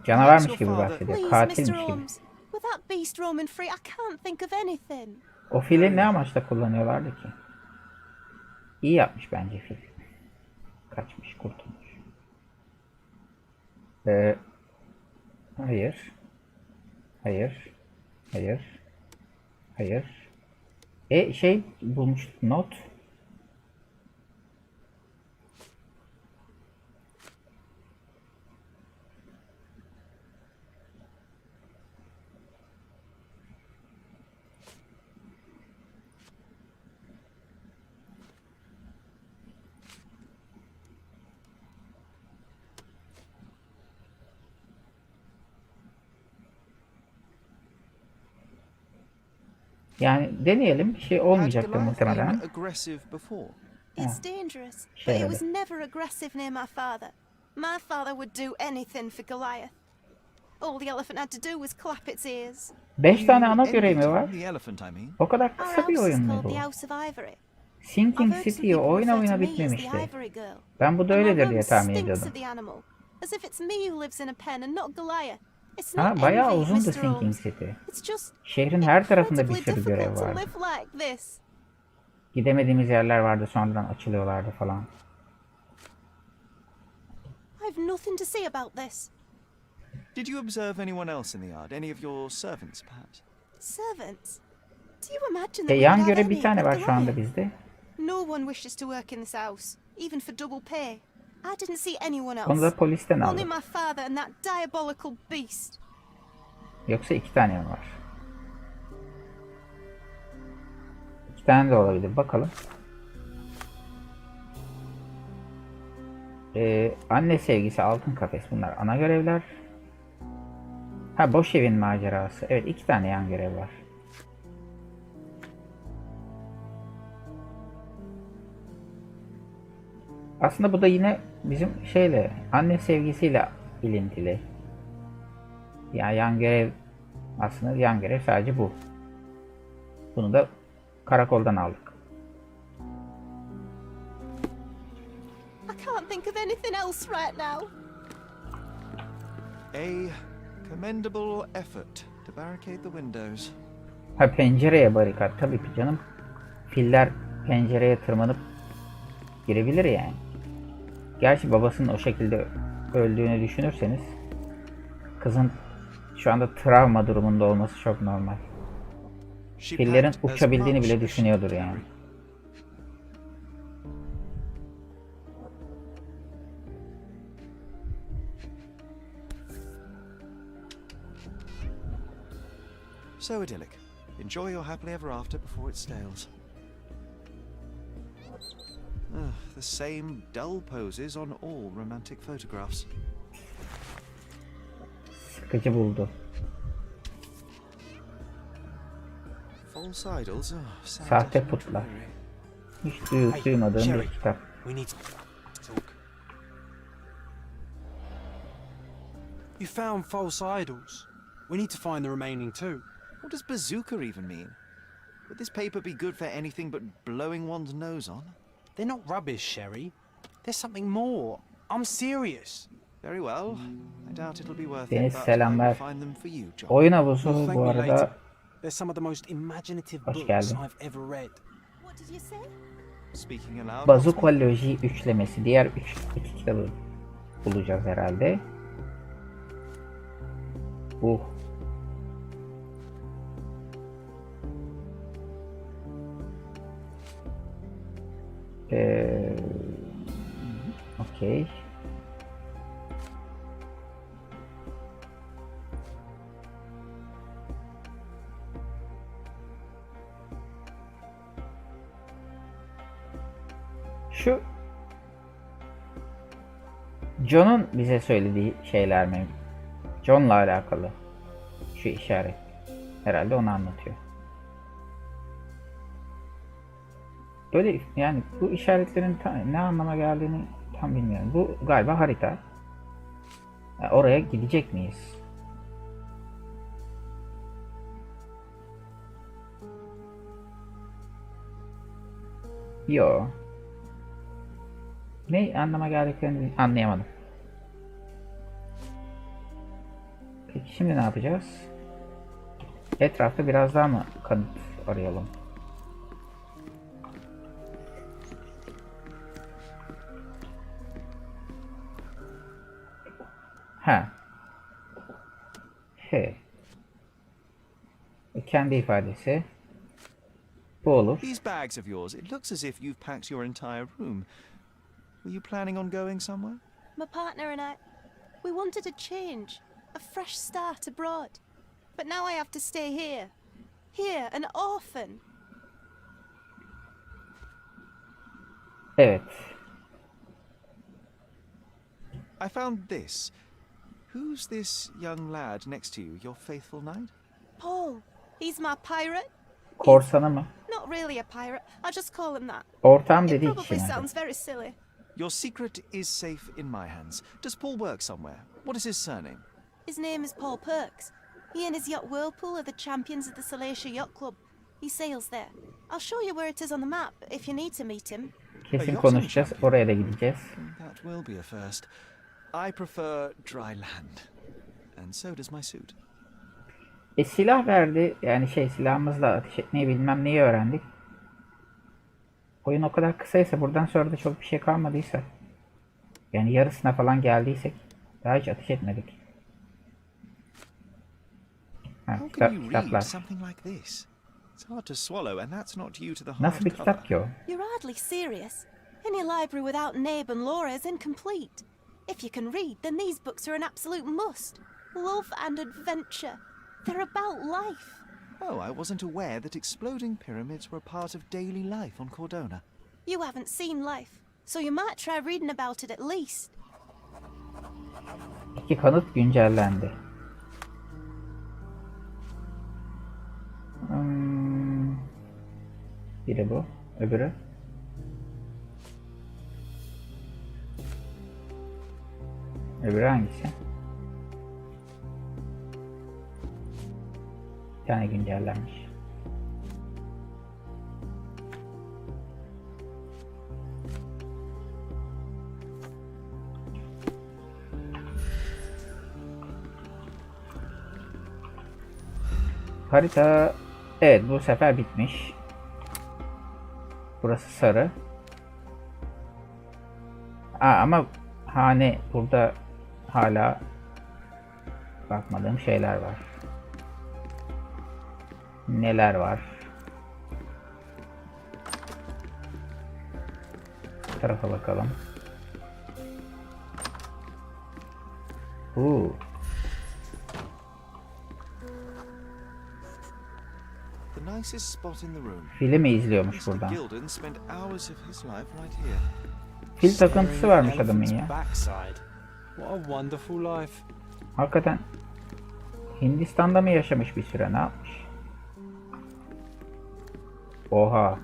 canavarmış gibi bahsediyor. Please, Mr. Katilmiş gibi. Holmes. With that beast roaming free, I can't think of anything. O fili ne amaçla kullanıyorlardı ki? İyi yapmış bence fil. Kaçmış, kurtulmuş. Hayır. Hayır. Hayır. Hayır. Şey bulmuştuk, not. Yani deneyelim. Bir şey olmayacaktır muhtemelen. It's dangerous, but it was never aggressive near my father. My father would do anything for Goliath. All the elephant had to do was clap its ears. 5 tane ana görevi mi var? O kadar kısa bir oyun mu bu? Sinking City'yi oyuna bitmemişti. Ben bu da öyledir diye tahmin ediyordum. As if it's me who lives in a pen and not Goliath. It's Ha, not bayağı envy, uzundu Mr. Sinking Holmes. City. It's just Şehrin her tarafında bir incredibly sürü görev difficult to vardı. live like this. Gidemediğimiz yerler vardı, sonradan açılıyorlardı falan. I've nothing to say about this. Did you observe anyone else in the yard? Any of your servants, perhaps? Servants? Do you imagine that we Yan could have görev bir any tane but var şu anda Goliath? bizde. No one wishes to work in this house, even for double pay. I didn't see anyone Onu da else. polisten Only aldık. my father and that diabolical beast. Yoksa 2 tane mi var? 2 tane de olabilir. Bakalım. Anne sevgisi, altın kafes. Bunlar ana görevler. Ha, boş evin macerası. Evet, 2 tane yan görev var. Aslında bu da yine bizim şeyle, anne sevgisiyle ilintili. Yani yan görev, aslında yan görev sadece bu. Bunu da karakoldan aldık. I can't think of anything else right now. A commendable effort to barricade the windows. Ha, pencereye barikat. Tabii ki canım. Filler pencereye tırmanıp girebilir yani. Gerçi babasının o şekilde öldüğünü düşünürseniz kızın şu anda travma durumunda olması çok normal. Fillerin uçabildiğini bile düşünüyordur yani. So idyllic. Enjoy your happily ever after before it stales. The same dull poses on all romantic photographs. Sıkıcı buldu. False idols. Sahte putlar. Hiç duymadığım bir kitap. We need to talk. You found false idols. We need to find the remaining two. What does bazooka even mean? Would this paper be good for anything but blowing one's nose on? They're not rubbish, Sherry. There's something more. I'm serious. Very well. I doubt it'll be worth Deniz it, but I selamlar. will find them for you, John. Oyun havuzu Thank bu me arada. later. They're some of the most imaginative Hoş books geldin. I've ever read. What did you say? Speaking aloud. Bazukoloji üçlemesi. Diğer iki kitabı bulacağız herhalde. Okey. Şu John'un bize söylediği şeyler mi? John'la alakalı. Şu işaret. Herhalde onu anlatıyor. Böyle yani bu işaretlerin ne anlama geldiğini tam bilmiyorum. Bu galiba harita. Yani oraya gidecek miyiz? Yo. Ne anlama geldiklerini anlayamadım. Peki şimdi ne yapacağız? Etrafta biraz daha mı kanıt arayalım? Ha. He. Kendi ifadesi. Bu olur. These bags of yours, it looks as if you've packed your entire room. Were you planning on going somewhere? My partner and I, we wanted a change, a fresh start abroad. But now I have to stay here. Here, an orphan. Evet. I found this. Who's this young lad next to you, your faithful knight? Paul, he's my pirate. Korsanı mı? Not really a pirate, I'll just call him that. Ortam It dediği probably kişi mi? sounds very silly. Your secret is safe in my hands. Does Paul work somewhere? What is his surname? His name is Paul Perks. He and his yacht Whirlpool are the champions of the Salacia Yacht Club. He sails there. I'll show you where it is on the map if you need to meet him. Kesin konuşacağız. Oraya da gideceğiz. That will be a first. I prefer dry land. And so does my suit. Silah verdi. Yani silahımızla ateş etmeyi bilmem neyi öğrendik. Oyun o kadar kısaysa, buradan sonra da çok bir şey kalmadıysa, yani yarısına falan geldiysek daha hiç ateş etmedik. Ha, kitaplar. Nasıl bir kitap ki o? You're hardly serious. Any library without Nabe and Laura is incomplete. If you can read, then these books are an absolute must. Love and adventure. They're about life. Oh, I wasn't aware that exploding pyramids were part of daily life on Cordona. You haven't seen life, so you might try reading about it at least. İki kanıt güncellendi. Biri bu, öbürü. Öbürü hangisi? Bir tane güncellenmiş. Harita, evet, bu sefer bitmiş. Burası sarı. Ama hane, burada hala bakmadığım şeyler var. Neler var? Bu tarafa bakalım. Filmi izliyormuş buradan. Fil takıntısı varmış adamın ya. Hakikaten Hindistan'da mı yaşamış bir süre, ne yapmış? Oha.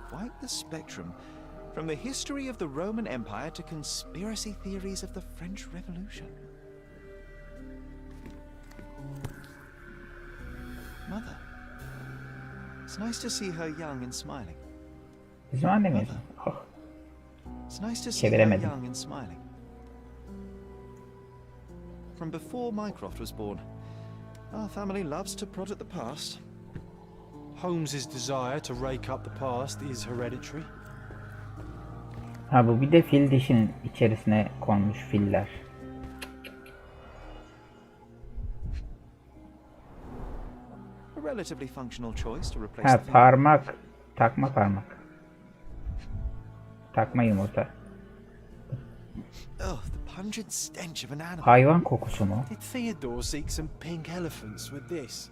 Quite the spectrum. From the history of the Roman Empire to conspiracy theories of the French Revolution. Mother. It's nice to see her young and smiling. Bizim annemiz. Oh. It's nice to see her young and smiling. From before Mycroft was born, our family loves to prod at the past. Holmes's desire to rake up the past is hereditary. Ha, bu bir de fil dişinin içerisine konmuş filler. A relatively functional choice to replace Ha, parmak, takma parmak. Takma yumurta. Oh, the pungent stench of an animal. Hayvan kokusu mu? Did Theodore seek some pink elephants with this?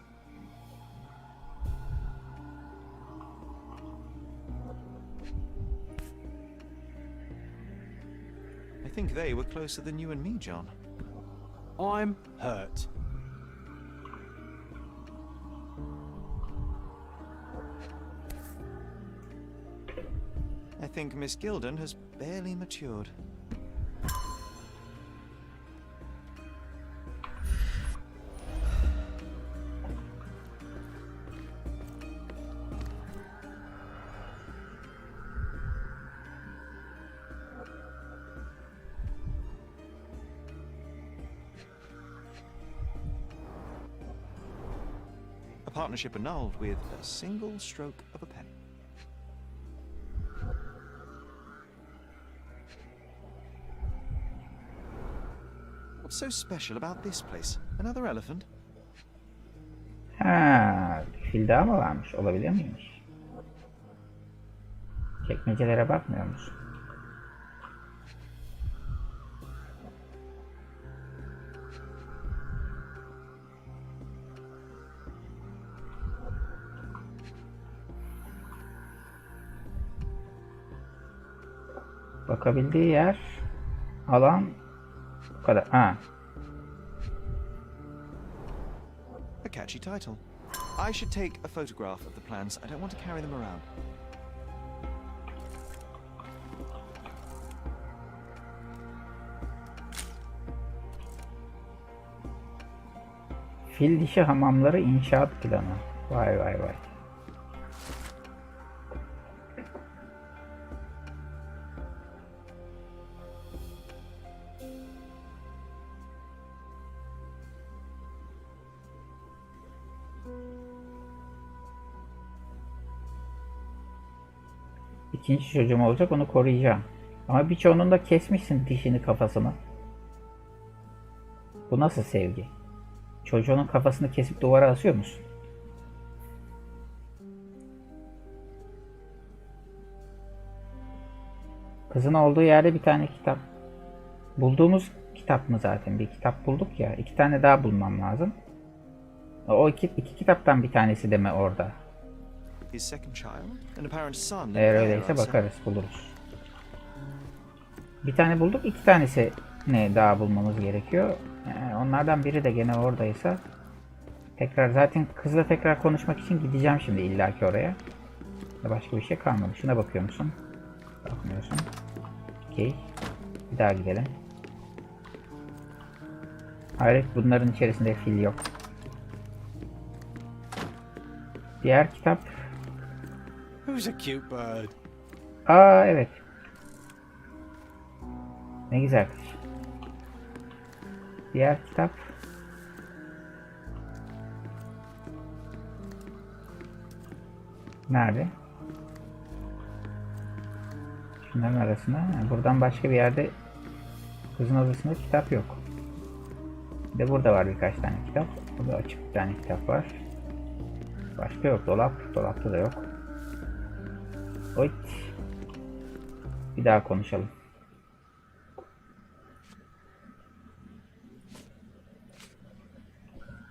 I think they were closer than you and me, John. I'm hurt. I think Miss Gilden has barely matured. partnership annulled with a single stroke of a pen. What's so special about this place? Another elephant? Ha, fil daha mı varmış? Olabilir miymiş? Çekmecelere bakmıyor musun? Bakabildiği yer, alan bu kadar. Ha. A catchy title. I should take a photograph of the plans. I don't want to carry them around. Fil dişi hamamları inşaat planı. Vay vay vay. İkinci çocuğum olacak, onu koruyacağım. Ama birçoğunun da kesmişsin dişini, kafasını. Bu nasıl sevgi? Çocuğunun kafasını kesip duvara asıyor musun? Kızın olduğu yerde bir tane kitap. Bulduğumuz kitap mı zaten? Bir kitap bulduk ya. 2 tane daha bulmam lazım. O iki kitaptan bir tanesi de mi orada? Eğer öyleyse bakarız, buluruz. Bir tane bulduk, 2 tanesi ne daha bulmamız gerekiyor. Onlardan biri de gene oradaysa tekrar, zaten kızla tekrar konuşmak için gideceğim şimdi illaki oraya. Başka bir şey kalmadı. Şuna bakıyor musun? Bakmıyorsun. Okey. Bir daha gidelim. Hayret, bunların içerisinde fil yok. Diğer kitap. Who's a cute bird? Aa evet. Ne güzel. Diğer kitap. Nerede? Şunların arasında. Buradan başka bir yerde, kızın odasında kitap yok. Bir de burada var birkaç tane kitap. Burada açık bir tane kitap var. Başka yok. Dolapta da yok. Oy. Bir daha konuşalım.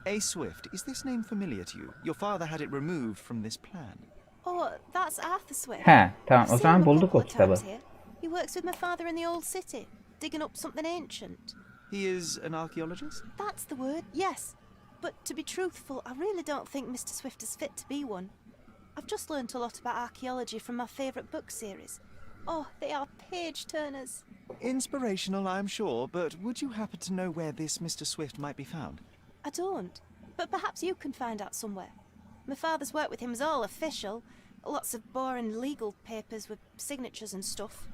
A. Swift, is this name familiar to you? Your father had it removed from this plan. Oh, that's Arthur Swift. He, tamam. I've O seen zaman him a bulduk couple o of kitabı. times here. He works with my father in the old city, digging up something ancient. He is an archaeologist? That's the word, yes. But to be truthful, I really don't think Mr. Swift is fit to be one. I've just learnt a lot about archaeology from my favourite book series. Oh, they are page-turners. Inspirational, I'm sure, but would you happen to know where this Mr. Swift might be found? I don't, but perhaps you can find out somewhere. My father's work with him is all official. Lots of boring legal papers with signatures and stuff.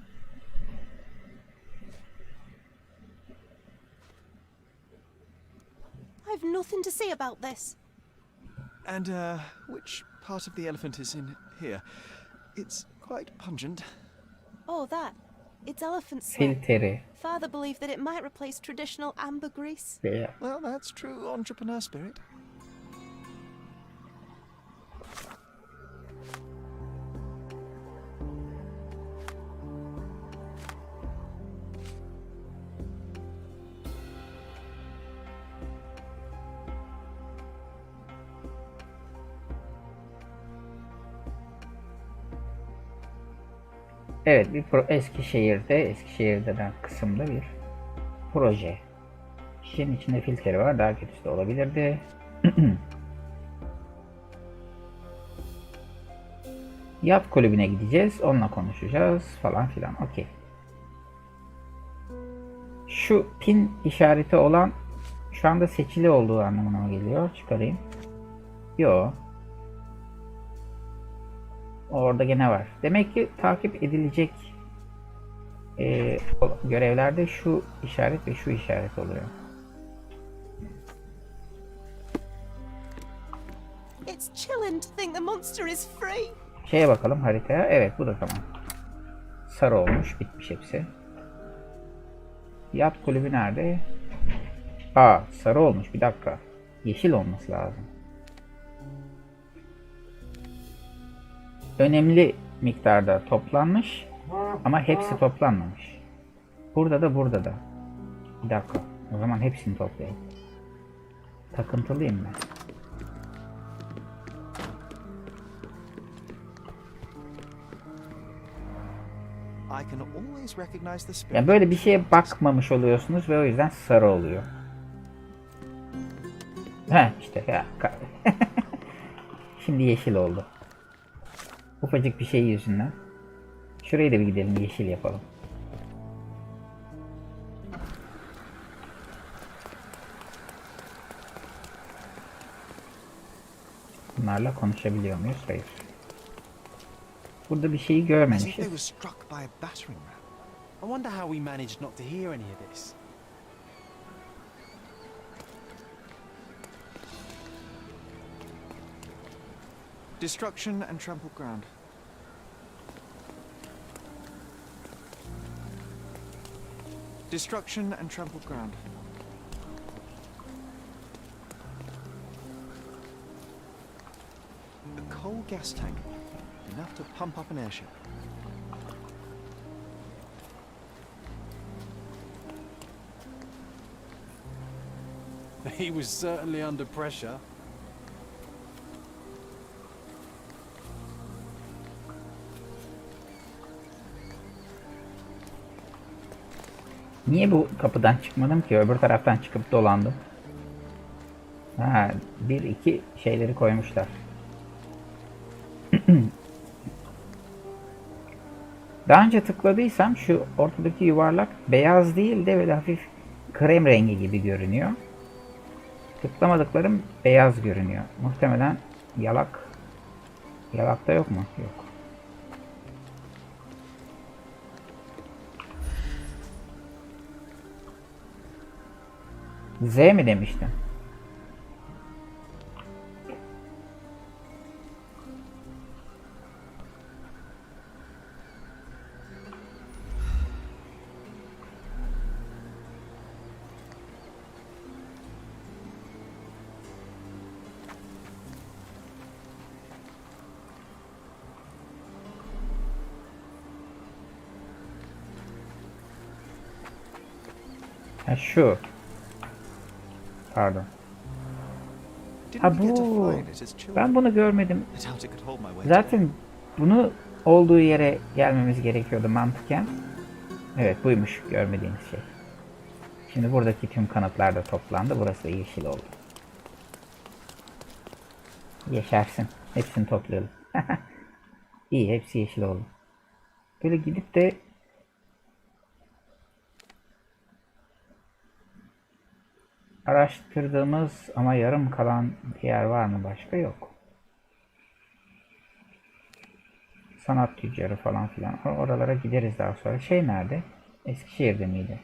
I've nothing to say about this. And, which part of the elephant is in here? It's quite pungent. Oh, that. It's elephant Fil sweat. teri. Father believed that it might replace traditional ambergris. Yeah. Well, that's true entrepreneur spirit. Evet, bir Eskişehir'de de kısımda bir proje. Şişenin içinde filtre var, daha kötüsü de olabilirdi. Yat kulübüne gideceğiz, onunla konuşacağız falan filan. Okey. Şu pin işareti olan şu anda seçili olduğu anlamına mı geliyor? Çıkarayım. Yo. Orada gene var. Demek ki takip edilecek görevlerde şu işaret ve şu işaret oluyor. It's island. Think the monster is free. Şeye bakalım haritaya. Evet bu da tamam. Sarı olmuş. Bitmiş hepsi. Yat kulübü nerede? Aa sarı olmuş. Bir dakika. Yeşil olması lazım. Önemli miktarda toplanmış. Ama hepsi toplanmamış. Burada da burada da. Bir dakika. O zaman hepsini toplayalım. Takıntılıyım ben. I can always recognize the spirit. Yani böyle bir şeye bakmamış oluyorsunuz ve o yüzden sarı oluyor. Heh işte ya. Şimdi yeşil oldu. Ufacık bir şey yüzünden. Şuraya da bir gidelim yeşil yapalım. Bunlarla konuşabiliyor muyuz? Hayır. Burada bir şeyi As if they görmemişiz. were struck by a battering ram. I wonder how we managed not to hear any of this. Destruction and trampled ground. Destruction and trampled ground. A coal gas tank. Enough to pump up an airship. He was certainly under pressure. Niye bu kapıdan çıkmadım ki? Öbür taraftan çıkıp dolandım. Ha, bir iki şeyleri koymuşlar. Daha önce tıkladıysam şu ortadaki yuvarlak beyaz değil de böyle hafif krem rengi gibi görünüyor. Tıklamadıklarım beyaz görünüyor. Muhtemelen yalak. Yalakta yok mu? Yok. Z mi demiştin? Ha şu. Pardon. Ha bu. Ben bunu görmedim. Zaten bunu olduğu yere gelmemiz gerekiyordu mantıken. Evet buymuş görmediğimiz şey. Şimdi buradaki tüm kanıtlar da toplandı. Burası da yeşil oldu. Yeşersin. Hepsini toplayalım. İyi hepsi yeşil oldu. Böyle gidip de araştırdığımız ama yarım kalan bir yer var mı? Başka yok. Sanat tüccarı falan filan. Oralara gideriz daha sonra. Şey nerede? Eskişehir'de miydi?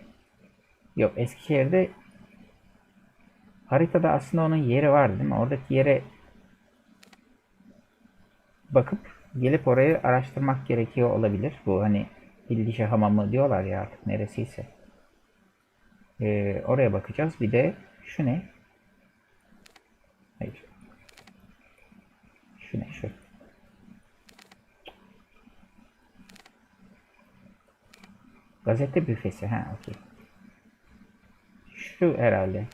Yok Eskişehir'de haritada aslında onun yeri vardı değil mi? Oradaki yere bakıp gelip orayı araştırmak gerekiyor olabilir. Bu hani Hildişe hamamı diyorlar ya artık neresiyse. Oraya bakacağız. Bir de şu ne? Hayır. Şu ne? Şu. Gazete büfesi. Ha, okey. Şu herhalde.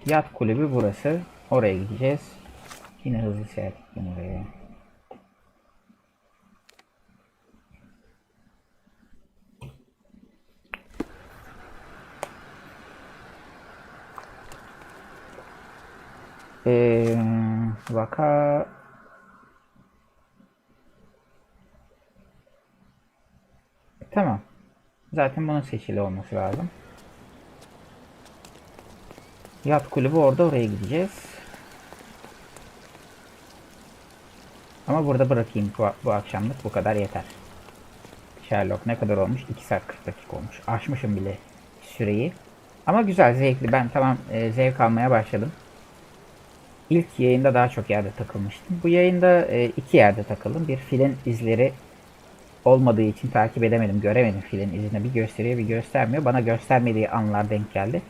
Yat kulübü burası. Oraya gideceğiz. Yine hızlı seyahat ettim oraya. Vaka tamam. Zaten bunun seçili olması lazım. Yat kulübü orada oraya gideceğiz. Ama burada bırakayım bu akşamlık bu kadar yeter. Sherlock ne kadar olmuş? 2 saat 40 dakika olmuş. Aşmışım bile süreyi. Ama güzel zevkli. Ben tamam zevk almaya başladım. İlk yayında daha çok yerde takılmıştım. Bu yayında 2 yerde takıldım. Bir filin izleri olmadığı için takip edemedim, göremedim filin izini. Bir gösteriyor, bir göstermiyor. Bana göstermediği anlar denk geldi.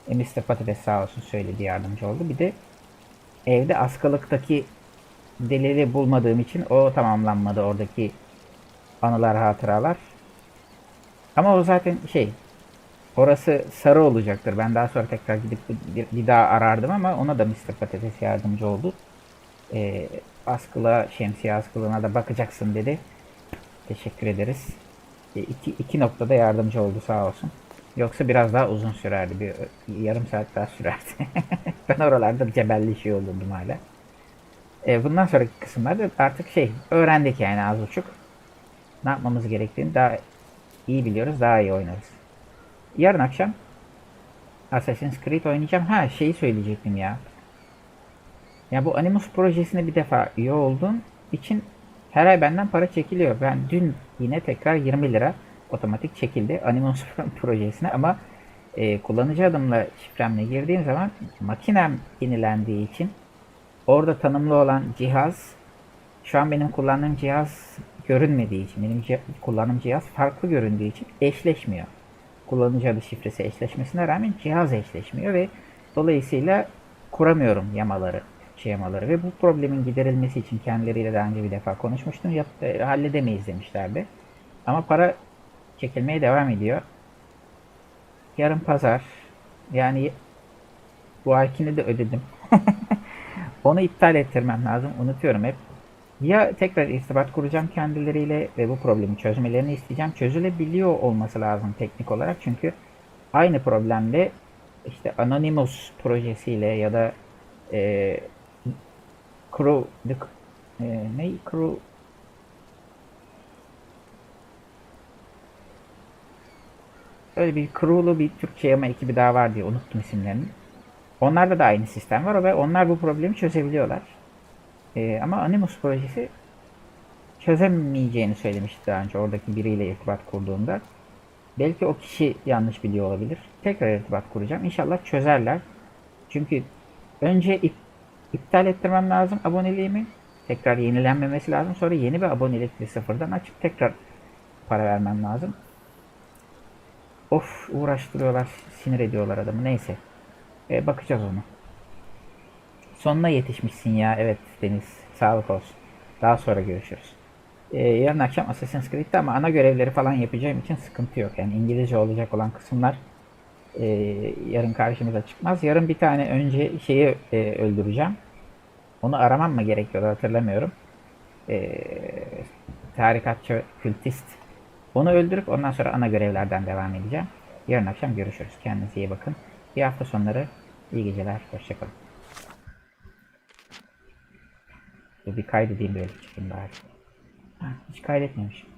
Mr. Patates sağ olsun söyledi, yardımcı oldu. Bir de evde askılıktaki delili bulmadığım için o tamamlanmadı, oradaki anılar, hatıralar. Ama o zaten orası sarı olacaktır. Ben daha sonra tekrar gidip bir daha arardım ama ona da Mr. Patates yardımcı oldu. Askıla, şemsiye askılığına da bakacaksın dedi. Teşekkür ederiz. İki noktada yardımcı oldu sağ olsun. Yoksa biraz daha uzun sürerdi. Bir yarım saat daha sürerdi. Ben oralarda cebelleşiyor olurdum hala. Bundan sonraki kısımlarda artık öğrendik yani az buçuk. Ne yapmamız gerektiğini daha iyi biliyoruz. Daha iyi oynarız. Yarın akşam Assassin's Creed oynayacağım. Ha, şeyi söyleyecektim ya. Ya bu Animus projesine bir defa üye olduğum için her ay benden para çekiliyor. Ben dün yine tekrar 20 lira otomatik çekildi Animus projesine ama kullanıcı adımla şifremle girdiğim zaman makinem yenilendiği için orada tanımlı olan cihaz, şu an benim kullandığım cihaz görünmediği için, benim kullandığım cihaz farklı göründüğü için eşleşmiyor. Kullanıcı adı şifresi eşleşmesine rağmen cihaz eşleşmiyor ve dolayısıyla kuramıyorum yamaları, yamaları ve bu problemin giderilmesi için kendileriyle daha önce bir defa konuşmuştum. Halledemeyiz demişlerdi. Ama para çekilmeye devam ediyor. Yarın pazar. Yani bu aykini de ödedim. Onu iptal ettirmem lazım. Unutuyorum hep. Ya tekrar irtibat kuracağım kendileriyle ve bu problemi çözmelerini isteyeceğim. Çözülebiliyor olması lazım teknik olarak. Çünkü aynı problemle işte Anonymous projesiyle ya da Crew öyle bir Crew'lu bir Türkçe yama ekibi daha var diye unuttum isimlerini. Onlarda da aynı sistem var ve onlar bu problemi çözebiliyorlar. Ama Animus projesi çözemeyeceğini söylemişti daha önce oradaki biriyle irtibat kurduğumda. Belki o kişi yanlış biliyor olabilir. Tekrar irtibat kuracağım. İnşallah çözerler. Çünkü önce iptal ettirmem lazım aboneliğimi. Tekrar yenilenmemesi lazım. Sonra yeni bir abonelikle sıfırdan açıp tekrar para vermem lazım. Of, uğraştırıyorlar, sinir ediyorlar adamı. Neyse. Bakacağız ona. Sonuna yetişmişsin ya. Evet Deniz. Sağlık olsun. Daha sonra görüşürüz. Yarın akşam Assassin's Creed'de ama ana görevleri falan yapacağım için sıkıntı yok. Yani İngilizce olacak olan kısımlar yarın karşımıza çıkmaz. Yarın bir tane önce öldüreceğim. Onu aramam mı gerekiyordu hatırlamıyorum. Tarikatçı, kültist. Onu öldürüp ondan sonra ana görevlerden devam edeceğim. Yarın akşam görüşürüz. Kendinize iyi bakın. Bir hafta sonları iyi geceler. Hoşçakalın. Bir kaydedeyim böyle çıkayım bari. Hiç kaydetmemişim.